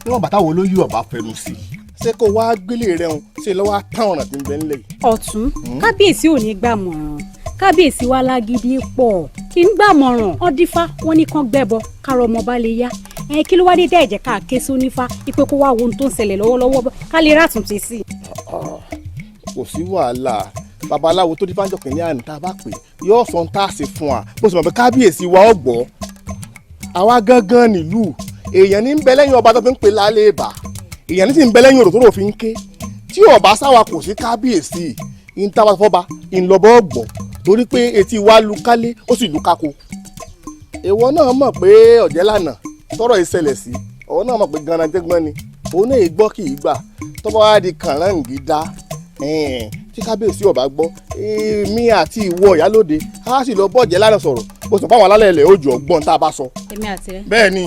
níwọ̀n bàtà wo ló yí ọba fẹnu sí i ṣé kó wá gbélé rẹ hàn ṣe lọ́wọ́ tán ọ̀nà tí ń bẹ nílẹ̀ yìí. ọ̀tún kábíyèsí ò ní gbàmọ̀ràn kábíyèsí wa lágídí pọ̀ kí n gbàmọ̀ràn ọdífá wọn ní kán gbẹ́bọ kárọ̀ ọmọ bá lè yá kí ló wá dé dẹ́ẹ̀jẹ̀ ká ké sónífá ipe kó wá wo ohun tó ń ṣẹlẹ̀ lọ́wọ́lọ́wọ́ ká lè ràtúntì sí i. kò sí wàhálà babaláwo tó dífá ń jọkìn ní àná tá a bá pè yóò sọ tá a ṣe fún wa bó ṣe mọ̀ pé kábíyèsí wa ó gbọ́ àwa gángan nílùú èèyàn ní ń bẹ lẹ́yìn ọba tó fi ń pè lálẹ́ ìbà èèyàn ní sì ń bẹ lẹ́yìn òrò tó rò fi ń ké tí ọba sáwa kò sí kábíyèsí ń tábà fọba ńlọbọ gbọ́ torí pé etí wa lu kálé ó sì lu kákó èèwọ náà mọ̀ pé ọ̀jẹ́ lànà tọrọ ìṣẹ̀lẹ̀ sí ọwọ́ náà mọ̀ pé ganan jẹ́gbọ́n ni òun náà gbọ́ kì í gbà tọ́ba wa di kànáńgídá tí kábíyèsí ọba gbọ́ èmi àti ìwọ ìyálóde a sì lọ bọ́ọ̀jẹ́ lánàá sọ̀rọ̀ bó sọ fáwọn alálẹ̀ ilẹ̀ òjò ọgbọ́n tá a bá sọ. èmi àti rẹ. bẹ́ẹ̀ ni.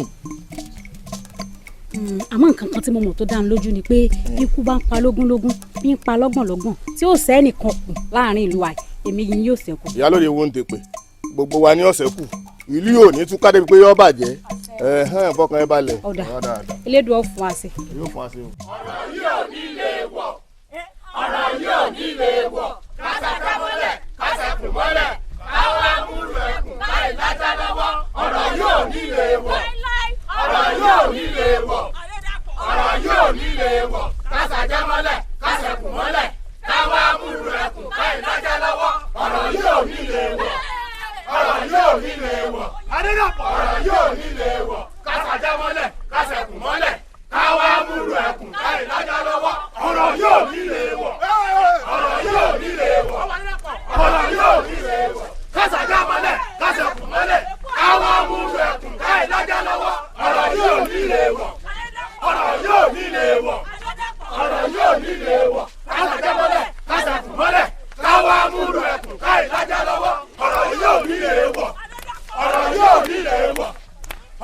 àmọ́ nǹkan kan tí mo mọ̀ tó dá mi lójú ni pé ikú bá ń pa lógúnlógún bí ń pa lọ́gbọ̀nlọ́gbọ̀n tí ó sẹ́nìkan kù láàrin ìlú wa èmi yìí yóò ṣẹ́kù. ìyálóde wo ń tè pé gbogbo wa ní ọ̀sẹ̀ kù ìlú yóò ní túká débi pé yóò bàjẹ́ fọkàn ẹ balẹ̀. ọ̀dà elédùn ọ̀fun wa sí. yóò fún wa sí o. ọ̀rọ̀ yóò ní lè wọ̀ ọ̀rọ̀ yóò ní lè wọ̀ kásá mọ́lẹ̀ kásá kù mọ́lẹ̀ káwọn amúlò ẹkùn láì lájà lọ́wọ́ ọ̀rọ̀ yóò ní lè wọ̀ ọ̀rọ̀ yóò ní lè wọ̀ ọ̀rọ̀ yóò ní lè wọ̀ kásá já mọ́lẹ̀ kásá kù mọ́lẹ̀ káwọn amúlò ẹkùn láì lájà lọ́wọ́ ọ̀rọ̀ yóò ní lè wọ̀ ọ̀rọ̀ yóò ní lè wọ̀ ọ̀rọ̀ yóò ní lè wọ̀ kásá já mọ́lẹ̀ kásá kù mọ́lẹ̀ káwọn amúlò ẹkùn láì lájà lọ́wọ́ ọ̀rọ̀ yóò ní lè wọ̀ ọ̀rọ̀ yóò ní lè wọ̀ ọ̀rọ̀ yóò ní lè wọ̀ kásá já mọ́lẹ̀ kásá kù mọ́lẹ̀ káwọn amúlò ẹkùn láì lájà lọ́wọ́ ọ̀rọ̀ yóò ní lè wọ̀ ọ̀rọ̀ yóò ní lè wọ̀ ọ̀rọ̀ yóò ní lè wọ̀ kásá já mọ́lẹ̀ kásá kù mọ́lẹ̀ káwọn amúlò ẹkùn láì lájà lọ́wọ́ ọ̀rọ̀ yóò ní lè wọ̀ ọ̀rọ̀ yóò ní lè wọ̀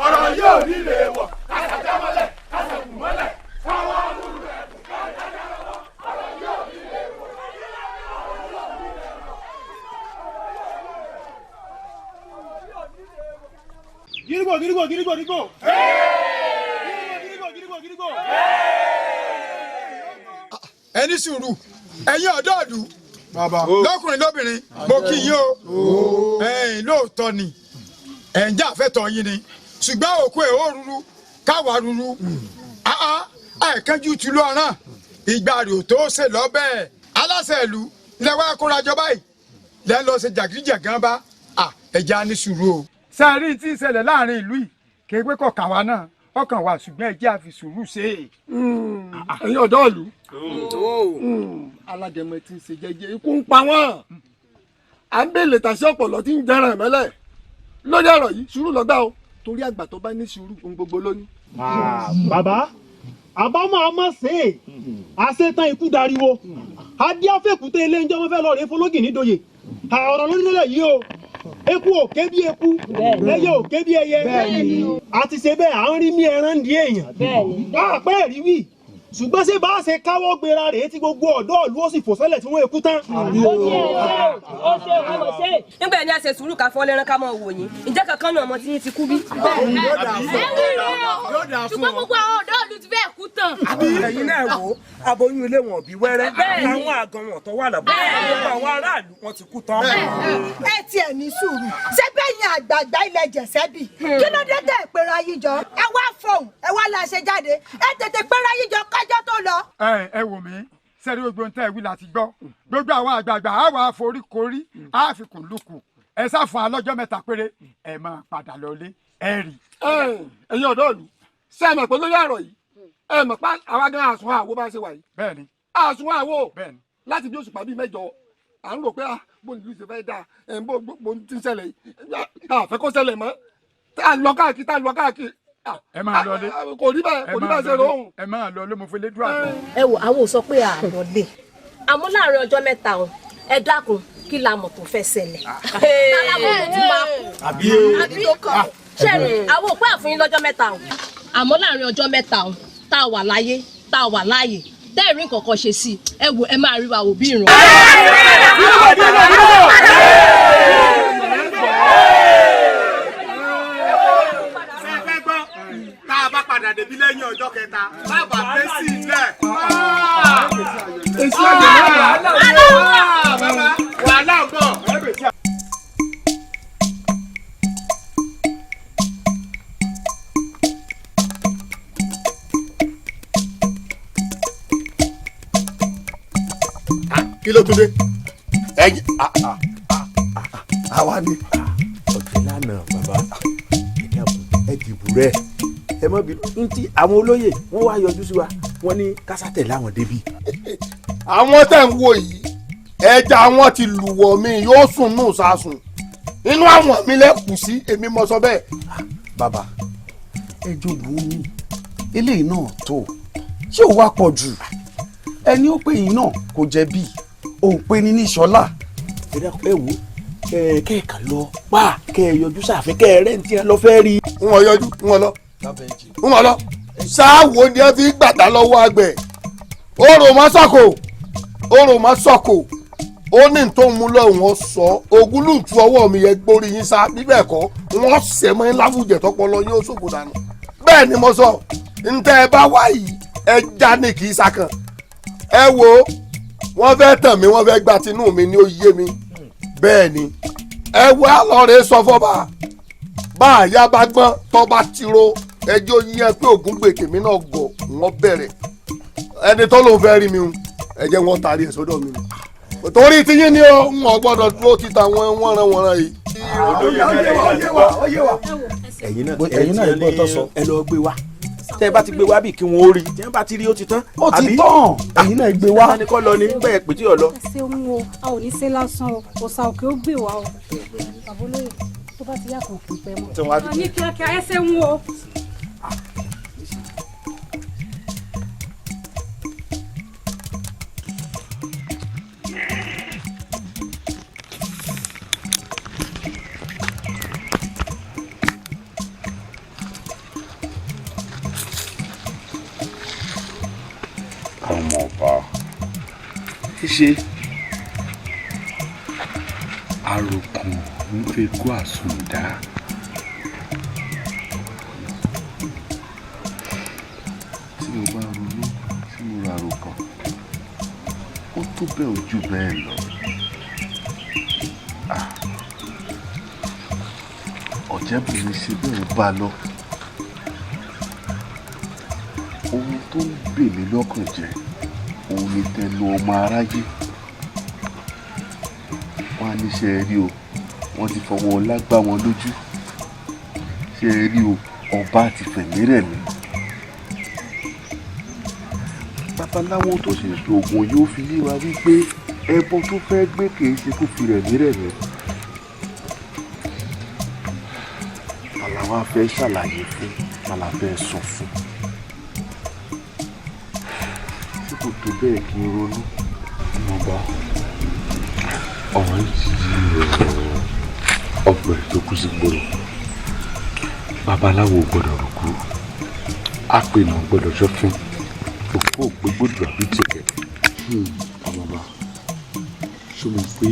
ọ̀rọ̀ yóò ní lè wọ̀ kásá já mọ́lẹ̀ kásá kù mọ́lẹ̀ káwọn amúlò ẹkùn láì lájà lọ́wọ́ ọ̀rọ̀ yóò ní lè wọ̀. Gírígò gírígò gírígò gírígò. Gírígò. Ẹni sùúrù ẹ̀yin ọ̀dọ́ ìlú lọ́kùnrin lóbìnrin mo kí yín o lóòótọ́ ni ẹ̀ ń jà fẹ́tọ̀ yín ni ṣùgbọ́n òkú ẹ̀ ó ruru káwa ruru àìkánjú ti lọ ọ̀ràn ìgbà rẹ̀ ò tó ṣe lọ́bẹ̀ aláṣẹ ìlú lẹ́wọ́ ẹ̀kúnrajọ báyìí lẹ́nu lọ ṣe jàgídíjàgan bá ẹja ní sùúrù o. sẹ́ẹ̀rí tí ń ṣẹlẹ̀ láàrin ìlú yìí kì í pé kọ̀ọ̀kan wa náà ọkàn wa ṣùgbọ́n ẹ jẹ́ àfi sùúrù ṣe é. ẹ̀yin ọ̀dọ́ ìlú alágẹmọ tí ń ṣe jẹ́jẹ́ ikú ń pa wọ́n à ń bèlè tàṣí ọ̀pọ̀lọ́ tí ń jẹran mẹ́lẹ̀ lórí ọ̀rọ̀ yìí sùúrù lọ́gbà o torí àgbà tó bá ní sùúrù ohun gbogbo lóní. bàbá àbámọ̀ ọmọ ṣe é àṣetán ikú dariwo adíáfẹ́kùté ilé ń jẹ́ wọ́n fẹ́ lọ rèé fọlọ́gì nídòye ọ̀rọ̀ lórí nílẹ̀ yìí o eku ò ké bí eku ẹyẹ ò ké bí ẹyẹ àti ṣe bẹ́ẹ̀ à ń rí mí ẹran di èèyàn àpẹ́ ẹ̀rí wì ṣùgbọ́n ṣé bá a ṣe káwọ́ gbéra rèé tí gbogbo ọ̀dọ́ ìlú ó sì fò sẹ́lẹ̀ tí wọ́n ekú tán. nígbà yẹn ni a ṣe sùúrù ká fọ́ lẹ́rán ká máa wò yín ǹjẹ́ kankan náà ọmọ tí yín ti kú bí. ṣùgbọ́n gbogbo àwọn ọ̀dọ́ ìlú ti fẹ́ kú tán. ẹ̀yin náà wò ó aboyún ilé wọn bí wẹ́rẹ́ àwọn àgàn wọn tó wà lábọ́ gbogbo àwọn aráàlú wọn ti kú tán. ẹ tiẹ̀ ní sùúrù ṣé bẹ́yìn àgbààgbà ilẹ̀ jẹ̀sẹ́bì kí ló dé tẹ̀ pera yín jọ ẹ wá fọ̀hún ẹ wá la ṣe jáde ẹ tètè pera yín jọ kájọ́ tó lọ. ẹ wò mí sẹ́rí gbogbo ohun tẹ́ ẹ wí láti gbọ́ gbogbo àwọn àgbààgbà á wà foríkorí á fi kùn lùkù ẹ sá fún alọ́jọ́ mẹ́ta péré ẹ máa padà lọlé ẹ rí. ẹ̀yin ọ̀dọ́ ìlú ṣé ẹ mọ̀ pé lórí ọ̀rọ̀ yìí ẹ mọ̀ pé àwa gan àsùnwọ̀n àwo bá ṣe wà yìí. bẹ́ẹ̀ni. àsùnwọ̀n àwo láti bí òṣùpá bíi mẹ́jọ à ń rò pé bó ní ìlú ṣe fẹ́ dáa bó ti ń ṣẹlẹ̀ yìí àfẹ́ kó ṣẹlẹ̀ mọ́ tá a lọ káàkiri ẹ máa lọ lé kò rí bẹ́ẹ̀ ṣe lóhùn. ẹ máa lọ lé mo fi lé dúró àná. ẹ wò àwọn ò sọ pé àlọ́ lè àmọ́ láàrin ọjọ́ mẹ́ta o ẹ dákun kí la mọ̀ tó fẹ́ ṣẹlẹ̀ tálámọ̀ tó tún máa kú àbí tó kàn ṣẹ́ni àwọn òpin àfúnyín lọ́jọ́ mẹ́ta o àmọ́ láàrin ọjọ́ mẹ́ta o tá a wà láyé tá a wà láàyè tẹ́ẹ̀rí nǹkankan ṣe sí ẹ wò ẹ máa rí wa wò bí ìrùn. tá a bá padà débi lẹ́yìn ọjọ́ kẹta bàbá fẹ́ sí ilẹ̀. èsì ọ̀dẹ̀ náà wàhálà ń bọ̀. kí ló tún dé ẹ̀yin àwa ni. ọ̀jẹ̀ lánàá bàbá ẹ dìbò rẹ̀ ẹ mọ̀ bí n tí àwọn olóyè wọ́n wá yọjú sí wa wọ́n ní kásátẹ̀ láwọn débi. àwọn tẹ̀ ń wò yìí ẹja wọn ti lùwọ̀ mi yóò sùn nù sásùn inú àwọn mi lẹ́kùn sí èmi mọ sọ bẹ́ẹ̀. bàbá ẹ jogún ní eléyìí náà tó ṣé ò wá pọ̀ jù ẹni ó pè yín náà kò jẹ̀bi òun pé ní ìṣọ́lá. ẹ wò kẹ́ẹ̀ka lọ pa kẹ́ ẹ yọjú sáfẹ́ kẹ́ ẹ rẹ́ ní tí ẹ lọ fẹ́ rí. wọn yọjú wọn lọ ṣáàwó ni ẹ fi gbàdá lọ́wọ́ àgbẹ̀ orò má sọ̀kò ó ní tó ń mú lọ́wọ́ sọ ogúnlùtù ọwọ́ mi yẹ gbórí yín sá bíbẹ̀ kọ́ wọ́n sẹ̀ mọ́ láwùjẹ tọpọlọ yín ó ṣòfò dànù bẹ́ẹ̀ ni mo sọ ntẹ́ ẹ bá wá yìí ẹ já ní kì í sakàn ẹ wo wọ́n fẹ́ tàn mí wọ́n fẹ́ gba tinú mi ní ó yé mi bẹ́ẹ̀ ni ẹ wá lọ́ọ̀rẹ́ sọ fọ́ba bá àyà bá gbọ́n tọ́ba tiro ẹjọ́ yíyan pé ògùn gbèkè mi náà gọ̀ wọ́n bẹ̀rẹ̀ ẹni tó ló ń fẹ́ rí mi ẹ jẹ́ wọ́n taari ẹ̀ sọ́dọ̀ mi torí tíyín ni ó ń gbọ́dọ̀ dúró títa wọn wọ́nran yìí. ẹ̀yin náà gbọ́ tó sọ ẹ lọ gbé wa tẹ́ ẹ bá ti gbé wa bí kí wọ́n ó rí tí wọ́n bá ti rí ó ti tán. ó ti tán ẹ̀yin náà gbé wa. ẹni kọ́ lọ ní bẹ́ẹ̀ pè tí ò lọ. ẹ ṣeun o a ò ní ṣe lásán o òòṣà òkè ó gbé wa o bàbá olóyè tó bá ti yà kàn kì í pẹ́ mọ́. a ní kíákíá ẹ ṣeun o. ọmọọba ṣíṣe àròkàn ń fekú àsùndá tí mo bá ronú tí mo ra àròkàn ó tó bẹ́ẹ̀ ojú bẹ́ẹ̀ lọ Ojebunmi ṣe bẹ́ẹ̀ bá lọ. Ohun tó ń bè mí lọ́kàn jẹ́ òun ni tẹnu ọmọ aráyé. Wọ́n á ní ṣe é rí o, wọ́n ti fọwọ́ ọlá gbá wọn lójú. Ṣé ẹ rí o, ọba ti fẹ̀mí rẹ̀ mí. Babaláwo tó ṣe ṣoògùn yóò fi yé wa wípé ẹbọ tó fẹ́ gbé kìí ṣe kó fi rẹ̀mí rẹ̀ mí. Àlàwà fẹ́ ṣàlàyé fún, àlàfẹ́ sọ fún. Ṣé kò tó bẹ́ẹ̀ kí n ronú? Ọba ọ̀rọ̀ yìí ọgbọ̀n tó kú sí gbòòrò. Babaláwo gbọ́dọ̀ rúkú, àpènà gbọ́dọ̀ ṣọ́fín, òkú ògbégbòdò àbí tìkẹ̀. Bàbá ṣùgbọ́n pé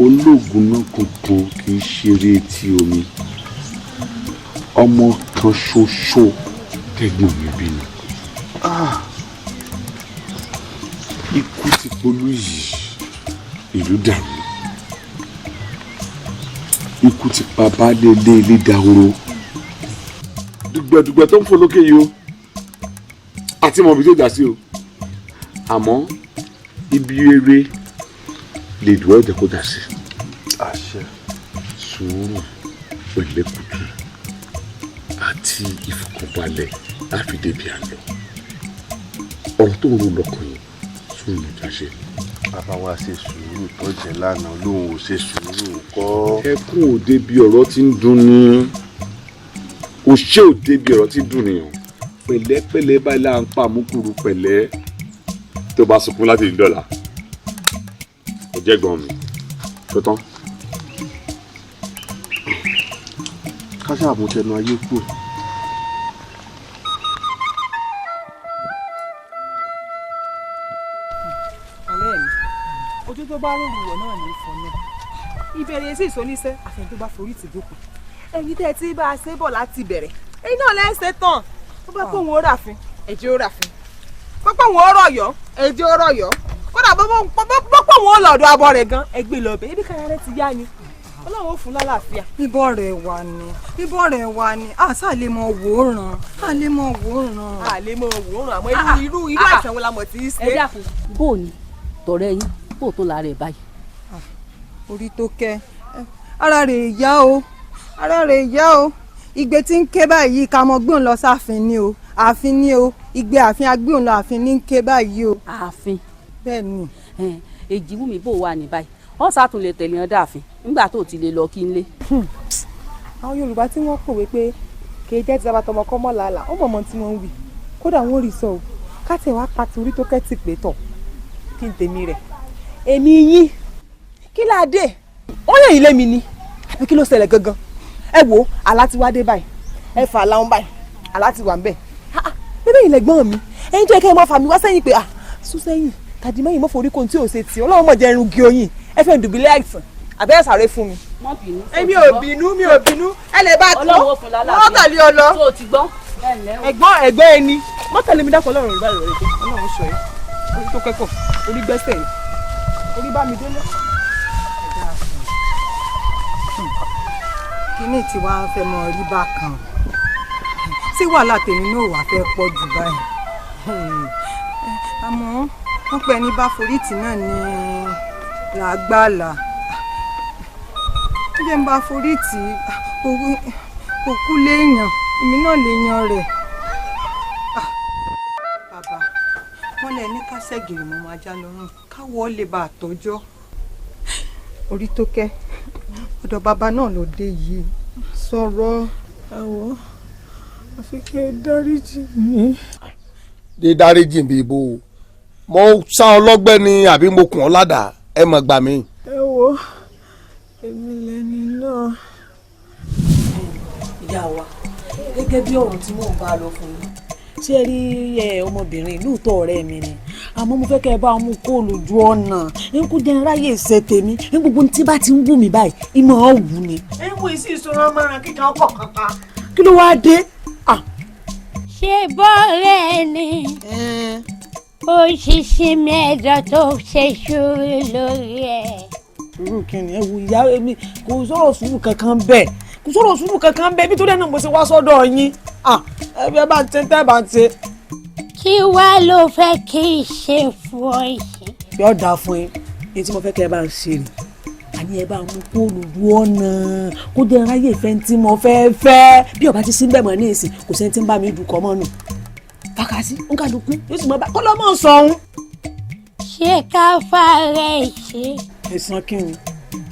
olóògùn náà kankan kì í ṣeré etí omi. Ọmọ kan ṣoṣo tẹ́gbọ̀n mi bí ni. Ikú ti polú yìí, ìlú dàrú. Ikú ti pa baálé ilé dahoro. Dùgbẹ̀dùgbẹ̀ tó ń fò lókè yìí o, àti mọ̀ bí tó jà sí o. Àmọ́ ibi eré lè dùn ọ́ jẹ́ kó jà sí. Àṣẹ. Sùúrù, pẹ̀lẹ́kùtù àti ìfọ̀kànbalẹ̀ láfi débi àná. Ọ̀rọ̀ tó ń ro lọ́kàn yìí sùúrù ló jáṣe. Bàbá wa ṣe sùúrù tó jẹ lánàá lóhùn ò ṣe sùúrù kọ́. Ẹkún ò débi ọ̀rọ̀ tí ń dùn ni. Òṣè ò débi ọ̀rọ̀ tí ń dùn nìyàn. Pẹ̀lẹ́pẹ̀lẹ́ báyìí là ń pa àmúkúrú pẹ̀lẹ́. Tó bá sunkún láti ní dọ́là. Kò jẹ́ gbọ́n mi. Tó tán. Ká ṣáà mú tẹnu ayé kúrò. Ojú tó bá rọrùn wọ̀ náà ní ìfọ̀ náà. Ìbẹ̀rẹ̀ sí ìsọníṣẹ́ àfẹn tó bá forí ti dókun. Ẹ̀yin tẹ́ tí bá a ṣe bọ̀ láti bẹ̀rẹ̀. Ẹ̀yin náà lẹ́sẹ̀ tán. Ó bá pọ̀ wọn ó ràfin, ẹ̀jẹ̀ ó ràfin. Pọ́pọ́ wọn ó rọ̀yọ́, ẹ̀jẹ̀ ó rọ̀yọ́. Kódà pọ́pọ́ wọn ó lọ́dọ̀ abọ́ rẹ̀ gan, ẹgbẹ́ lọ bẹ̀. Ebi kára rẹ̀ ti yá ni. Ọlọ́run ó fún lálàáfíà. Bíbọ̀ rẹ̀ wà ní. Bíbọ̀ rẹ̀ wà ní. Àṣà lè mọ wòóràn. A lè mọ wòóràn. A lè mọ wòóràn àmọ́ irú àìsàn wo la mọ̀ tí í ṣe. Ẹ dákun, bó ni tọ̀rẹ́ yín bó tó la rẹ̀ báyìí. Orí tó kẹ́ ara rẹ̀ yá o, ara rẹ̀ yá o. Igbe tí ń ké báyìí ká mọ gbóhùn lọ sáfin ni o, ààfin ni o. Igbe ààfin agbóhùn lọ ààfin ní ń ké báyìí o. Ààfin. Bẹ́ẹ̀ ni. Èjìwùmí bò wà ní báyìí wọ́n sàtún lè tẹ̀lé ọ̀dà ààfin nígbà tó ti lè lọ kí n lé. Àwọn Yorùbá tí wọ́n pòwe pé kèé jẹ́ ti sábàtọmọ kọ́ mọ́ làálàá ó mọ̀mọ́ tí wọ́n ń wí kódà wọ́n rí sọ o káàtì wá pa torí tó kẹ́tì pé tọ̀ kí n tèmi rẹ̀ èmi yín kí láà dé ó yẹ ilé mi ni àbí kí ló ṣẹlẹ̀ gangan ẹ wo àlá ti wá dé báyìí ẹ fà láwọn báyìí àlá ti wà ń bẹ̀ bébè ilẹ̀ gbọ́n mi ẹ̀yin tó yẹ kẹ́ ẹ máa fà mí wá sẹ́yìn pé sún sẹ́yìn tàdí mẹ́yìn mọ́ forí kò tí ò ṣe tì ọlọ́run mọ̀ jẹ́ irun gé oyin ẹ fẹ́ dùbílẹ̀ àìsàn àbẹ́ sáré fún mi. èmi ò bínú mi ò bínú ẹ lè bá tó wọ́n tẹ̀lé ọ lọ. tó o ti gbọ́. ẹ̀gbọ́n ẹni mọ́ tẹ̀lé mi dákọ̀ ọlọ́run ìbára rẹ̀ jẹ́ ọlọ́run sọ ẹ́ orí tó kẹ́kọ̀ọ́ orí gbẹ́sẹ̀ ni orí bá mi délé. kíní tí wàá fẹ́ mọ rí bákan tí wàhálà tèmi náà wàá fẹ́ pọ̀ jù báyìí àmọ́ wọ́n pẹ́ ní bá forítì náà ní làgbàlà jẹ́ ń bá forítì kò kú léèyàn èmi náà léèyàn rẹ̀ bàbá wọ́n lẹ ní kásẹ̀gìrì mọ́ máa já lọ́rùn káwọ́ lè bá àtọ́jọ́ orí tó kẹ́ ọ̀dọ̀ bàbá náà ló dé yìí sọ̀rọ̀ àwọ̀ àfi kí ẹ dáríjì mi. dé dáríjì bí ibo mo sá ọlọ́gbẹ́ ni àbí mo kùn ọ́ ládàá ẹ mọ̀ gbà mí. ẹ wo èmi lẹni náà. ìyá wa gẹ́gẹ́ bí ọ̀rọ̀ tí mò ń bá lọ fún yín ṣé ẹ rí ọmọbìnrin lóòótọ́ ọ̀rẹ́ mi ni àmọ́ mo fẹ́ kẹ́ ẹ bá mú kó lójú ọ̀nà n kò jẹ́ ráyè ṣe tèmi n gbogbo tí bá ti ń wù mí báyìí ìmọ̀ ọ̀ wù ni. ẹ mú ìsì ìṣòro ọmọràn kíkan ọkọ̀ kankan. kí ló wáá dé. ṣé bọ́ọ̀rẹ́ ni òṣìṣẹ́ mẹ́jọ tó ṣe ṣòro lórí ẹ̀. sùúrù kìnìún ẹ wù ìyá mi kò sọ̀rọ̀ sùúrù kankan bẹ́ẹ̀ kò sọ̀rọ̀ sùúrù kankan bẹ́ẹ̀ nítorí náà mo ṣe wá sọ́dọ̀ yín ẹ bá ń ṣe tẹ́ bá ń ṣe. kí wàá ló fẹ́ kí n ṣe fún ọ yìí. yóò dáa fún yín ní tí mo fẹ́ kẹ́ ẹ bá ń ṣe rè àní ẹ bá mú kóòlù du ọ̀nà kó jẹ́ ráyè ìfẹ́ tí mo fẹ́ fẹ́ bí ọba ti sí ń bẹ̀ mọ́ ní ìsìn kò sẹ́ni tí ń bá mi dùn kọ́ mọ́ nù fàkàsí ń kàlùkù yóò sì mọ́ bá kọ́ lọ́ mọ́ sọ̀hún. ṣé ká fàárẹ̀ ṣe.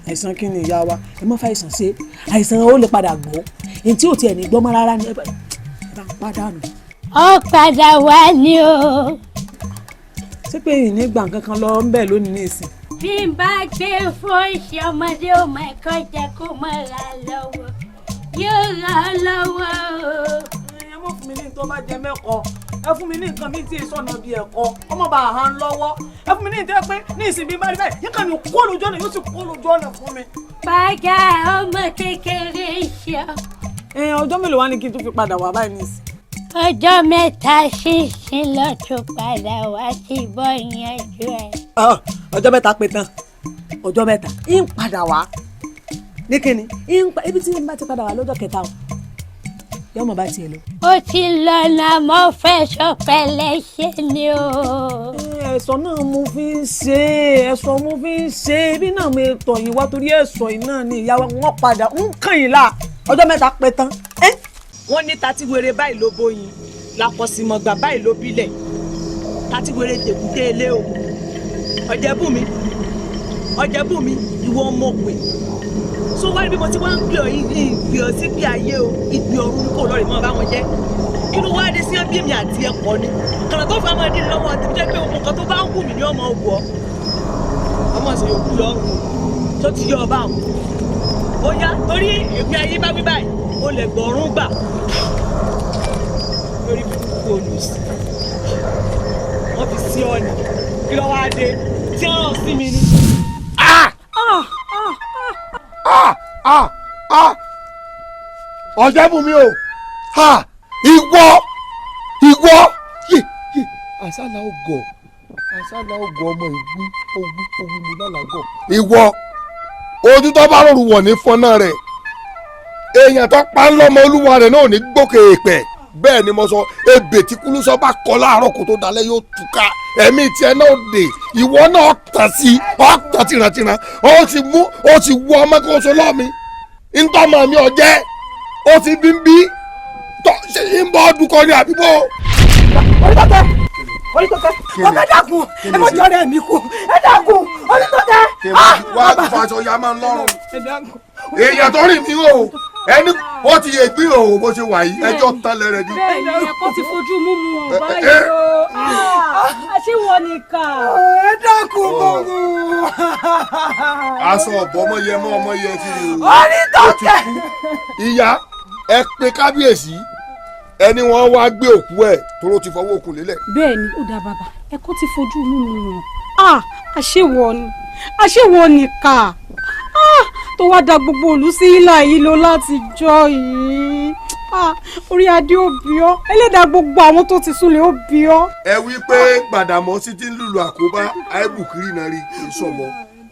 àìsàn kí ni ìyá wa ẹ má fa àìsàn ṣe àìsàn ó lè padà gbọ́ èyí tí ò tiẹ̀ ní gbọ́ mọ́ rárá ni ẹ bá ń pàdánù. ó padà wá ní o. ṣé pé ìní gbà kankan lọ ń bẹ̀ lónìí ní ìsìn. bí n bá gbé fún ìṣe ọmọdé ò mọ ẹ̀kọ́ jẹ kó mọ̀ ra lọ́wọ́ yóò rà á lọ́wọ́ o. ẹ mọ̀ fún mi ní tó bá jẹ mẹ́kọ̀ọ́ ẹ fún mi ní nǹkan mi tí ì sọ̀nà bíi ẹ̀kọ́ ọmọ bá a hàn lọ́wọ́ ẹ fún mi ní ìtẹ́ pé ní ìsìn bíi bá rí báyìí yín kàn ní kó lójú ọ̀nà yóò sì kó lójú ọ̀nà fún mi. bàgà ọmọ kékeré ṣọ. ọjọ́ mélòó wá ní kí n tún fi padà wá báyìí nísìn. ọjọ́ mẹ́ta ṣìṣìn lọ́tún padà wá sí bọ́ ìyanjú ẹ̀. ọjọ́ mẹ́ta pé tán ọjọ́ mẹ́ta ń padà wá ní kíni ibi tí n bá ti padà wá lọ́jọ́ kẹta o yọmọ bá tiẹ̀ lọ. ó ti lọ́nà mo fẹ́ sọpẹ́lẹ́ ṣe ni o. ẹ̀sọ́ náà mo fi ń ṣe ẹ̀sọ́ mo fi ń ṣe ibi náà mo tọ̀ yín wá torí ẹ̀sọ́ yìí náà ni ìyá wọn padà ń kàn yín là ọjọ́ mẹ́ta pé tán. wọ́n ní tatiwere báyìí ló bóyin làkọ̀sìmọ̀gbà báyìí ló bílẹ̀ tatiwere tèkúté ilé o Ọ̀jẹ̀bùnmi ìwọ ọmọ pè so wá bí mo ti wá ń gbé ọ yìí ìgbé ọ sí bí ayé o ìgbé ọrùn kò lọ́ọ̀rì mọ́ bá wọn jẹ́ inú wa dé sí ẹbí mi àti ẹ̀kọ́ ni kàrà tó fà máa dín lọ́wọ́ àti jẹ́ pé òkú kan tó bá ń wù mí ní ọmọ òwú ọ ọmọ ṣe yòókù lọ́rùn tó ti yọ ọba àwọn ó yá torí èmi ayé bá wí báyìí o lè gbọ̀rún gbà lórí kúkú olùsí wọ́n fi sí ọ̀nà kí ló wá dé tí wọ́n rán sí mi ni. Ojebunmi o ìwọ àṣàlà ọgọ ọmọ ìwú mi lálàgọ. ìwọ ojú tó bá rọrùn wọ̀ ní fọ́nà rẹ̀ èèyàn tó pa ń lọ́mọ olúwa rẹ̀ náà ní gbókè èèpẹ̀ bẹ́ẹ̀ ni mo sọ ebè tí kúlúsọ bá kọ láàárọ̀ kó tó dalẹ̀ yóò túká ẹ̀mí tiẹ̀ náà dé ìwọ náà tàn sí ọ̀tàn tìrantìran ó ti wú ọmọ kó so lọ́ọ̀mí ntọ́mọ mi ọ̀jẹ́ ó ti bí ṣe ń bọ́ ọdún kan ní àbíbó. Onítọ́kẹ́ ọ̀gá dákun ẹ mọ̀ jọ́rẹ́ mi kú ẹ dákun Onítọ́kẹ́. wá á tún faṣọ ya máa ń lọ́rùn èèyàn tó rìn mí o ẹni ó ti yẹ gbé o bó ṣe wà yìí ẹjọ́ tán lẹ́rẹ̀ ni. bẹ́ẹ̀ni ẹ̀kọ́ ti fojú múmu wọn báyìí o àṣìwọ nìkan. ẹ dákun bọ̀rù. aṣọ ọ̀bọ ọmọ yẹ mọ́ ọmọ yẹ ti rí o. Onítọ́kẹ́. ìyá ẹ pe kábíyèsí ẹni wọn wá gbé òkú ẹ tóró ti fọwọ́ òkú lélẹ̀. bẹ́ẹ̀ni ó dá bàbá ẹ̀kọ́ ti fojú múmu wọn àṣìwọ nìkan tó wá da gbogbo òlú sí ilà yìí lọ láti jọ yìí orí adé ó bí ọ ẹlẹ́dàá gbogbo àwọn tó ti súnlẹ̀ ó bí ọ. ẹ wí pé Gbàdàmọ́sí ti ń lùlù àkóbá àìbùkírì náà rí ìsọmọ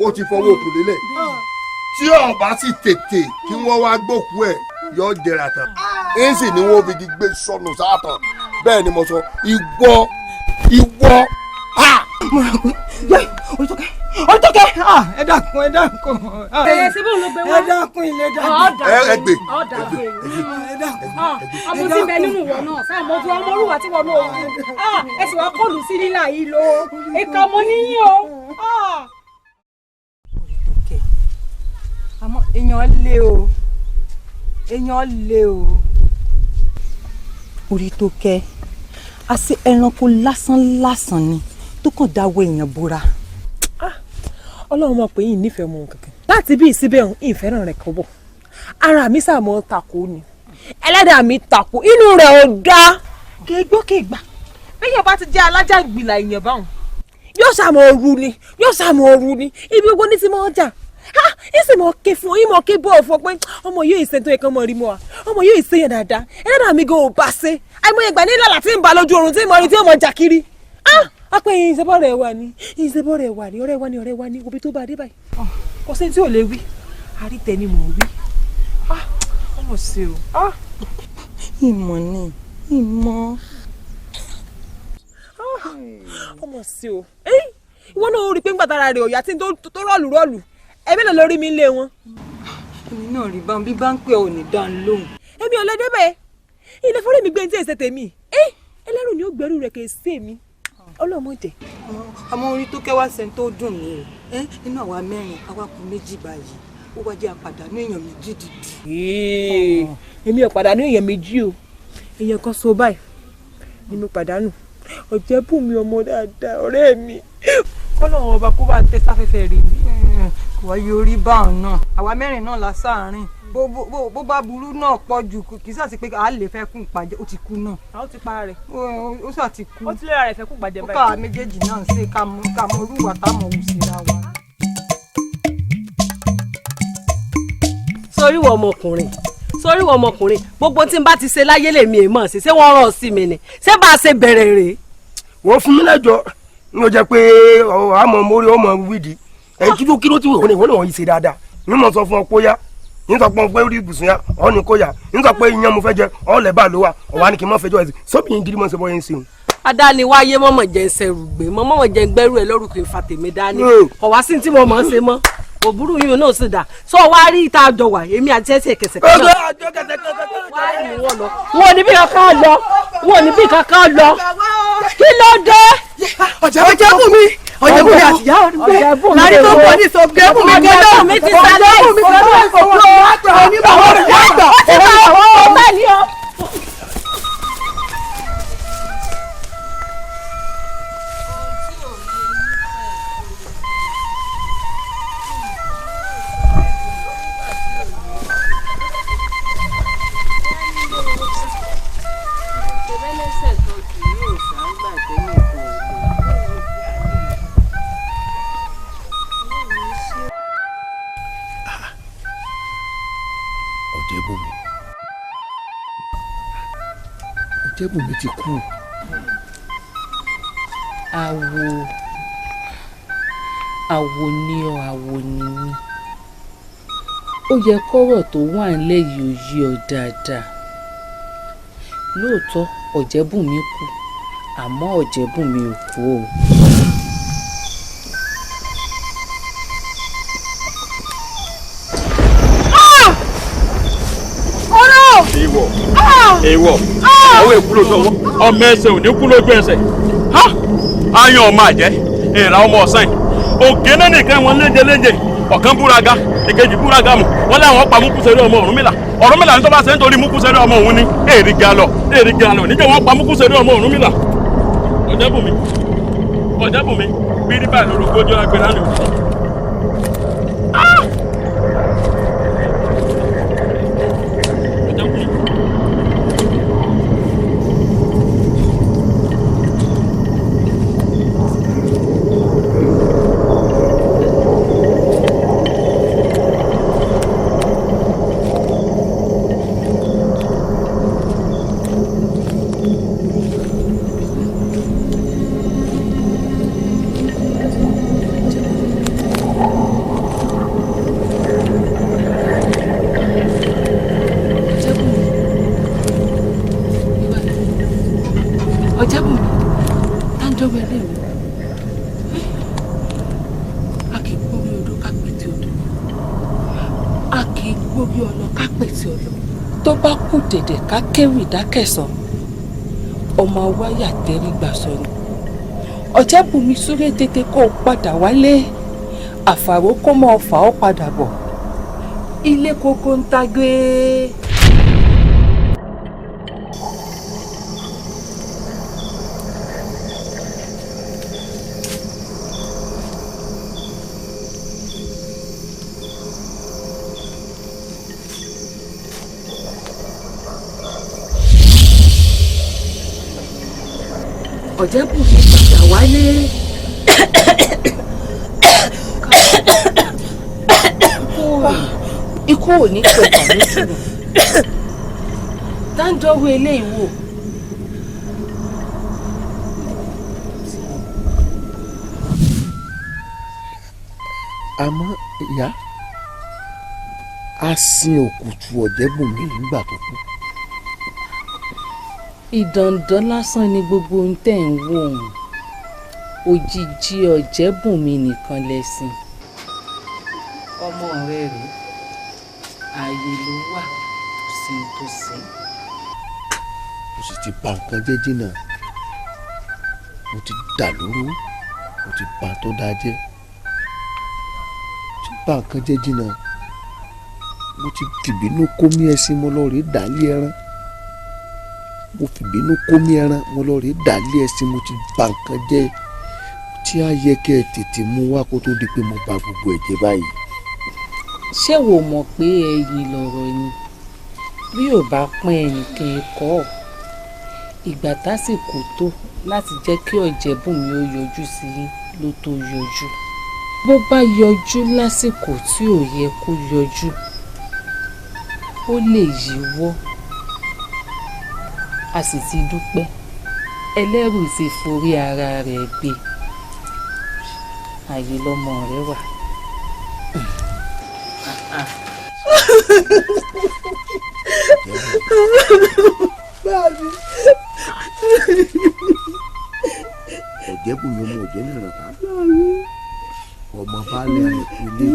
ó ti fọwọ́ òkú lélẹ̀ tí ọba sì tètè kí wọ́n wá gbókú ẹ̀ yọ jẹrà tán ń sì ní wọ́n fi di gbé sọnù sáàtàn bẹ́ẹ̀ ni mo sọ ìwọ. Onítọ́kẹ́ ẹ dákun síbí òun ló gbé wá ẹ dákun ilé dákun ẹ gbé ọmọ tí ń bẹ nínú ìwọ náà sáà mo ju ọmọ olúwa tí wọn náà wù ẹ sì wá kọlù sí nílà yìí lọ ìka ọmọ níyìn o. àmọ́ èèyàn lé o orí tó kẹ́ àṣẹ ẹranko lásán ni tó kàn dáwọ́ èèyàn bóra. Ọlọ́run mọ̀ pé yìí nífẹ̀ẹ́ ọmọ kankan láti bí ìsíbẹ̀ ọ̀hún ìfẹ́ràn rẹ̀ kọ́ bọ̀ ara mi sàmọ́ tako ni ẹlẹ́dàá mi tako inú rẹ̀ ò dáa kégbókègbà bẹ́ẹ̀ bá ti jẹ́ alájà gbìlà èèyàn báwọn yóò sàmọ́ ooru ni ibi gbogbo ní ti mọ́ ọjà ìsì mọ̀ ké fún ọ yìí mọ̀ ké bọ́ ọ̀fọ̀ pé ọmọ yóò ìṣe tó yẹ kán mọ̀ rí mọ́ wa ọmọ yóò ìṣe yẹn dáadáa ẹlẹ́dàá mi gan ò bá ṣe àìmọye ìgbà nílò láti ń ba lójú oorun tí mo rí tí ó mọ̀ jà kiri apẹ ìṣẹ́bọ̀ rẹ̀ wà ní ọ̀rẹ́ wa ní obi tó bá dé báyìí kò sí tí ò lè wí àrítẹ ni mò ń wí mọ̀ sí o. ìmọ̀ ni ìmọ̀. ọmọ sí o. ìwọ náà rí i pé ń gbàtara rẹ̀ ọ̀yà tí tó rọ̀lù ẹbí lè lórí mi lé wọn. èmi náà rí bá ń bí bá ń pè ọ́ ní dán lóhùn. èmi ò lè débẹ̀ ilé fúnra mi gbé ní tí èsè tèmi ẹlẹ́rù ni ó gbẹ́rù rẹ̀ kì í sí èmi ọlọ́mọdé. àmọ́ orí tó kẹ́wàá sẹ́ni tó dùn mí o inú àwa mẹ́rin àwa kù méjì báyìí ó wá jẹ́ àpàdánù èèyàn méjì dìdì. èmi ò pàdánù èèyàn méjì o èèyàn kan so báyìí ni mo pàdánù Ojebunmi ọmọ dáadáa ọ̀rẹ́ mi kọ́lọ́run ọba kó bá tẹ sáfẹ́fẹ́ rí mi. kò wáyé orí báwọn náà àwa mẹ́rin náà la sáàárín bó bá burú náà pọ̀ jù kì í sàti pé a lè fẹ́ kún ìpàjẹ́ ó ti kú náà. a ó ti pa rẹ̀. ó sà ti kú. ó ti lera rẹ̀ fẹ́ kún ìpàjẹ́ báyìí. ó ká méjèèjì náà ṣe ká mọ orúwà táwọn ò síra wa. sórí wọ ọmọkùnrin gbogbo tí n bá ti ṣe láyé lèmi èèmọ̀ sí ṣé wọ́n rán sí mi ni ṣé bá a ṣe bẹ̀rẹ̀ rèé. wọ́n fún mi lẹ́jọ́ ní o jẹ́ pé àmọ́ mórí ọmọ wíìdì ẹ̀yìn kíkó kí ló ti wọ́n ní wọ́n yìí ṣe dáadáa ní mo sọ fún ọ kó yá ní sọ pé ọ pé orí ibùsùn yá ọ ní kó yá ní sọ pé iyán mo fẹ́ jẹ ọ lẹ́ bá ló wà ọ̀wá ni kì í mọ́ fẹjọ́ ẹ̀ sí sóbì yín gidi mọ́ ṣe bọ́ yẹn sí i. adániwáyé mọ̀mọ̀ jẹ́ ń ṣẹrù gbé mọ̀mọ̀ jẹ́ ń gbẹ́rù ẹ̀ lórúkọ ìfà tèmi dání ọ̀wá sí tí mo mọ̀ ń ṣe mọ́ òbúrú yìí náà sì dà sọ wá rí ìta àjọ wà èmi àti ẹsẹ̀ kẹsẹ̀ kan náà wọn ò ní bí kankan lọ kí ló dé. Ojebunmi àtìyá ọdún láti tó bọ́ ní Ojebunmi gbọ́dọ̀ mi ti sálẹ̀ onímọ̀ ọ̀rọ̀ yàgbà Ojebunmi ti kú. àwo ni ọ àwo ni mí ó yẹ kọ́rọ̀ tó wà nílẹ̀ yìí ó yé ọ dáadáa lóòótọ́ Ojebunmi kú àmọ́ Ojebunmi ò kú o. èèwọ̀ àwọn èkú ló sọ wọ́n ọmọ ẹsẹ̀ ò ní kú lójú ẹsẹ̀ ayan ọmọ àjẹ́ ìrà ọmọ ọ̀sán ògéné nìkan wọn léje ọ̀kan búraga èkejì búraga mù wọn láwọn pa Múkúsẹ́rí ọmọ Ọ̀rúnmìlà ní tó bá ṣe ń torí Múkúsẹ́rí ọmọ òun ní èrì galọ̀ níjẹ́ wọn pa Múkúsẹ́rí ọmọ Ọ̀rúnmìlà. Ojebunmi bírí báyìí lórúkọ ojú ọgbẹ́ lánàá òjijì. dẹ̀dẹ̀ ká kéwì dákẹ̀sán ọmọ wáyà tẹ́rí gbà sọnù Ojebunmi súré tètè kó o padà wálé àfàró kó mọ́ ọ fà ọ́ padà bọ̀ ilé kókó ń tagbé. Ojebunmi padà wálé. Ikú ò ní pẹ́ tàbí túbọ̀. Dáńjọ́ wo eléyìí wò? Àmọ́ ìyá á sin òkùtù Ọ̀jẹ́bùnmi nígbà tó kú. ìdàndán lásán ni gbogbo ohun tẹ̀ ń wò ó òjijì Ọ̀jẹ́bùnmi nìkan lẹ́sìn. ọmọ rẹ rèé ààyè ló wà kò sí tó sí. mo sì ti bà nǹkan jẹ́ jìnnà mo ti dà lóru mo ti bà tó dáa jẹ́ mo ti bà nǹkan jẹ́ jìnnà mo ti fìbínú kómi ẹṣin mo lọ rèé dàálé ẹran mo fìbínú kómi ẹran mo lọ rèé dàálé ẹṣin mo ti bà nǹkan jẹ́ tí a yẹ kẹ́ ẹ tètè mú wá kó tó di pé mo bà gbogbo ẹ̀ jẹ́ báyìí. ṣé wo mọ̀ pé ẹ̀yin lọ̀rọ̀ ni bí ò bá pín ẹnìkan ẹ̀kọ́ ìgbà tásìkò tó láti jẹ́ kí Ọ̀jẹ́bùnmi ó yọjú sí ló tó yọjú bó bá yọjú lásìkò tí ò yẹ kó yọjú ó lè yíwọ́ a sì ti dúpẹ́ ẹlẹ́rù ti forí ara rẹ̀ gbé ààyè lọmọ rẹ wà. Ọ̀jẹ́bùnmi ọmọ òjẹ́ nìran ká ọmọ baálé àìkúlé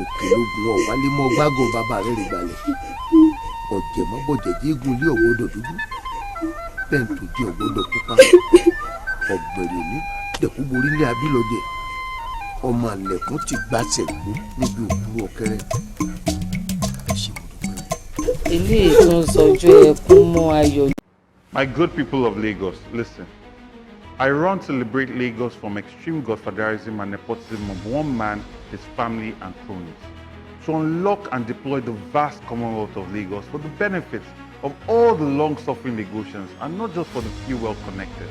òkèlógún ọ̀wálé mọ́ gbágùn bàbá rẹ̀ rè gbalẹ̀ ọ̀jẹ̀ mọ́bọ̀jẹ̀ jígun ilé ọ̀gbọ́dọ̀ dúdú bẹ́ẹ̀ tó jẹ́ ọ̀gbọ́dọ̀ pupa ọ̀gbẹ̀rẹ̀ ní dẹ̀kúborí ilé abílọ́jẹ̀ ọmọ àlẹ̀kùn ti gbàṣẹ̀ gbó níbi òkúrú ọ̀kẹ́rẹ́. eléyìí tó ń sọjú ẹkún mọ́ ayọ̀. My good people of Lagos, listen. I run to liberate Lagos from extreme godfatherism and nepotism of one man, his family, and cronies. To unlock and deploy the vast Commonwealth of Lagos for the benefits of all the long-suffering Lagosians and not just for the few well-connected.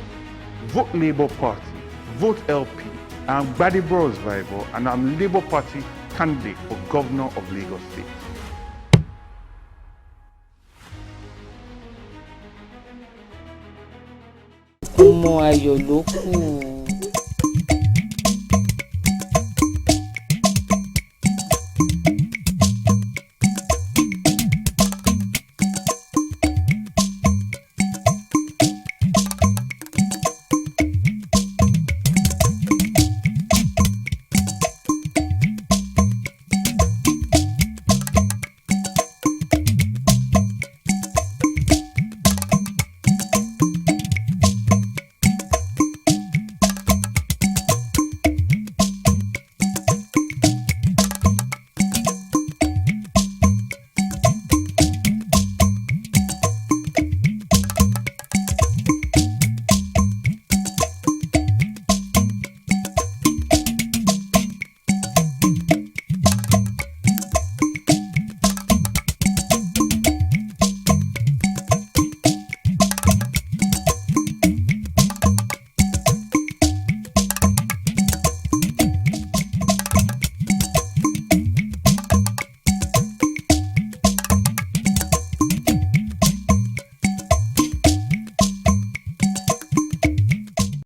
Vote Labour Party, vote LP. I'm Gbadebro's rival and I'm Labour Party candidate for Governor of Lagos State. ọmọ ayọ̀ ló kù.